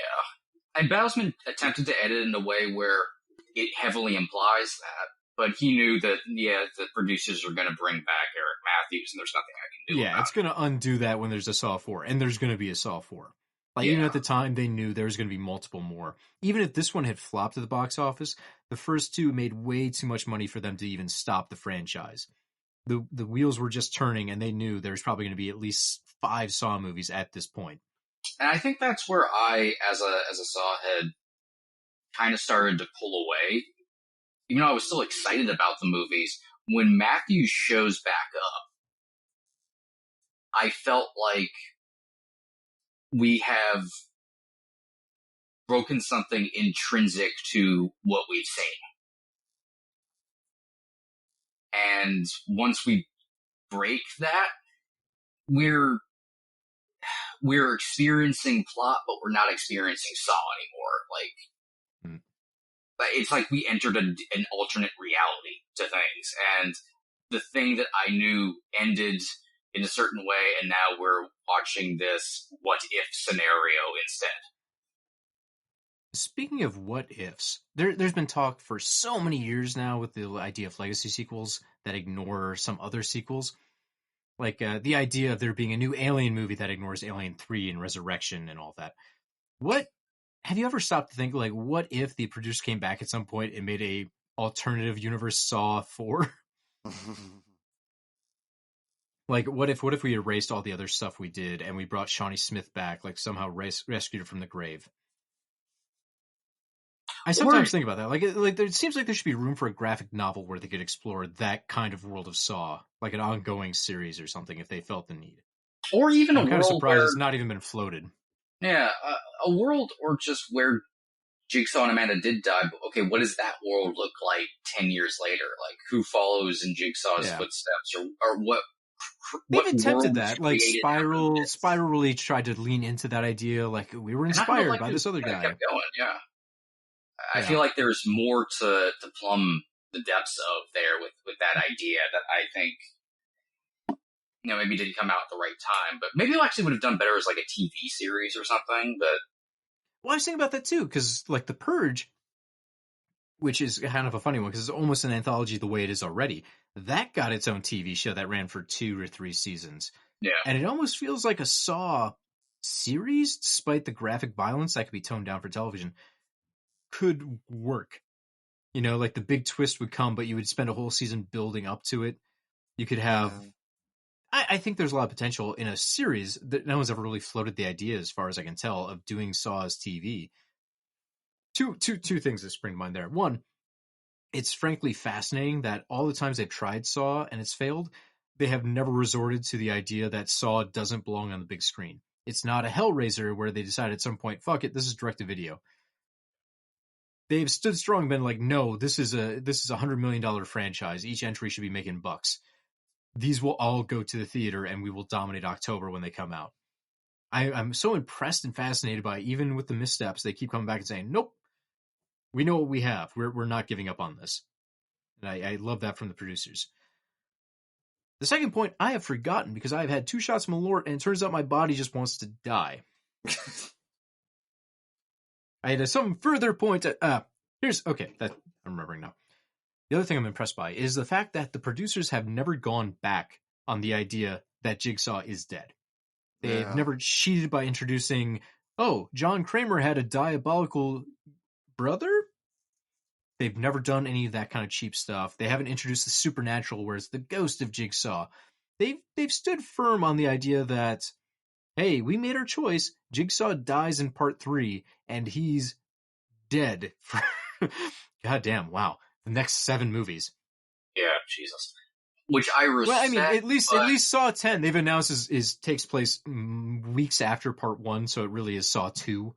And Bousman attempted to edit in a way where it heavily implies that, but he knew that, the producers are going to bring back Eric Matthews, and there's nothing I can do about it's going to undo that when there's a Saw 4, and there's going to be a Saw 4. Even at the time, they knew there was going to be multiple more. Even if this one had flopped at the box office, the first two made way too much money for them to even stop the franchise. The wheels were just turning, and they knew there was probably going to be at least 5 Saw movies at this point. And I think that's where I, as a Saw head, kind of started to pull away. Even though I was still excited about the movies, when Matthews shows back up, I felt like we have broken something intrinsic to what we've seen. And once we break that, we're experiencing plot, but we're not experiencing Saw anymore. It's like we entered an alternate reality to things, and the thing that I knew ended in a certain way, and now we're watching this what if scenario instead. Speaking of what ifs, there's been talk for so many years now with the idea of legacy sequels that ignore some other sequels. Like the idea of there being a new Alien movie that ignores Alien 3 and Resurrection and all that. Have you ever stopped to think, like, what if the producers came back at some point and made a alternative universe Saw 4? Like, what if we erased all the other stuff we did and we brought Shawnee Smith back, like somehow rescued her from the grave? I sometimes think about that. Like it seems like there should be room for a graphic novel where they could explore that kind of world of Saw, like an ongoing series or something, if they felt the need. Or even I'm kind of surprised where it's not even been floated. Yeah, a world or just where Jigsaw and Amanda did die, but okay, what does that world look like 10 years later? Like, who follows in Jigsaw's footsteps, or what? They've attempted that. Like, Spiral really tried to lean into that idea. Like, we were inspired by this other guy. Kept going, yeah. I feel like there's more to plumb the depths of there with that idea that I think, maybe didn't come out at the right time, but maybe it actually would have done better as like a TV series or something. But I was thinking about that too, because like The Purge, which is kind of a funny one because it's almost an anthology the way it is already, that got its own TV show that ran for 2 or 3 seasons. Yeah. And it almost feels like a Saw series, despite the graphic violence that could be toned down for television, could work. Like the big twist would come, but you would spend a whole season building up to it. You could have... I think there's a lot of potential in a series that no one's ever really floated the idea, as far as I can tell, of doing Saw as TV. Two things that spring to mind there. One, it's frankly fascinating that all the times they've tried Saw and it's failed, they have never resorted to the idea that Saw doesn't belong on the big screen. It's not a Hellraiser where they decide at some point, fuck it, this is direct-to-video. They've stood strong and been like, no, this is a $100 million franchise. Each entry should be making bucks. These will all go to the theater and we will dominate October when they come out. I'm so impressed and fascinated by, even with the missteps, they keep coming back and saying, nope, we know what we have. We're not giving up on this. And I love that from the producers. The second point I have forgotten because I have had 2 shots of Malort and it turns out my body just wants to die. I had some further point. That I'm remembering now. The other thing I'm impressed by is the fact that the producers have never gone back on the idea that Jigsaw is dead. They've never cheated by introducing, John Kramer had a diabolical brother? They've never done any of that kind of cheap stuff. They haven't introduced the supernatural where it's the ghost of Jigsaw. They've stood firm on the idea that, hey, we made our choice. Jigsaw dies in part 3 and he's dead for goddamn, wow. The next 7 movies. Yeah, Jesus. Which I respect. Well, I mean, at least Saw 10 they've announced is takes place weeks after part 1, so it really is Saw 2.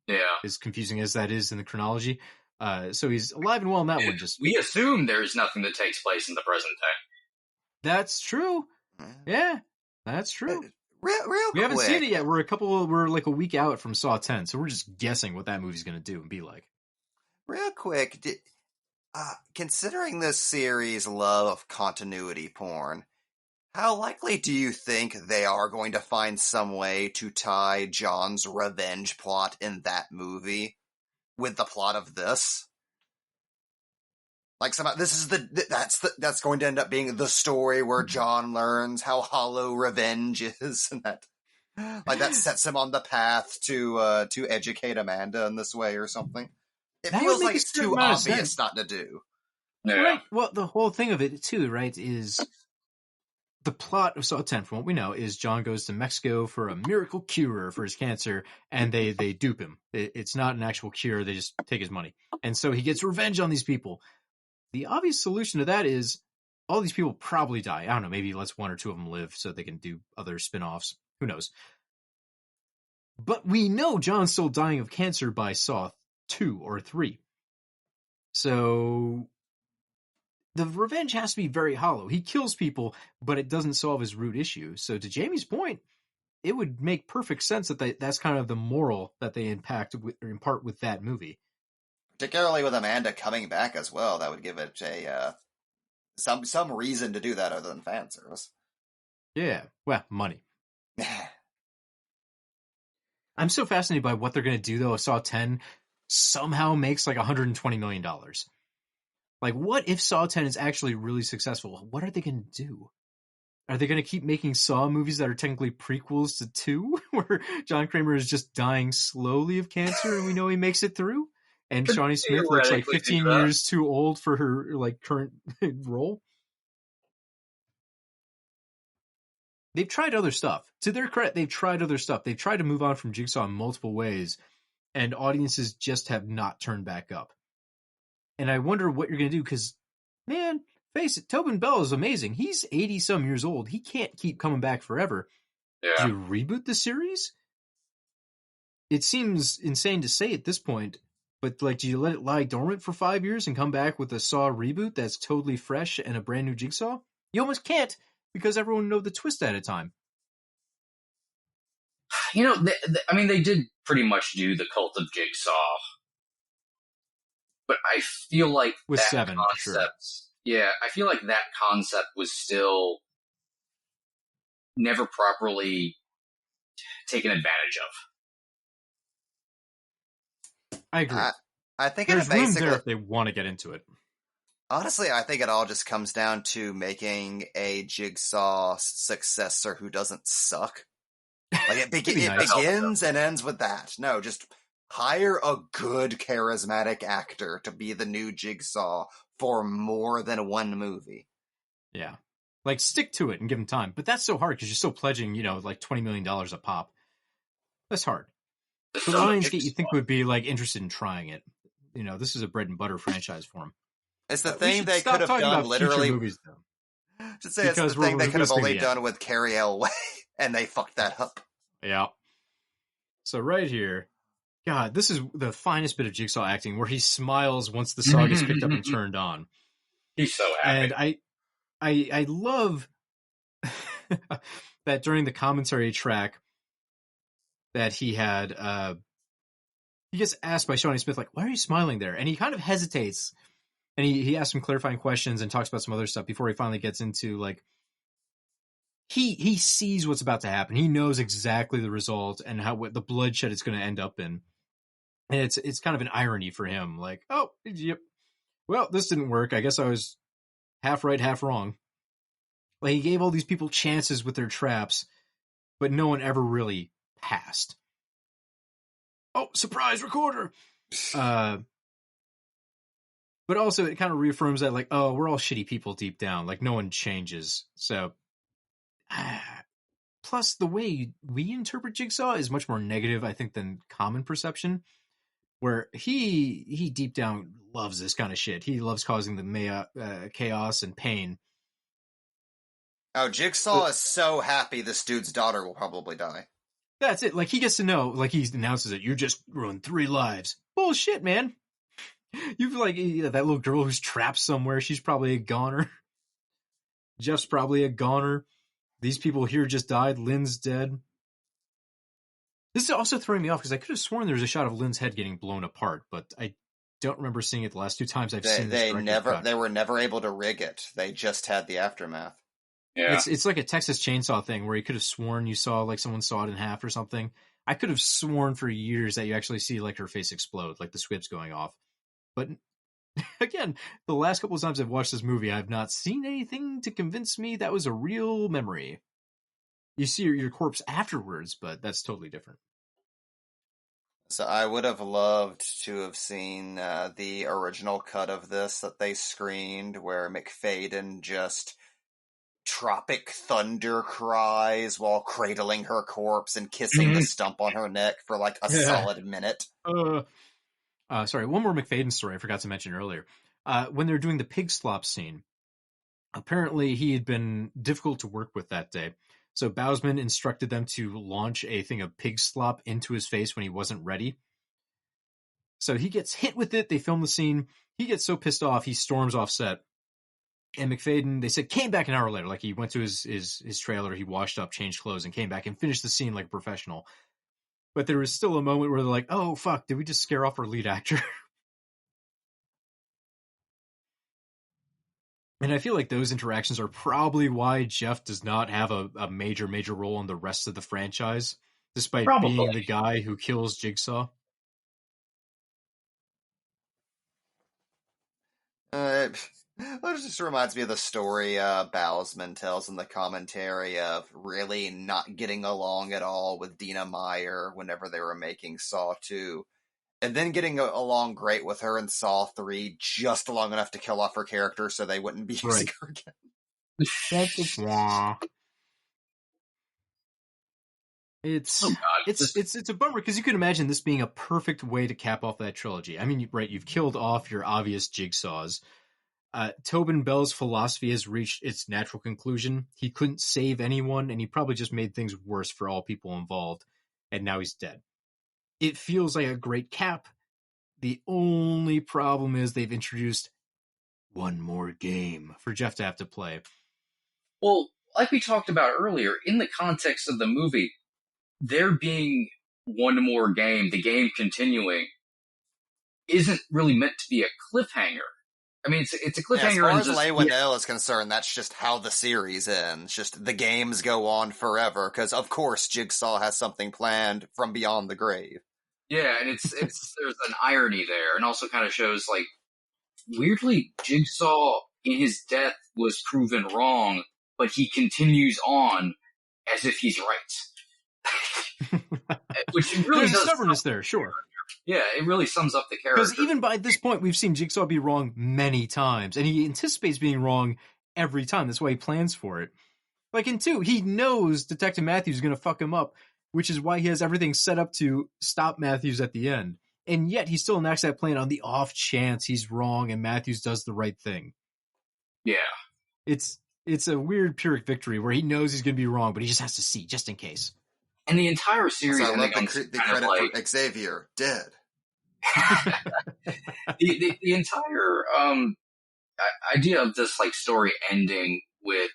Yeah. as confusing as that is in the chronology. So he's alive and well in that one. Just We assume there's nothing that takes place in the present day. that's true. Yeah, that's true. Real We haven't quick. seen it yet. We're like a week out from Saw 10, so we're just guessing what that movie's going to do and be like. Real quick, considering this series' love of continuity porn, how likely do you think they are going to find some way to tie John's revenge plot in that movie with the plot of this? Like somehow this is that's going to end up being the story where John learns how hollow revenge is, and that sets him on the path to educate Amanda in this way or something. It That feels would make like a it's certain too amount of obvious sense. not to do. Yeah. Right. Well, the whole thing of it too, right, is the plot of Saw 10, from what we know, is John goes to Mexico for a miracle cure for his cancer, and they dupe him. It's not an actual cure; they just take his money, and so he gets revenge on these people. The obvious solution to that is all these people probably die. I don't know, maybe he lets one or two of them live so they can do other spin-offs. Who knows? But we know John's still dying of cancer by Saw 2 or 3. So the revenge has to be very hollow. He kills people, but it doesn't solve his root issue. So to Jamie's point, it would make perfect sense that that's kind of the moral that they impart with that movie. Particularly with Amanda coming back as well, that would give it a some reason to do that other than fan service. Yeah, well, money. I'm so fascinated by what they're going to do, though. Saw 10 somehow makes like $120 million. Like, what if Saw 10 is actually really successful? What are they going to do? Are they going to keep making Saw movies that are technically prequels to 2, where John Kramer is just dying slowly of cancer and we know he makes it through? And Shawnee Smith looks like 15 years too old for her like current role. They've tried other stuff. To their credit, they've tried other stuff. They've tried to move on from Jigsaw in multiple ways, and audiences just have not turned back up. And I wonder what you're going to do, because, man, face it, Tobin Bell is amazing. He's 80-some years old. He can't keep coming back forever. Yeah. Do you reboot the series? It seems insane to say at this point, but like, do you let it lie dormant for 5 years and come back with a Saw reboot that's totally fresh and a brand new Jigsaw? You almost can't, because everyone knows the twist at a time. You know, they did pretty much do the Cult of Jigsaw, but I feel like with that 7, concept, for sure. Yeah, I feel like that concept was still never properly taken advantage of. I agree. I think there's it room basically, there if they want to get into it. Honestly, I think it all just comes down to making a Jigsaw successor who doesn't suck. Like it begins and ends with that. No, just hire a good charismatic actor to be the new Jigsaw for more than one movie. Yeah. Like, stick to it and give them time. But that's so hard because you're still pledging, like $20 million a pop. That's hard. So the Lionsgate you think would be like interested in trying it. This is a bread and butter franchise for them. It's the thing they could have done literally. Movies, though. To say it's the thing they could have only done with Carrie Elway, and they fucked that up. Yeah. So right here, God, this is the finest bit of Jigsaw acting where he smiles once the saw gets picked up and turned on. He's so happy. And I love that during the commentary track that he had, he gets asked by Shawnee Smith, like, why are you smiling there? And he kind of hesitates. And he asks some clarifying questions and talks about some other stuff before he finally gets into, like, he sees what's about to happen. He knows exactly the result and what the bloodshed it's going to end up in. And it's kind of an irony for him. Like, oh, yep. Well, this didn't work. I guess I was half right, half wrong. Like, he gave all these people chances with their traps, but no one ever really passed. Oh, surprise recorder! But also it kind of reaffirms that, like, oh, we're all shitty people deep down. Like, no one changes. So, plus the way we interpret Jigsaw is much more negative, I think, than common perception. Where he deep down loves this kind of shit. He loves causing the chaos and pain. Oh, Jigsaw is so happy this dude's daughter will probably die. That's it. Like, he gets to know, like, he announces it. You just ruined 3 lives. Bullshit, man. You've, like, that little girl who's trapped somewhere. She's probably a goner. Jeff's probably a goner. These people here just died. Lynn's dead. This is also throwing me off because I could have sworn there was a shot of Lynn's head getting blown apart, but I don't remember seeing it the last 2 times I've seen this. They were never able to rig it. They just had the aftermath. Yeah. It's like a Texas Chainsaw thing where you could have sworn you saw like someone saw it in half or something. I could have sworn for years that you actually see like her face explode, like the squibs going off. But again, the last couple of times I've watched this movie, I've not seen anything to convince me that was a real memory. You see your corpse afterwards, but that's totally different. So I would have loved to have seen the original cut of this that they screened where McFadden just Tropic Thunder cries while cradling her corpse and kissing the stump on her neck for like a solid minute. Sorry, one more McFadden story I forgot to mention earlier. When they were doing the pig slop scene, apparently he had been difficult to work with that day. So Bousman instructed them to launch a thing of pig slop into his face when he wasn't ready. So he gets hit with it. They film the scene. He gets so pissed off, he storms off set. And McFadden, they said, came back an hour later. Like, he went to his trailer, he washed up, changed clothes, and came back and finished the scene like a professional. But there was still a moment where they're like, oh, fuck, did we just scare off our lead actor? And I feel like those interactions are probably why Jeff does not have a major role in the rest of the franchise, despite being the guy who kills Jigsaw. It just reminds me of the story Bousman tells in the commentary of really not getting along at all with Dina Meyer whenever they were making Saw 2. And then getting along great with her in Saw 3 just long enough to kill off her character so they wouldn't be using her again. It's a bummer because you can imagine this being a perfect way to cap off that trilogy. I mean, right, you've killed off your obvious Jigsaws. Tobin Bell's philosophy has reached its natural conclusion. He couldn't save anyone, and he probably just made things worse for all people involved, and now he's dead. It feels like a great cap. The only problem is they've introduced one more game for Jeff to have to play. Well, like we talked about earlier, in the context of the movie, there being one more game, the game continuing, isn't really meant to be a cliffhanger. I mean, it's a cliffhanger. As far as Leigh Whannell is concerned, that's just how the series ends. Just the games go on forever, because of course Jigsaw has something planned from beyond the grave. Yeah, and it's there's an irony there, and also kind of shows, like, weirdly, Jigsaw in his death was proven wrong, but he continues on as if he's right. Which really There's stubbornness there, sure. Yeah, it really sums up the character. Because even by this point, we've seen Jigsaw be wrong many times, and he anticipates being wrong every time. That's why he plans for it. Like in 2, he knows Detective Matthews is going to fuck him up, which is why he has everything set up to stop Matthews at the end. And yet he still enacts that plan on the off chance he's wrong and Matthews does the right thing. Yeah. It's a weird Pyrrhic victory where he knows he's going to be wrong, but he just has to see, just in case. And the entire series... So I love the credit for Xavier, dead. the entire idea of this like story ending with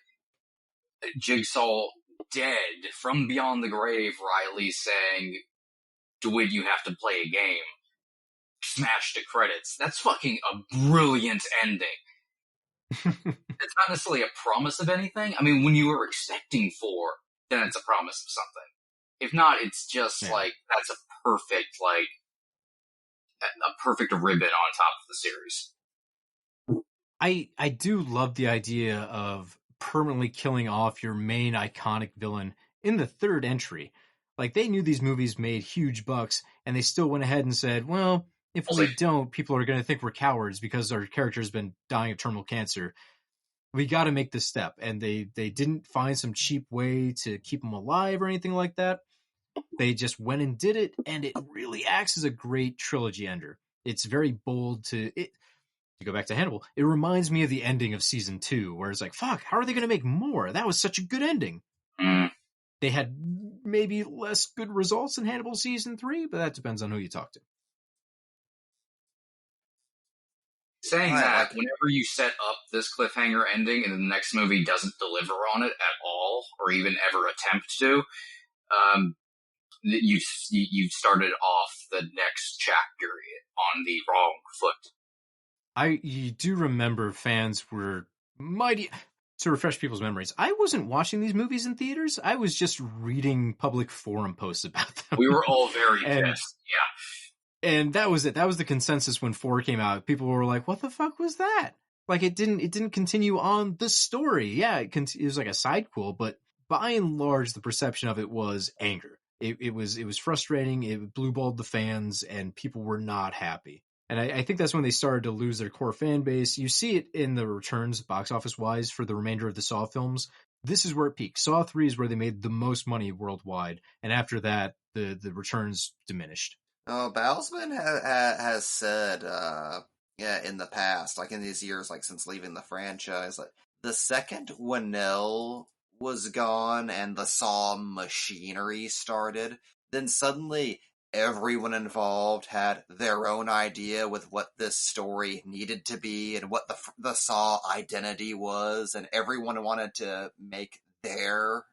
Jigsaw dead from beyond the grave, Riley saying, "Dwight, you have to play a game." Smash to credits. That's fucking a brilliant ending. It's not necessarily a promise of anything. I mean, when you were expecting 4, then it's a promise of something. If not, it's just like, that's a perfect ribbon on top of the series. I do love the idea of permanently killing off your main iconic villain in the 3rd entry. Like, they knew these movies made huge bucks, and they still went ahead and said, well, if we don't, people are going to think we're cowards because our character's been dying of terminal cancer. We got to make this step. And they didn't find some cheap way to keep him alive or anything like that. They just went and did it, and it really acts as a great trilogy ender. It's very bold to go back to Hannibal. It reminds me of the ending of season 2, where it's like, fuck, how are they going to make more? That was such a good ending. They had maybe less good results in Hannibal Season 3, but that depends on who you talk to. Saying Right, that, like- whenever you set up this cliffhanger ending and the next movie doesn't deliver on it at all, or even ever attempt to, you started off the next chapter on the wrong foot. You do remember fans were mighty... To refresh people's memories, I wasn't watching these movies in theaters. I was just reading public forum posts about them. We were all very pissed. Yeah. And that was it. That was the consensus when 4 came out. People were like, what the fuck was that? Like, it didn't continue on the story. Yeah, it was like a sidequel, but by and large, the perception of it was anger. It was frustrating. It blue-balled the fans, and people were not happy. And I think that's when they started to lose their core fan base. You see it in the returns, box office-wise, for the remainder of the Saw films. This is where it peaked. Saw 3 is where they made the most money worldwide. And after that, the returns diminished. Oh, Balsman has said, in the past, like in these years, like since leaving the franchise, like the second Winnell was gone and the Saw machinery started, then suddenly everyone involved had their own idea with what this story needed to be and what the Saw identity was, and everyone wanted to make their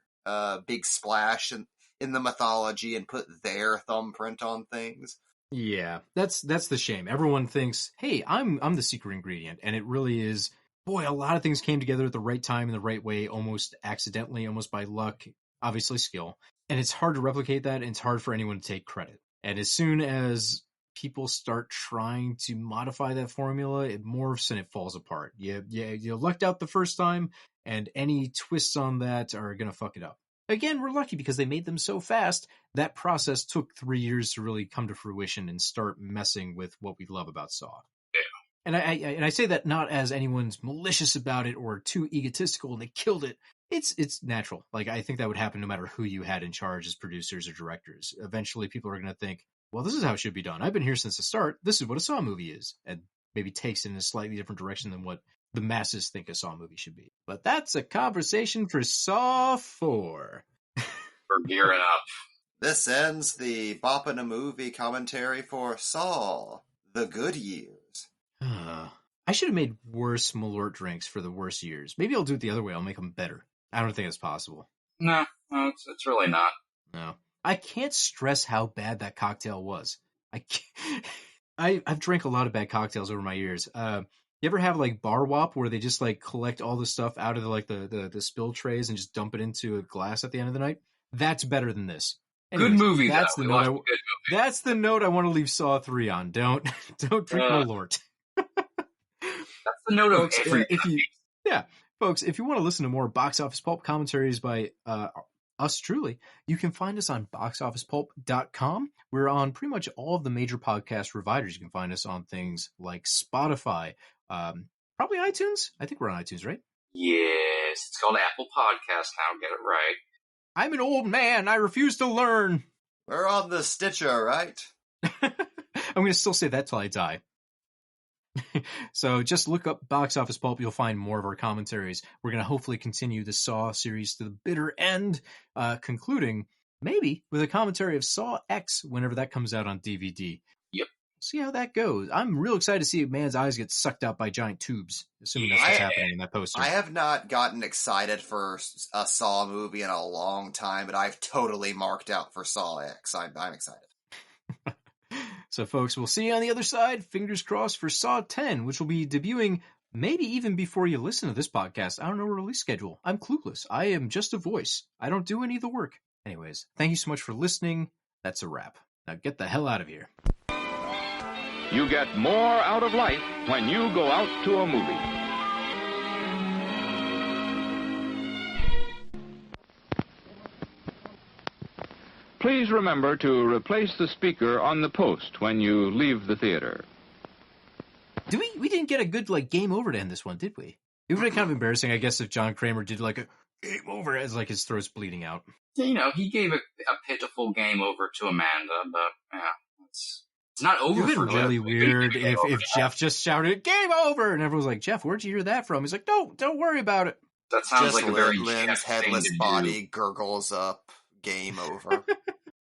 big splash in the mythology and put their thumbprint on things. Yeah, that's the shame. Everyone thinks, hey, I'm the secret ingredient, and it really is. Boy, a lot of things came together at the right time in the right way, almost accidentally, almost by luck, obviously skill. And it's hard to replicate that, and it's hard for anyone to take credit. And as soon as people start trying to modify that formula, it morphs and it falls apart. You lucked out the first time, and any twists on that are going to fuck it up. Again, we're lucky because they made them so fast. That process took 3 years to really come to fruition and start messing with what we love about Saw. Yeah. And I say that not as anyone's malicious about it or too egotistical and they killed it. It's natural. Like, I think that would happen no matter who you had in charge as producers or directors. Eventually, people are going to think, well, this is how it should be done. I've been here since the start. This is what a Saw movie is. And maybe takes it in a slightly different direction than what the masses think a Saw movie should be. But that's a conversation for Saw 4. We're gearing up. This ends the Boppin' a Movie commentary for Saw, The Good Years. I should have made worse Malort drinks for the worst years. Maybe I'll do it the other way. I'll make them better. I don't think it's possible. No, it's really not. No. I can't stress how bad that cocktail was. I've drank a lot of bad cocktails over my years. You ever have like Bar Wop where they just like collect all the stuff out of the spill trays and just dump it into a glass at the end of the night? That's better than this. Anyways, good movie. That's though. the We watched note. a good movie. That's the note I want to leave Saw 3 on. Don't drink Malort. That's the note of Folks, every. folks, if you want to listen to more Box Office Pulp commentaries by us truly, you can find us on boxofficepulp.com. We're on pretty much all of the major podcast providers. You can find us on things like Spotify, probably iTunes. I think we're on iTunes, right? Yes, it's called Apple Podcast now. Get it right. I'm an old man. I refuse to learn. We're on the Stitcher, right? I'm going to still say that till I die. So just look up Box Office Pulp. You'll find more of our commentaries. We're going to hopefully continue the Saw series to the bitter end, concluding maybe with a commentary of Saw X whenever that comes out on DVD. Yep. See how that goes. I'm real excited to see a man's eyes get sucked out by giant tubes, assuming that's what's happening in that poster. I have not gotten excited for a Saw movie in a long time, but I've totally marked out for Saw X. I'm excited. So, folks, we'll see you on the other side. Fingers crossed for Saw 10, which will be debuting maybe even before you listen to this podcast. I don't know a release schedule. I'm clueless. I am just a voice. I don't do any of the work. Anyways, thank you so much for listening. That's a wrap. Now get the hell out of here. You get more out of life when you go out to a movie. Please remember to replace the speaker on the post when you leave the theater. We didn't get a good game over to end this one, did we? It would be kind of embarrassing, I guess, if John Kramer did a game over as his throat's bleeding out. He gave a pitiful game over to Amanda, but yeah, it's not over. It would for have been really weird if Jeff just shouted "Game over" and everyone was like, "Jeff, where'd you hear that from?" He's like, "No, don't worry about it." That sounds Just like a very Lynn's Jeff thing headless to body gurgles up game over.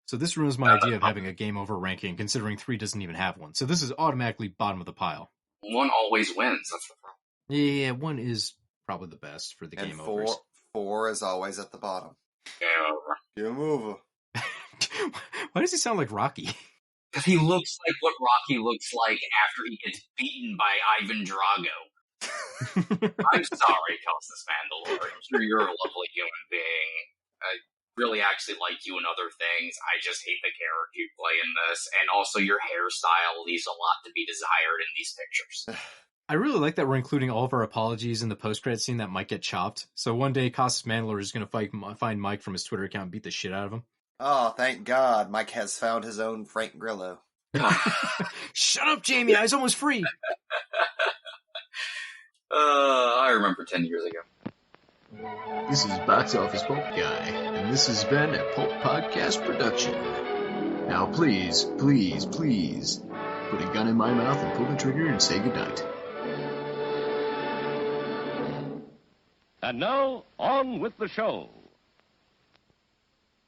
So this ruins my idea of having a game over ranking, considering 3 doesn't even have one. So this is automatically bottom of the pile. 1 always wins. That's the problem. Yeah, 1 is probably the best for the And game four, overs. 4 is always at the bottom. Game over. Game over. Why does he sound like Rocky? Because he looks like what Rocky looks like after he gets beaten by Ivan Drago. I'm sorry, Calcis Mandalore. I'm sure you're a lovely human being. I really actually like you and other things. I just hate the character you play in this. And also your hairstyle leaves a lot to be desired in these pictures. I really like that we're including all of our apologies in the post-credit scene that might get chopped. So one day, Casas Mandalore is going to find Mike from his Twitter account and beat the shit out of him. Oh, thank God. Mike has found his own Frank Grillo. Shut up, Jamie. I was almost free. I remember 10 years ago. This is Box Office Pulp Guy, and this has been a Pulp Podcast production. Now please, please, please, put a gun in my mouth and pull the trigger and say goodnight. And now, on with the show.